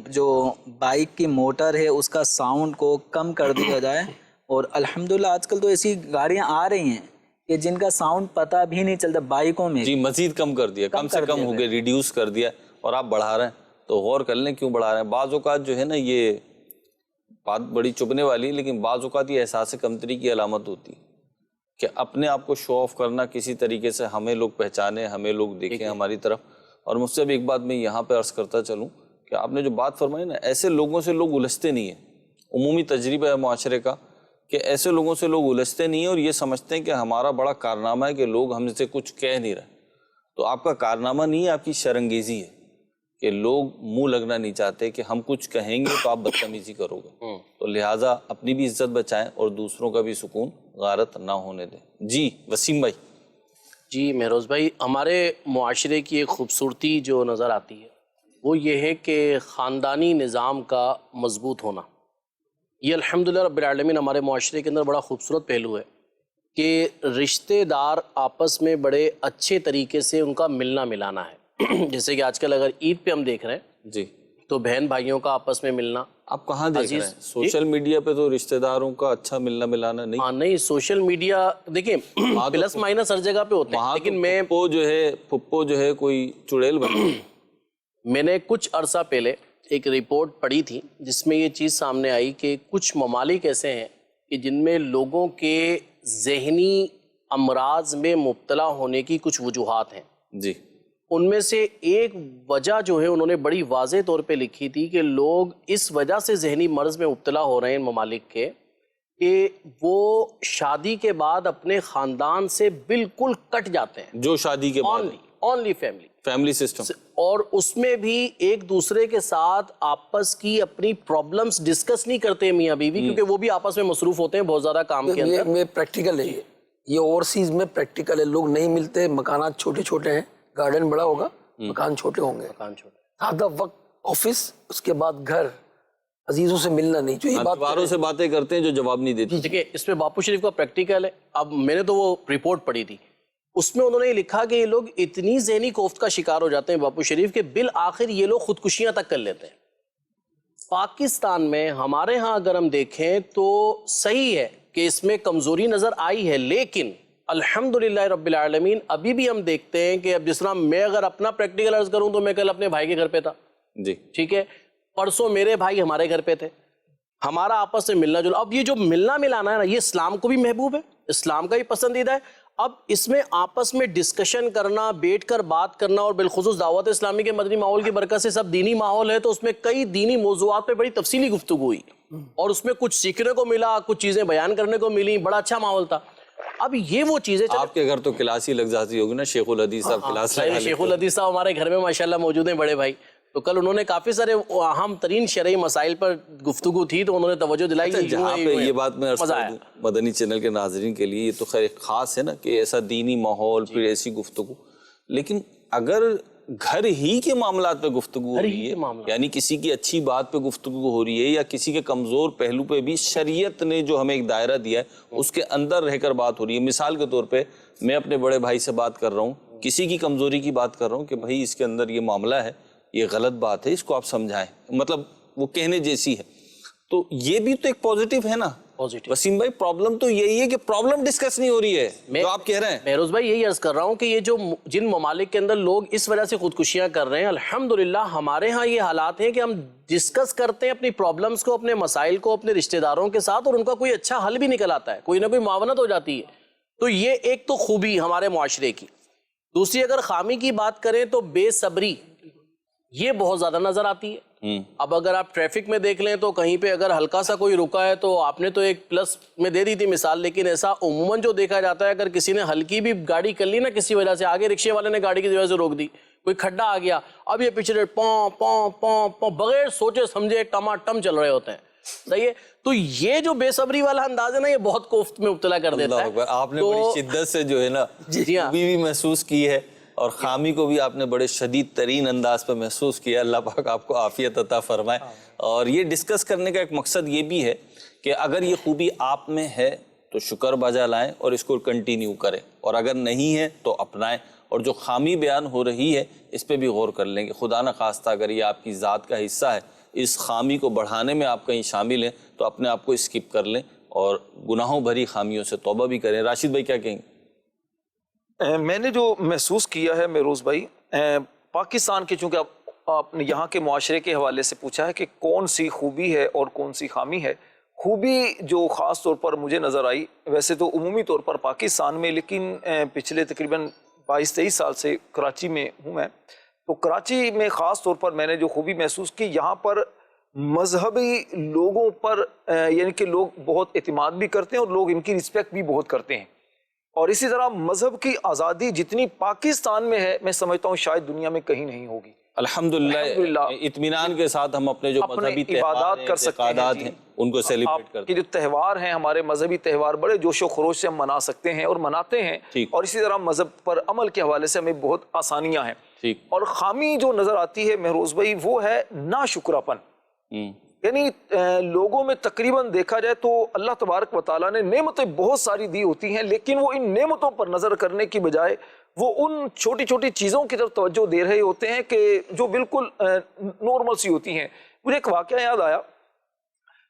جو بائک کی موٹر ہے اس کا ساؤنڈ کو کم کر دیا جائے. اور الحمدللہ آج کل تو ایسی گاڑیاں آ رہی ہیں کہ جن کا ساؤنڈ پتہ بھی نہیں چلتا بائکوں میں. جی مزید کم کر دیا، کم سے کم ہو گیا، ریڈیوس کر دیا، اور آپ بڑھا رہے ہیں. تو غور کر لیں کیوں بڑھا رہے ہیں. بعض اوقات جو ہے نا، یہ بات بڑی چبھنے والی، لیکن بعض اوقات یہ احساس کمتری کی علامت ہوتی ہے کہ اپنے آپ کو شو آف کرنا کسی طریقے سے، ہمیں لوگ پہچانیں، ہمیں لوگ دیکھیں ہماری طرف. اور مجھ سے بھی ایک بات میں یہاں پہ عرض کرتا چلوں کہ آپ نے جو بات فرمائی نا، ایسے لوگوں سے لوگ الجھتے نہیں ہیں. عمومی تجربہ ہے معاشرے کا کہ ایسے لوگوں سے لوگ الجھتے نہیں ہیں اور یہ سمجھتے ہیں کہ ہمارا بڑا کارنامہ ہے کہ لوگ ہم سے کچھ کہہ نہیں رہے. تو آپ کا کارنامہ نہیں ہے، آپ کی شرنگیزی ہے کہ لوگ منہ لگنا نہیں چاہتے کہ ہم کچھ کہیں گے تو آپ بدتمیزی کرو گے. تو لہٰذا اپنی بھی عزت بچائیں اور دوسروں کا بھی سکون غارت نہ ہونے دیں. جی وسیم بھائی. جی مہروز بھائی، ہمارے معاشرے کی ایک خوبصورتی جو نظر آتی ہے وہ یہ ہے کہ خاندانی نظام کا مضبوط ہونا. یہ الحمدللہ رب العالمین ہمارے معاشرے کے اندر بڑا خوبصورت پہلو ہے کہ رشتہ دار آپس میں بڑے اچھے طریقے سے ان کا ملنا ملانا ہے. جیسے کہ آج کل اگر عید پہ ہم دیکھ رہے ہیں جی تو بہن بھائیوں کا آپس میں ملنا. آپ کہاں دیکھ رہے ہیں؟ سوشل میڈیا پہ تو رشتہ داروں کا اچھا ملنا ملانا نہیں. ہاں نہیں، سوشل میڈیا دیکھیں پلس مائنس ہر جگہ پہ ہوتے ہیں، لیکن میں پھپھو جو ہے کوئی چڑیل بن. میں نے کچھ عرصہ پہلے ایک رپورٹ پڑھی تھی جس میں یہ چیز سامنے آئی کہ کچھ ممالک ایسے ہیں کہ جن میں لوگوں کے ذہنی امراض میں مبتلا ہونے کی کچھ وجوہات ہیں. جی ان میں سے ایک وجہ جو ہے انہوں نے بڑی واضح طور پہ لکھی تھی کہ لوگ اس وجہ سے ذہنی مرض میں مبتلا ہو رہے ہیں ان ممالک کے کہ وہ شادی کے بعد اپنے خاندان سے بالکل کٹ جاتے ہیں. جو شادی کے بعد اونلی فیملی سسٹم، اور اس میں بھی ایک دوسرے کے ساتھ آپس کی اپنی پرابلمز ڈسکس نہیں کرتے میاں بیوی، کیونکہ وہ بھی آپس میں مصروف ہوتے ہیں بہت زیادہ کام کے اندر. یہ پریکٹیکل ہے، یہ اوورسیز میں پریکٹیکل ہے. لوگ نہیں ملتے، مکانات چھوٹے چھوٹے ہیں، گارڈن بڑا ہوگا، مکان چھوٹے ہوں گے، آدھا وقت آفس، اس کے بعد گھر، عزیزوں سے ملنا نہیں. جو یہ باتوں سے باتیں کرتے ہیں جو جواب نہیں دیتے. ٹھیک ہے، اس میں باپو شریف کا پریکٹیکل ہے. اب میں نے تو وہ رپورٹ پڑھی تھی، اس میں انہوں نے یہ لکھا کہ یہ لوگ اتنی ذہنی کوفت کا شکار ہو جاتے ہیں باپو شریف کے بالآخر یہ لوگ خودکشیاں تک کر لیتے ہیں. پاکستان میں ہمارے ہاں اگر ہم دیکھیں تو صحیح ہے کہ اس میں کمزوری نظر آئی ہے، لیکن الحمدللہ رب العالمین ابھی بھی ہم دیکھتے ہیں کہ اب جس طرح میں اگر اپنا پریکٹیکل عرض کروں تو میں کل اپنے بھائی کے گھر پہ تھا. جی ٹھیک ہے، پرسوں میرے بھائی ہمارے گھر پہ تھے. ہمارا آپس میں ملنا جلنا. اب یہ جو ملنا ملانا ہے نا، یہ اسلام کو بھی محبوب ہے، اسلام کا بھی پسندیدہ ہے. اب اس میں آپس میں ڈسکشن کرنا، بیٹھ کر بات کرنا، اور بالخصوص دعوت اسلامی کے مدنی ماحول کی برکت سے سب دینی ماحول ہے، تو اس میں کئی دینی موضوعات پہ بڑی تفصیلی گفتگو ہوئی اور اس میں کچھ سیکھنے کو ملا، کچھ چیزیں بیان کرنے کو ملی. بڑا اچھا ماحول تھا. اب یہ وہ چیزیں آپ کے گھر تو کلاس ہی لگ جاتی ہوگی نا، شیخ الحدیث صاحب کلاس لگا لیتے. شیخ الحدیث صاحب ہمارے گھر میں ماشاءاللہ موجود ہیں، بڑے بھائی. تو کل انہوں نے کافی سارے اہم ترین شرعی مسائل پر گفتگو تھی، تو انہوں نے توجہ دلائی. جہاں پہ یہ بات میں عرض کر دوں مدنی چینل کے ناظرین کے لیے، یہ تو خیر خاص ہے نا کہ ایسا دینی ماحول، پھر ایسی گفتگو. لیکن اگر گھر ہی کے معاملات پہ گفتگو ہو رہی ہے، یعنی کسی کی اچھی بات پہ گفتگو ہو رہی ہے، یا کسی کے کمزور پہلو پہ بھی شریعت نے جو ہمیں ایک دائرہ دیا ہے اس کے اندر رہ کر بات ہو رہی ہے. مثال کے طور پہ میں اپنے بڑے بھائی سے بات کر رہا ہوں، کسی کی کمزوری کی بات کر رہا ہوں کہ بھائی اس کے اندر یہ معاملہ ہے، یہ غلط بات ہے، اس کو آپ سمجھائیں، مطلب وہ کہنے جیسی ہے. تو یہ بھی تو ایک پوزیٹیو ہے نا وسیم بھائی. پرابلم تو یہی ہے کہ پرابلم ڈسکس نہیں ہو رہی ہے جو آپ کہہ رہے ہیں. مہروز بھائی یہی عرض کر رہا ہوں کہ یہ جو جن ممالک کے اندر لوگ اس وجہ سے خودکشیاں کر رہے ہیں، الحمدللہ ہمارے ہاں یہ حالات ہیں کہ ہم ڈسکس کرتے ہیں اپنی پرابلمز کو، اپنے مسائل کو اپنے رشتہ داروں کے ساتھ، اور ان کا کوئی اچھا حل بھی نکل آتا ہے، کوئی نہ کوئی معاونت ہو جاتی ہے. تو یہ ایک تو خوبی ہمارے معاشرے کی. دوسری اگر خامی کی بات کریں تو بے صبری یہ بہت زیادہ نظر آتی ہے. اب اگر آپ ٹریفک میں دیکھ لیں تو کہیں پہ اگر ہلکا سا کوئی رکا ہے تو آپ نے تو ایک پلس میں دے دی تھی مثال، لیکن ایسا عموماً جو دیکھا جاتا ہے اگر کسی نے ہلکی بھی گاڑی کر لی نا کسی وجہ سے، آگے رکشے والے نے گاڑی کی وجہ سے روک دی، کوئی کھڈا آ گیا، اب یہ پیچھے پوں پوں پوں پوں بغیر سوچے سمجھے ٹماٹم چل رہے ہوتے ہیں. صحیح ہے. تو یہ جو بے صبری والا انداز ہے نا، یہ بہت کوفت میں مبتلا کر دیتا ہے. آپ نے بڑی شدت سے جو ہے نا خوبی بھی محسوس کی ہے اور خامی کو بھی آپ نے بڑے شدید ترین انداز پہ محسوس کیا. اللہ پاک آپ کو عافیت عطا فرمائے. اور یہ ڈسکس کرنے کا ایک مقصد یہ بھی ہے کہ اگر یہ خوبی آپ میں ہے تو شکر بجا لائیں اور اس کو کنٹینیو کریں، اور اگر نہیں ہے تو اپنائیں. اور جو خامی بیان ہو رہی ہے اس پہ بھی غور کر لیں کہ خدا نہ خواستہ اگر یہ آپ کی ذات کا حصہ ہے، اس خامی کو بڑھانے میں آپ کہیں شامل ہیں تو اپنے آپ کو اسکپ کر لیں اور گناہوں بھری خامیوں سے توبہ بھی کریں. راشد بھائی کیا کہیں گے؟ میں نے جو محسوس کیا ہے مہروز بھائی، پاکستان کے، چونکہ آپ نے یہاں کے معاشرے کے حوالے سے پوچھا ہے کہ کون سی خوبی ہے اور کون سی خامی ہے. خوبی جو خاص طور پر مجھے نظر آئی، ویسے تو عمومی طور پر پاکستان میں، لیکن پچھلے تقریباً 22-23 سال سے کراچی میں ہوں میں، تو کراچی میں خاص طور پر میں نے جو خوبی محسوس کی، یہاں پر مذہبی لوگوں پر یعنی کہ لوگ بہت اعتماد بھی کرتے ہیں اور لوگ ان کی رسپیکٹ بھی بہت کرتے ہیں. اور اسی طرح مذہب کی آزادی جتنی پاکستان میں ہے، میں سمجھتا ہوں شاید دنیا میں کہیں نہیں ہوگی. الحمدللہ اطمینان کے ساتھ ہم اپنے جو مذہبی عبادات کر سکتے ہیں، ان کو سیلیبریٹ کرتے ہیں. جو تہوار ہیں ہمارے مذہبی تہوار بڑے جوش و خروش سے ہم منا سکتے ہیں اور مناتے ہیں. اور اسی طرح مذہب پر عمل کے حوالے سے ہمیں بہت آسانیاں ہیں. اور خامی جو نظر آتی ہے مہروز بھائی وہ ہے ناشکراپن. یعنی لوگوں میں تقریباً دیکھا جائے تو اللہ تبارک و تعالیٰ نے نعمتیں بہت ساری دی ہوتی ہیں، لیکن وہ ان نعمتوں پر نظر کرنے کی بجائے وہ ان چھوٹی چھوٹی چیزوں کی طرف توجہ دے رہے ہوتے ہیں کہ جو بالکل نارمل سی ہوتی ہیں. مجھے ایک واقعہ یاد آیا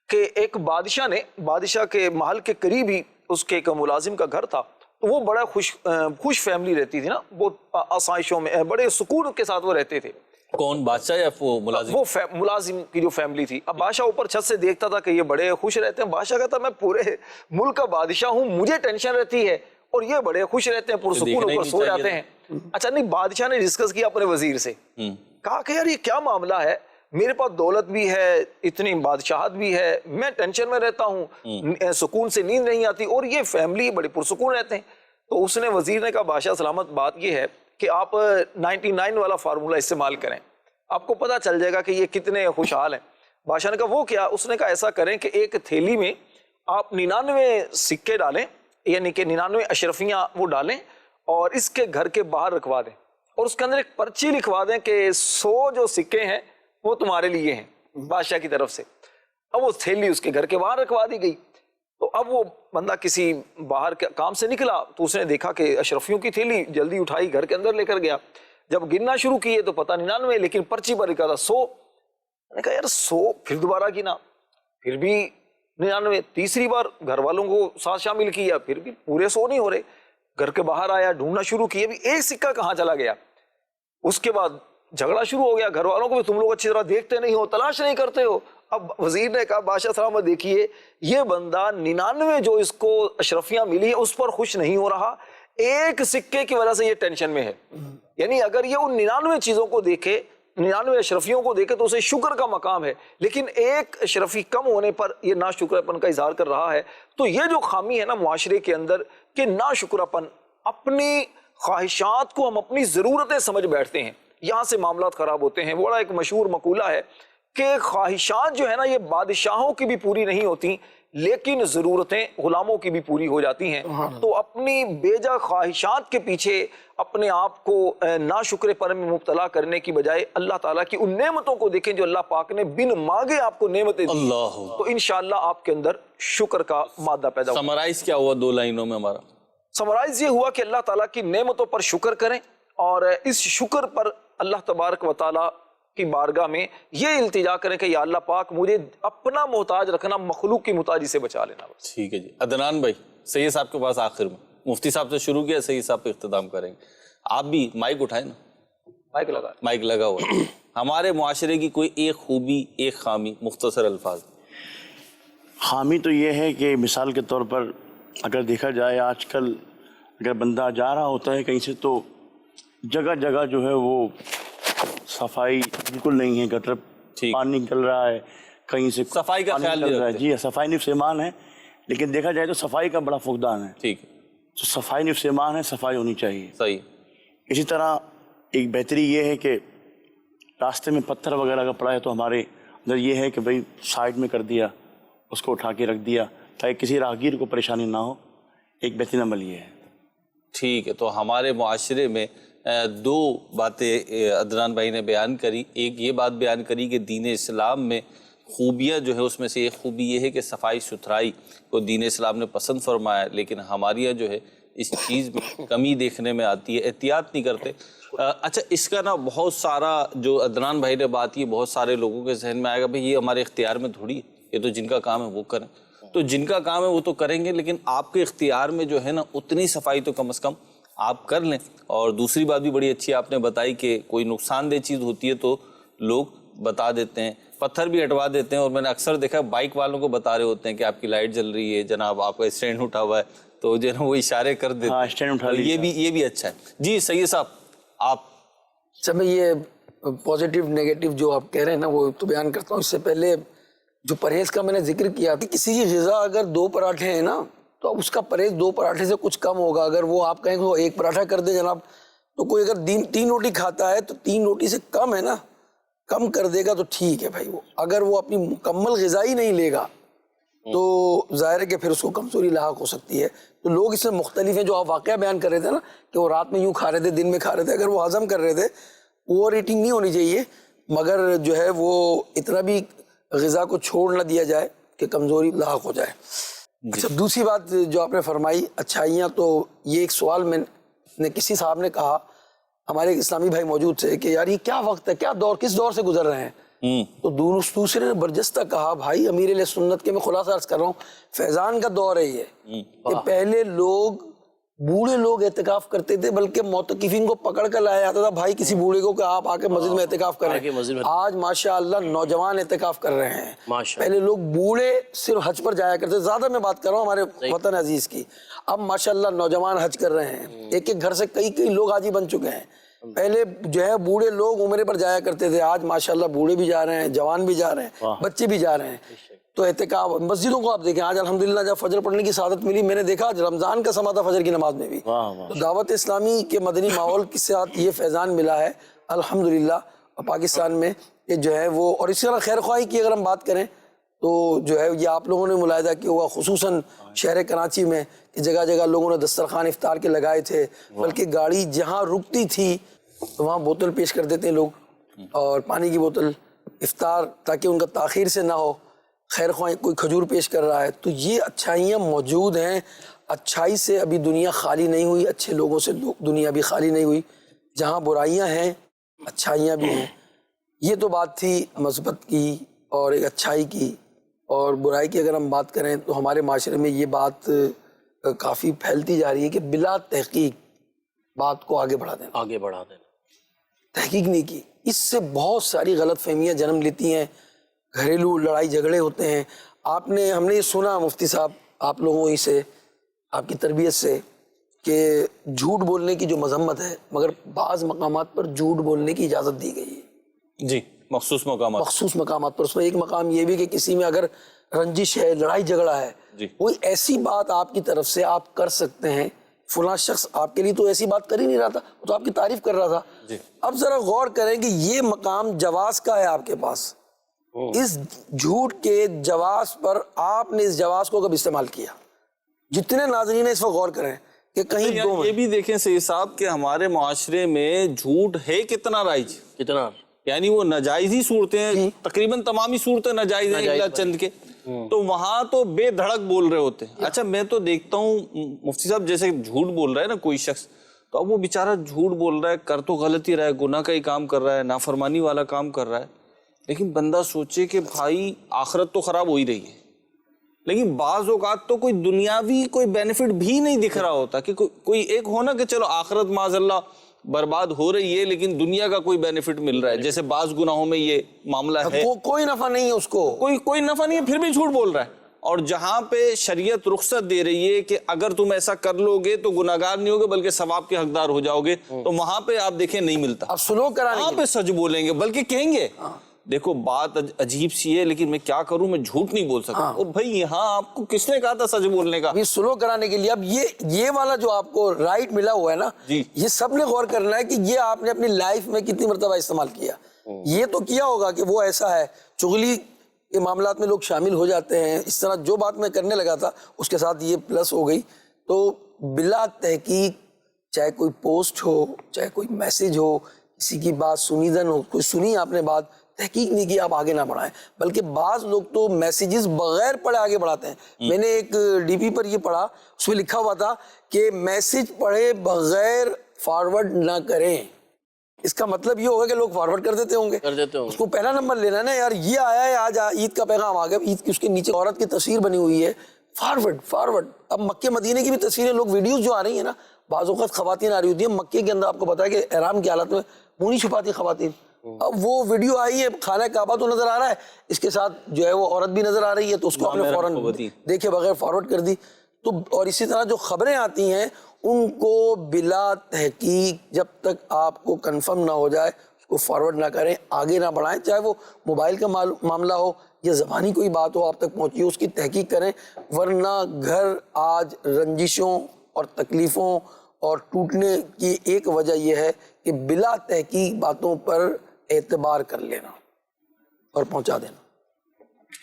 کہ ایک بادشاہ کے محل کے قریب ہی اس کے ایک ملازم کا گھر تھا. تو وہ بڑا خوش فیملی رہتی تھی نا، بہت آسائشوں میں بڑے سکون کے ساتھ وہ رہتے تھے. کون، بادشاہ یا وہ ملازم؟ وہ ملازم کی جو فیملی تھی. اب بادشاہ اوپر چھت سے دیکھتا تھا کہ یہ بڑے خوش رہتے ہیں. بادشاہ کہتا میں پورے ملک کا بادشاہ ہوں، مجھے ٹینشن رہتی ہے اور یہ بڑے خوش رہتے ہیں، پرسکون اوپر سو جاتے ہیں. اچھا نہیں، بادشاہ نے ڈسکس کیا اپنے وزیر سے، کہا کہ یار یہ کیا معاملہ ہے، میرے پاس دولت بھی ہے، اتنی بادشاہت بھی ہے، میں ٹینشن میں رہتا ہوں، سکون سے نیند نہیں آتی، اور یہ فیملی بڑے پرسکون رہتے ہیں. تو اس نے وزیر نے کہا بادشاہ سلامت، بات یہ ہے کہ آپ 99 والا فارمولہ استعمال کریں، آپ کو پتہ چل جائے گا کہ یہ کتنے خوشحال ہیں. بادشاہ نے کہا وہ کیا؟ اس نے کہا ایسا کریں کہ ایک تھیلی میں آپ 99 سکے ڈالیں، یعنی کہ 99 اشرفیاں وہ ڈالیں اور اس کے گھر کے باہر رکھوا دیں، اور اس کے اندر ایک پرچی لکھوا دیں کہ 100 جو سکے ہیں وہ تمہارے لیے ہیں بادشاہ کی طرف سے. اب وہ تھیلی اس کے گھر کے باہر رکھوا دی گئی. تو اب وہ بندہ کسی باہر کے کام سے نکلا تو اس نے دیکھا کہ اشرفیوں کی تھیلی، جلدی اٹھائی گھر کے اندر لے کر گیا. جب گننا شروع کیے تو پتہ 99، لیکن پرچی پر لکھا تھا 100. میں نے کہا یار 100، پھر دوبارہ گنا، پھر بھی 99. تیسری بار گھر والوں کو ساتھ شامل کیا، پھر بھی پورے 100 نہیں ہو رہے. گھر کے باہر آیا، ڈھونڈنا شروع کیا، بھی ایک سکہ کہاں چلا گیا. اس کے بعد جھگڑا شروع ہو گیا گھر والوں کو بھی، تم لوگ اچھی طرح دیکھتے نہیں ہو، تلاش نہیں کرتے ہو. اب وزیر نے کہا بادشاہ سلامت دیکھیے یہ بندہ 99 جو اس کو اشرفیاں ملی ہیں اس پر خوش نہیں ہو رہا، ایک سکے کی وجہ سے یہ ٹینشن میں ہے. یعنی اگر یہ ان 99 چیزوں کو دیکھے، 99 اشرفیوں کو دیکھے تو اسے شکر کا مقام ہے، لیکن ایک اشرفی کم ہونے پر یہ ناشکراپن کا اظہار کر رہا ہے. تو یہ جو خامی ہے نا معاشرے کے اندر کہ ناشکراپن، اپنی خواہشات کو ہم اپنی ضرورتیں سمجھ بیٹھتے ہیں، یہاں سے معاملات خراب ہوتے ہیں. بڑا ایک مشہور مقولہ ہے کہ خواہشات جو ہے نا یہ بادشاہوں کی بھی پوری نہیں ہوتی لیکن ضرورتیں غلاموں کی بھی پوری ہو جاتی ہیں. تو اپنی بیجا خواہشات کے پیچھے اپنے آپ کو ناشکر پر میں مبتلا کرنے کی بجائے اللہ تعالیٰ کی ان نعمتوں کو دیکھیں جو اللہ پاک نے بن مانگے آپ کو نعمتیں دی، تو انشاءاللہ آپ کے اندر شکر کا مادہ پیدا ہوگا. سمرائز کیا ہوا 2 لائنوں میں ہمارا؟ سمرائز یہ ہوا کہ اللہ تعالیٰ کی نعمتوں پر شکر کریں اور اس شکر پر اللہ تبارک و تعالیٰ کی بارگاہ میں یہ التجا کریں کہ یا اللہ پاک مجھے اپنا محتاج رکھنا، مخلوق کی محتاجی سے بچا لینا. بس ٹھیک ہے جی. عدنان بھائی، سید صاحب کے پاس آخر میں، مفتی صاحب سے شروع کیا، سید صاحب پہ اختتام کریں گے. آپ بھی مائک اٹھائیں نا. مائک لگا ہوا ہے. ہمارے معاشرے کی کوئی ایک خوبی، ایک خامی، مختصر الفاظ. خامی تو یہ ہے کہ مثال کے طور پر اگر دیکھا جائے آج کل اگر بندہ جا رہا ہوتا ہے کہیں سے تو جگہ جگہ جو ہے وہ صفائی بالکل نہیں ہے، گٹر پانی نکل رہا ہے، کہیں سے صفائی کا خیال نہیں رکھتے. جی صفائی نفس ایمان ہے، لیکن دیکھا جائے تو صفائی کا بڑا فقدان ہے. ٹھیک ہے. تو صفائی نفس ایمان ہے، صفائی ہونی چاہیے. صحیح. اسی طرح ایک بہتری یہ ہے کہ راستے میں پتھر وغیرہ کا پڑا ہے تو ہمارے اندر یہ ہے کہ بھئی سائڈ میں کر دیا، اس کو اٹھا کے رکھ دیا تاکہ کسی راہگیر کو پریشانی نہ ہو. ایک بہترین عمل یہ ہے. ٹھیک ہے. تو ہمارے معاشرے میں 2 باتیں عدنان بھائی نے بیان کری. ایک یہ بات بیان کری کہ دین اسلام میں خوبیاں جو ہے اس میں سے ایک خوبی یہ ہے کہ صفائی ستھرائی کو دین اسلام نے پسند فرمایا، لیکن ہمارے یہاں جو ہے اس چیز میں کمی دیکھنے میں آتی ہے، احتیاط نہیں کرتے. اچھا اس کا نا بہت سارا جو عدنان بھائی نے بات کی بہت سارے لوگوں کے ذہن میں آئے گا بھئی یہ ہمارے اختیار میں تھوڑی ہے، یہ تو جن کا کام ہے وہ کریں. تو جن کا کام ہے وہ تو کریں گے، لیکن آپ کے اختیار میں جو ہے نا اتنی صفائی تو کم از کم آپ کر لیں. اور دوسری بات بھی بڑی اچھی آپ نے بتائی کہ کوئی نقصان دہ چیز ہوتی ہے تو لوگ بتا دیتے ہیں، پتھر بھی ہٹوا دیتے ہیں. اور میں نے اکثر دیکھا بائک والوں کو بتا رہے ہوتے ہیں کہ آپ کی لائٹ جل رہی ہے جناب، آپ کا اسٹینڈ اٹھا ہوا ہے، تو جو ہے نا وہ اشارے کر دیتے ہیں. اسٹینڈ اٹھا لیجیے. یہ بھی اچھا ہے. جی سید صاحب آپ. سب میں یہ پازیٹیو نیگیٹو جو آپ کہہ رہے ہیں نا وہ تو بیان کرتا ہوں. اس سے پہلے جو پرہیز کا میں نے ذکر کیا کہ کسی کی غذا اگر 2 پراٹھے ہیں نا تو اس کا پرہیز 2 پراٹھے سے کچھ کم ہوگا. اگر وہ آپ کہیں کہ وہ 1 پراٹھا کر دے جناب، تو کوئی اگر 3 روٹی کھاتا ہے تو 3 روٹی سے کم ہے نا، کم کر دے گا تو ٹھیک ہے بھائی. وہ اگر وہ اپنی مکمل غذائی نہیں لے گا تو ظاہر ہے کہ پھر اس کو کمزوری لاحق ہو سکتی ہے. تو لوگ اس میں مختلف ہیں. جو آپ واقعہ بیان کر رہے تھے نا کہ وہ رات میں یوں کھا رہے تھے، دن میں کھا رہے تھے، اگر وہ ہضم کر رہے تھے، اوور ایٹنگ نہیں ہونی چاہیے، مگر جو ہے وہ اتنا بھی غذا کو چھوڑ نہ دیا جائے کہ کمزوری لاحق ہو جائے. اچھا دوسری بات جو آپ نے فرمائی اچھائیاں، تو یہ ایک سوال میں نے کسی صاحب نے کہا، ہمارے ایک اسلامی بھائی موجود تھے، کہ یار یہ کیا وقت ہے، کیا دور، کس دور سے گزر رہے ہیں. تو دوسرے نے برجستہ کہا بھائی امیر علیہ سنت کے، میں خلاصہ عرض کر رہا ہوں، فیضان کا دور ہے یہ کہ پہلے لوگ بوڑھے لوگ اعتکاف کرتے تھے، بلکہ معتکفین کو پکڑ کر لایا جاتا تھا بھائی کسی بوڑھے کو کہ آپ آ کے مسجد میں اعتکاف کریں. آج ماشاءاللہ نوجوان اعتکاف کر رہے ہیں. پہلے لوگ بوڑھے صرف حج پر جایا کرتے، زیادہ میں بات کر رہا ہوں ہمارے وطن عزیز کی. اب ماشاءاللہ نوجوان حج کر رہے ہیں، ایک ایک گھر سے کئی لوگ حاجی بن چکے ہیں. پہلے جو ہے بوڑھے لوگ عمرے پر جایا کرتے تھے، آج ماشاءاللہ بوڑھے بھی جا رہے ہیں، جوان بھی جا رہے ہیں، بچے بھی جا رہے ہیں. تو اعتکاف مسجدوں کو آپ دیکھیں، آج الحمدللہ جب فجر پڑھنے کی سعادت ملی، میں نے دیکھا آج رمضان کا سما تھا فجر کی نماز میں بھی. تو دعوت اسلامی کے مدنی ماحول کے ساتھ یہ فیضان ملا ہے الحمدللہ پاکستان میں کہ جو ہے وہ. اور اسی طرح خیر خواہی کی اگر ہم بات کریں تو جو ہے یہ آپ لوگوں نے ملاحظہ کیا ہوا، خصوصاً شہر کراچی میں کہ جگہ جگہ لوگوں نے دسترخوان افطار کے لگائے تھے، بلکہ گاڑی جہاں رکتی تھی تو وہاں بوتل پیش کر دیتے ہیں لوگ، اور پانی کی بوتل افطار، تاکہ ان کا تاخیر سے نہ ہو. خیر خواہ کوئی کھجور پیش کر رہا ہے. تو یہ اچھائیاں موجود ہیں. اچھائی سے ابھی دنیا خالی نہیں ہوئی، اچھے لوگوں سے دنیا بھی خالی نہیں ہوئی. جہاں برائیاں ہیں اچھائیاں بھی ہیں. یہ تو بات تھی مثبت کی اور ایک اچھائی کی. اور برائی کی اگر ہم بات کریں تو ہمارے معاشرے میں یہ بات کافی پھیلتی جا رہی ہے کہ بلا تحقیق بات کو آگے بڑھا دینا. تحقیق نہیں کی، اس سے بہت ساری غلط فہمیاں جنم لیتی ہیں. گھریلو لڑائی جھگڑے ہوتے ہیں. ہم نے یہ سنا مفتی صاحب آپ لوگوں ہی سے، آپ کی تربیت سے، کہ جھوٹ بولنے کی جو مذمت ہے، مگر بعض مقامات پر جھوٹ بولنے کی اجازت دی گئی ہے. جی، مخصوص مقامات پر. اس میں ایک مقام یہ بھی کہ کسی میں اگر رنجش ہے، لڑائی جھگڑا ہے، کوئی ایسی بات آپ کی طرف سے آپ کر سکتے ہیں. فلاں شخص آپ کے لیے تو ایسی بات کر ہی نہیں رہا تھا، وہ تو آپ کی تعریف کر رہا تھا. اب ذرا غور کریں کہ یہ مقام جواز کا ہے آپ کے پاس. اس جھوٹ کے جواز پر آپ نے اس جواز کو کب استعمال کیا؟ جتنے ناظرین اس وقت غور کریں کہ کہیں یہ بھی دیکھیں سید صاحب کہ ہمارے معاشرے میں جھوٹ ہے کتنا رائج، کتنا، یعنی وہ ناجائز ہی صورتیں ہیں، تقریباً تمام ہی صورتیں ناجائز ہیں الا چند کے، تو وہاں تو بے دھڑک بول رہے ہوتے ہیں. اچھا میں تو دیکھتا ہوں مفتی صاحب جیسے جھوٹ بول رہا ہے نا کوئی شخص، تو اب وہ بیچارہ جھوٹ بول رہا ہے، کر تو غلط ہی رہا ہے، گناہ کا ہی کام کر رہا ہے، نافرمانی والا کام کر رہا ہے، لیکن بندہ سوچے کہ بھائی آخرت تو خراب ہو ہی رہی ہے، لیکن بعض اوقات تو کوئی دنیاوی کوئی بینیفٹ بھی نہیں دکھ رہا ہوتا کہ کوئی ایک ہونا کہ چلو آخرت معاذ اللہ برباد ہو رہی ہے لیکن دنیا کا کوئی بینیفٹ مل رہا ہے. جیسے بعض گناہوں میں یہ معاملہ ہے، کوئی نفع نہیں ہے اس کو، کوئی نفع نہیں ہے، پھر بھی جھوٹ بول رہا ہے. اور جہاں پہ شریعت رخصت دے رہی ہے کہ اگر تم ایسا کر لو گے تو گناہگار نہیں ہوگے بلکہ ثواب کے حقدار ہو جاؤ گے، تو وہاں پہ آپ دیکھیں نہیں ملتا. اب سلوک کرانے وہاں پہ سچ بولیں گے، بلکہ کہیں گے دیکھو بات عجیب سی ہے لیکن میں کیا کروں، میں جھوٹ نہیں بول سکتا. او بھائی یہاں آپ کو کس نے کہا تھا سچ بولنے کا؟ یہ سلو کرانے کے لیے. اب یہ والا جو آپ کو رائٹ ملا ہوا ہے نا، یہ سب نے غور کرنا ہے کہ یہ آپ نے اپنی لائف میں کتنی مرتبہ استعمال کیا. یہ تو کیا ہوگا کہ وہ ایسا ہے، چغلی کے معاملات میں لوگ شامل ہو جاتے ہیں، اس طرح جو بات میں کرنے لگا تھا اس کے ساتھ یہ پلس ہو گئی. تو بلا تحقیق چاہے کوئی پوسٹ ہو، چاہے کوئی میسج ہو، کسی کی بات سنیدن ہو، کوئی سنی آپ نے بات، تحقیق نہیں کی، آپ آگے نہ بڑھائیں. بلکہ بعض لوگ تو میسیجز بغیر پڑھے آگے بڑھاتے ہیں. میں نے ایک ڈی پی پر یہ پڑھا، اس میں لکھا ہوا تھا کہ میسج پڑھے بغیر فارورڈ نہ کریں. اس کا مطلب یہ ہوگا کہ لوگ فارورڈ کر دیتے ہوں گے، اس کو پہلا نمبر لینا ہے نا، یار یہ آیا ہے آج عید کا پیغام آ گیا، عید کی اس کے نیچے عورت کی تصویر بنی ہوئی ہے، فارورڈ. اب مکے مدینے کی بھی تصویریں لوگ ویڈیوز جو آ رہی ہیں نا، بعض اوقات خواتین آ رہی ہوتی ہیں مکے کے اندر، آپ کو پتا ہے کہ احرام کی حالت میں منہ نہیں چھپاتی خواتین. اب وہ ویڈیو آئی ہے، خانہ کعبہ تو نظر آ رہا ہے، اس کے ساتھ جو ہے وہ عورت بھی نظر آ رہی ہے، تو اس کو آپ نے فوراً دیکھے بغیر فارورڈ کر دی. تو اور اسی طرح جو خبریں آتی ہیں ان کو بلا تحقیق جب تک آپ کو کنفرم نہ ہو جائے اس کو فارورڈ نہ کریں، آگے نہ بڑھائیں. چاہے وہ موبائل کا معاملہ ہو یا زبانی کوئی بات ہو آپ تک پہنچی ہو، اس کی تحقیق کریں. ورنہ گھر آج رنجشوں اور تکلیفوں اور ٹوٹنے کی ایک وجہ یہ ہے کہ بلا تحقیق باتوں پر اعتبار کر لینا اور پہنچا دینا.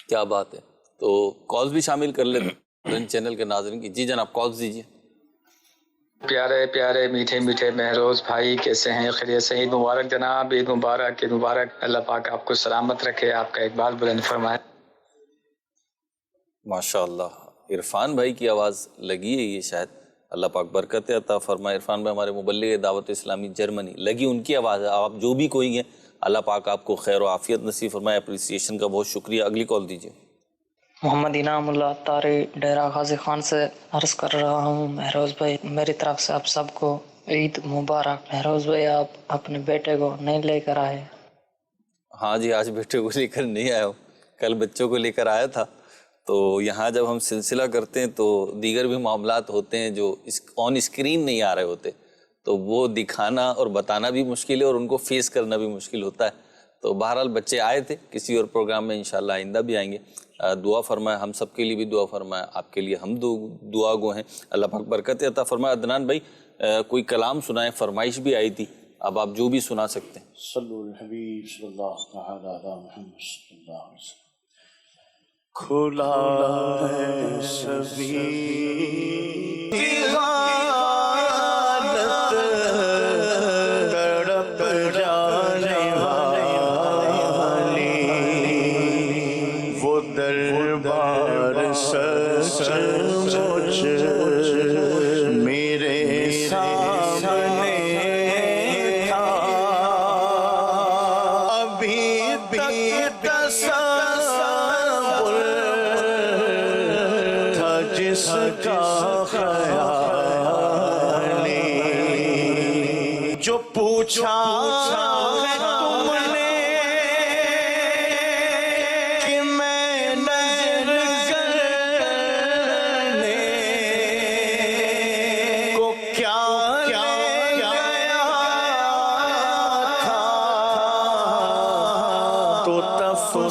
کیا بات ہے. تو کالز بھی شامل کر لیتے چینل کے ناظرین کی. جی جناب کالز دیجیے. پیارے پیارے میٹھے میٹھے مہروز بھائی کیسے ہیں؟ خیریت سے؟ عید مبارک جناب، عید مبارک، عید مبارک. اللہ پاک آپ کو سلامت رکھے، آپ کا اقبال بلند فرمائے. ماشاء اللہ عرفان بھائی کی آواز لگی ہے یہ شاید، اللہ پاک برکت عطا فرمائے. عرفان بھائی ہمارے مبلغ دعوت اسلامی جرمنی، لگی ان کی آواز ہے. آپ جو بھی کوئی ہیں اللہ پاک آپ کو خیر و عافیت نصیب فرمائے. اپریسیشن کا بہت شکریہ. اگلی کال دیجیے. محمد انعام اللہ طاری ڈیرہ غازی خان سے عرض کر رہا ہوں. مہروز بھائی میری طرف سے آپ سب کو عید مبارک. مہروز بھائی آپ اپنے بیٹے کو نہیں لے کر آئے؟ ہاں جی آج بیٹے کو لے کر نہیں آیا ہوں، کل بچوں کو لے کر آیا تھا. تو یہاں جب ہم سلسلہ کرتے ہیں تو دیگر بھی معاملات ہوتے ہیں جو آن اسکرین نہیں آ رہے ہوتے، تو وہ دکھانا اور بتانا بھی مشکل ہے اور ان کو فیس کرنا بھی مشکل ہوتا ہے. تو بہرحال بچے آئے تھے، کسی اور پروگرام میں انشاءاللہ آئندہ بھی آئیں گے. دعا فرمائے، ہم سب کے لیے بھی دعا فرمائے، آپ کے لیے ہم دعا گو ہیں. اللہ پاک برکت عطا فرمائے. عدنان بھائی کوئی کلام سنائیں، فرمائش بھی آئی تھی، اب آپ جو بھی سنا سکتے ہیں. صلو الحبیب صلی اللہ تعالی علی محمد صلی اللہ علیہ وسلم. کھلا ہے سبھی حالت تڑپ جانے والی، وہ دربار سچ مچ میرے سامنے تھا، ابھی تک تصور تھا جس کا خیالی، جو پوچھا ہے تم نے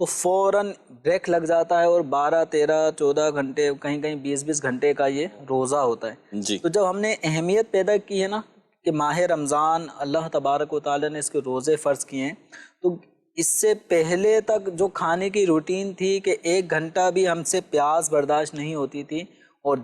تو فوراً بریک لگ جاتا ہے اور 12 13 14 گھنٹے کہیں کہیں 20 گھنٹے کا یہ روزہ ہوتا ہے. جی. تو جب ہم نے اہمیت پیدا کی ہے نا کہ ماہ رمضان اللہ تبارک و تعالیٰ نے اس کے روزے فرض کیے ہیں، تو اس سے پہلے تک جو کھانے کی روٹین تھی کہ 1 گھنٹہ بھی ہم سے پیاس برداشت نہیں ہوتی تھی اور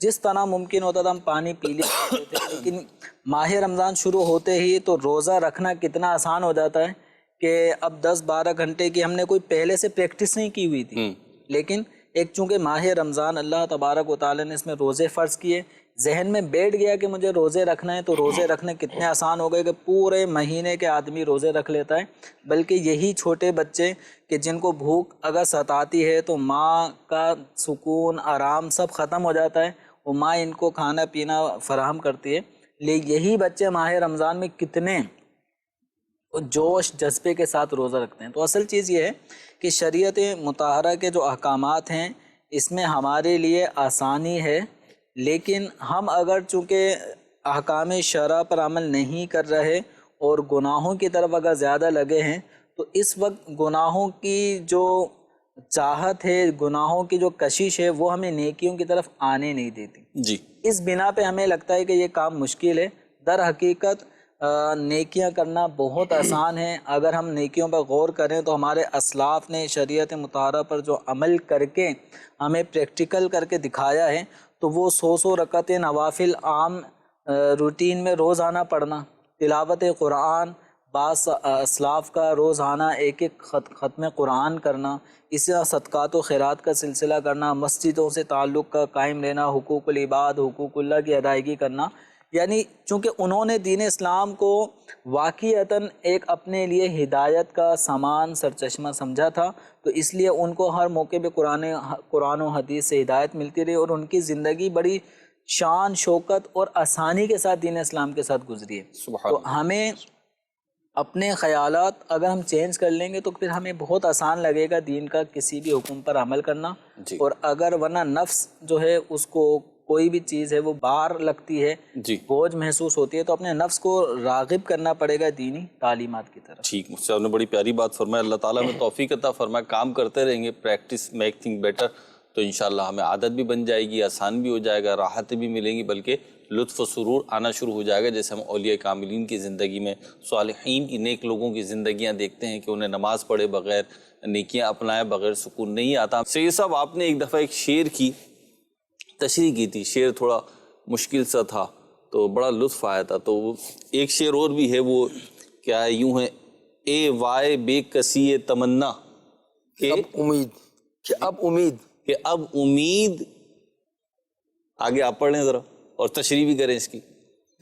جس طرح ممکن ہوتا تھا ہم پانی پی لیتے تھے، لیکن ماہ رمضان شروع ہوتے ہی تو روزہ رکھنا کتنا آسان ہو جاتا ہے کہ اب 10-12 گھنٹے کی ہم نے کوئی پہلے سے پریکٹس نہیں کی ہوئی تھی، لیکن ایک چونکہ ماہ رمضان اللہ تبارک و تعالیٰ نے اس میں روزے فرض کیے، ذہن میں بیٹھ گیا کہ مجھے روزے رکھنا ہے، تو روزے رکھنے کتنے آسان ہو گئے کہ پورے مہینے کے آدمی روزے رکھ لیتا ہے. بلکہ یہی چھوٹے بچے کہ جن کو بھوک اگر ستاتی ہے تو ماں کا سکون آرام سب ختم ہو جاتا ہے، وہ ماں ان کو کھانا پینا فراہم کرتی ہے، لیکن یہی بچے ماہ رمضان میں کتنے جوش جذبے کے ساتھ روزہ رکھتے ہیں. تو اصل چیز یہ ہے کہ شریعت مطہرہ کے جو احکامات ہیں اس میں ہمارے لیے آسانی ہے، لیکن ہم اگر چونکہ احکام شرع پر عمل نہیں کر رہے اور گناہوں کی طرف اگر زیادہ لگے ہیں تو اس وقت گناہوں کی جو چاہت ہے، گناہوں کی جو کشش ہے وہ ہمیں نیکیوں کی طرف آنے نہیں دیتی. جی. اس بنا پہ ہمیں لگتا ہے کہ یہ کام مشکل ہے. در حقیقت نیکیاں کرنا بہت آسان ہے. اگر ہم نیکیوں پر غور کریں تو ہمارے اسلاف نے شریعت مطہرہ پر جو عمل کر کے ہمیں پریکٹیکل کر کے دکھایا ہے تو وہ 100 رکعتیں نوافل عام روٹین میں روزانہ پڑھنا، تلاوت قرآن، بعض اسلاف کا روزانہ ایک ختم قرآن کرنا، اسی طرح صدقات و خیرات کا سلسلہ کرنا، مسجدوں سے تعلق کا قائم لینا، حقوق العباد حقوق اللہ کی ادائیگی کرنا. یعنی چونکہ انہوں نے دین اسلام کو واقعتاً ایک اپنے لیے ہدایت کا سامان سرچشمہ سمجھا تھا، تو اس لیے ان کو ہر موقع پہ قرآن و حدیث سے ہدایت ملتی رہی اور ان کی زندگی بڑی شان شوکت اور آسانی کے ساتھ دین اسلام کے ساتھ گزری ہے. تو ہمیں اپنے خیالات اگر ہم چینج کر لیں گے تو پھر ہمیں بہت آسان لگے گا دین کا کسی بھی حکم پر عمل کرنا. اور اگر ورنہ نفس جو ہے اس کو کوئی بھی چیز ہے وہ بار لگتی ہے، بوجھ محسوس ہوتی ہے، تو اپنے نفس کو راغب کرنا پڑے گا دینی تعلیمات کی طرف. ٹھیک، مجھ سے آپ نے بڑی پیاری بات فرمایا. اللہ تعالیٰ میں توفیق عطا فرمائے. کام کرتے رہیں گے، پریکٹس میک تھنگ بیٹر، تو انشاءاللہ ہمیں عادت بھی بن جائے گی، آسان بھی ہو جائے گا، راحتیں بھی ملیں گی، بلکہ لطف و سرور آنا شروع ہو جائے گا. جیسے ہم اولیاء کاملین کی زندگی میں، صالحین کی، نیک لوگوں کی زندگیاں دیکھتے ہیں کہ انہیں نماز پڑھے بغیر، نیکیاں اپنائے بغیر سکون نہیں آتا. سید صاحب، آپ نے ایک دفعہ ایک شعر کی تشریح کی تھی، شعر تھوڑا مشکل سا تھا تو بڑا لطف آیا تھا. تو ایک شعر اور بھی ہے، وہ کیا ہے، یوں ہے: اے وائے بے کسی تمنا کہ اب امید. آگے آپ پڑھ لیں ذرا اور تشریح بھی کریں اس کی.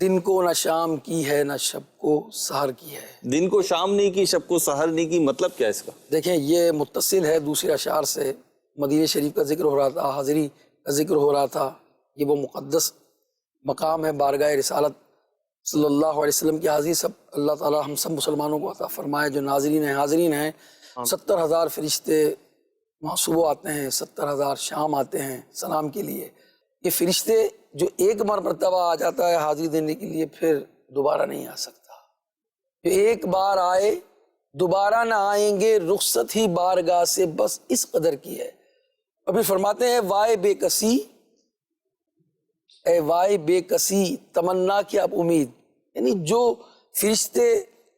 دن کو نہ شام کی ہے نہ شب کو سحر کی ہے. دن کو شام نہیں کی، شب کو سحر نہیں کی، مطلب کیا ہے اس کا؟ دیکھیں، یہ متصل ہے دوسرے اشعار سے. مدینہ شریف کا ذکر ہو رہا تھا، حاضری کا ذکر ہو رہا تھا. یہ وہ مقدس مقام ہے بارگاہ رسالت صلی اللہ علیہ وسلم کی حاضری. سب اللہ تعالی ہم سب مسلمانوں کو عطا فرمائے جو ناظرین ہیں، حاضرین ہیں. 70,000 فرشتے وہاں صبح آتے ہیں، 70,000 شام آتے ہیں سلام کے لیے. یہ فرشتے جو ایک مرتبہ آ جاتا ہے حاضری دینے کے لیے، پھر دوبارہ نہیں آ سکتا. جو ایک بار آئے دوبارہ نہ آئیں گے، رخصت ہی بارگاہ سے بس اس قدر کی ہے. ابھی فرماتے ہیں: وائے بے کسی، اے وائے بے کسی تمنا کی اب امید. یعنی جو فرشتے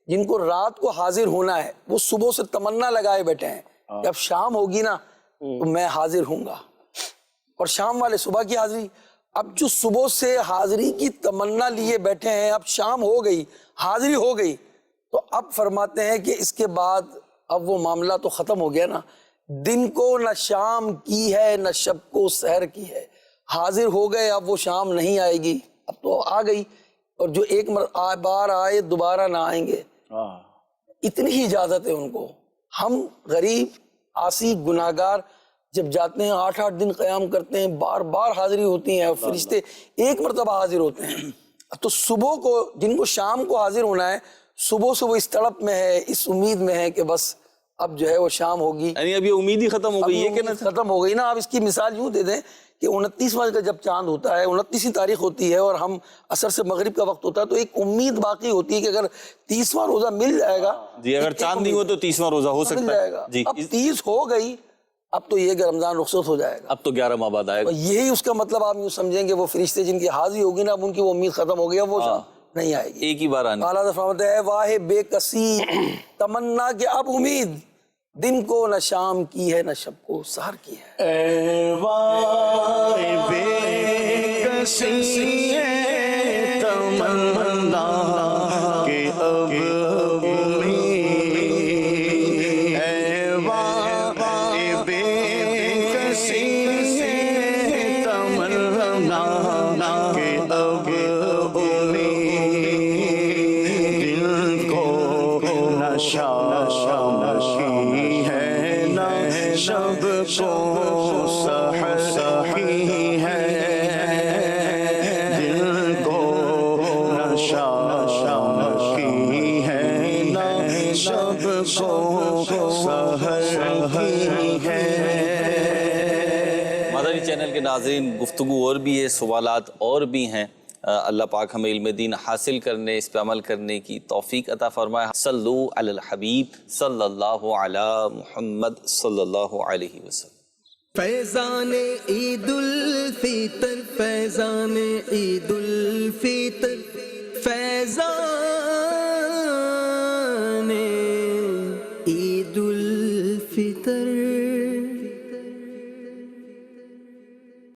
جن کو رات کو حاضر ہونا ہے وہ صبح سے تمنا لگائے بیٹھے ہیں کہ اب شام ہوگی نا تو میں حاضر ہوں گا. اور شام والے صبح کی حاضری. اب جو صبح سے حاضری کی تمنا لیے بیٹھے ہیں، اب شام ہو گئی، حاضری ہو گئی، تو اب فرماتے ہیں کہ اس کے بعد اب وہ معاملہ تو ختم ہو گیا نا. دن کو نہ شام کی ہے نہ شب کو سحر کی ہے. حاضر ہو گئے، اب وہ شام نہیں آئے گی، اب تو آ گئی. اور جو ایک بار آئے دوبارہ نہ آئیں گے، اتنی ہی اجازت ہے ان کو. ہم غریب عاصی گناہگار جب جاتے ہیں 8-8 دن قیام کرتے ہیں، بار بار حاضری ہوتی ہیں، فرشتے ایک مرتبہ حاضر ہوتے ہیں. تو صبح کو جن کو شام کو حاضر ہونا ہے، صبح سے وہ اس تڑپ میں ہے، اس امید میں ہے کہ بس اب جو ہے وہ شام ہوگی، یعنی اب یہ امید ہی ختم ہو گئی ہے کہ امید ختم ہو گئی نا. آپ اس کی مثال یوں دے دیں کہ 29واں کا جب چاند ہوتا ہے، 29ویں تاریخ ہوتی ہے اور ہم عصر سے مغرب کا وقت ہوتا ہے، تو ایک امید باقی ہوتی ہے کہ اگر 30واں روزہ مل جائے گا. جی اگر چاند نہیں ہو تو 30واں روزہ ہو مل سکتا جائے ہے. گا. جی اب 30 ہو گئی، اب تو یہ کہ رمضان رخصت ہو جائے گا. اب تو 11 ماہ بعد آئے گا. اور یہی اس کا مطلب آپ یوں سمجھیں کہ وہ فرشتے جن کی حاضری ہوگی نا، اب ان کی وہ امید ختم ہو گئی، اب وہ شام نہیں آئے گی. ایک ہی بار آنے. اعلیٰ فرماتے ہیں واہ بے کسی تمنا کہ اب امید دن کو نہ شام کی ہے نہ شب کو سحر کی ہے. اے واہ بے کسی تمنا کہ اب امید، اے واہ بے کسی تمنا کہ اب امید، دل کو نہ شام کی ہے نہ شب کو سحر کی ہے، دل کو نہ شام کی ہے نہ شب کو سحر کی ہے. مدنی چینل کے ناظرین، گفتگو اور بھی ہے، سوالات اور بھی ہیں. اللہ پاک ہمیں علم دین حاصل کرنے، اس پہ عمل کرنے کی توفیق عطا فرمائے. صلو علی الحبیب صلی اللہ علی محمد صلی اللہ علیہ وسلم. فیضان عید الفطر، فیضان عید الفطر، فیضان عید الفطر.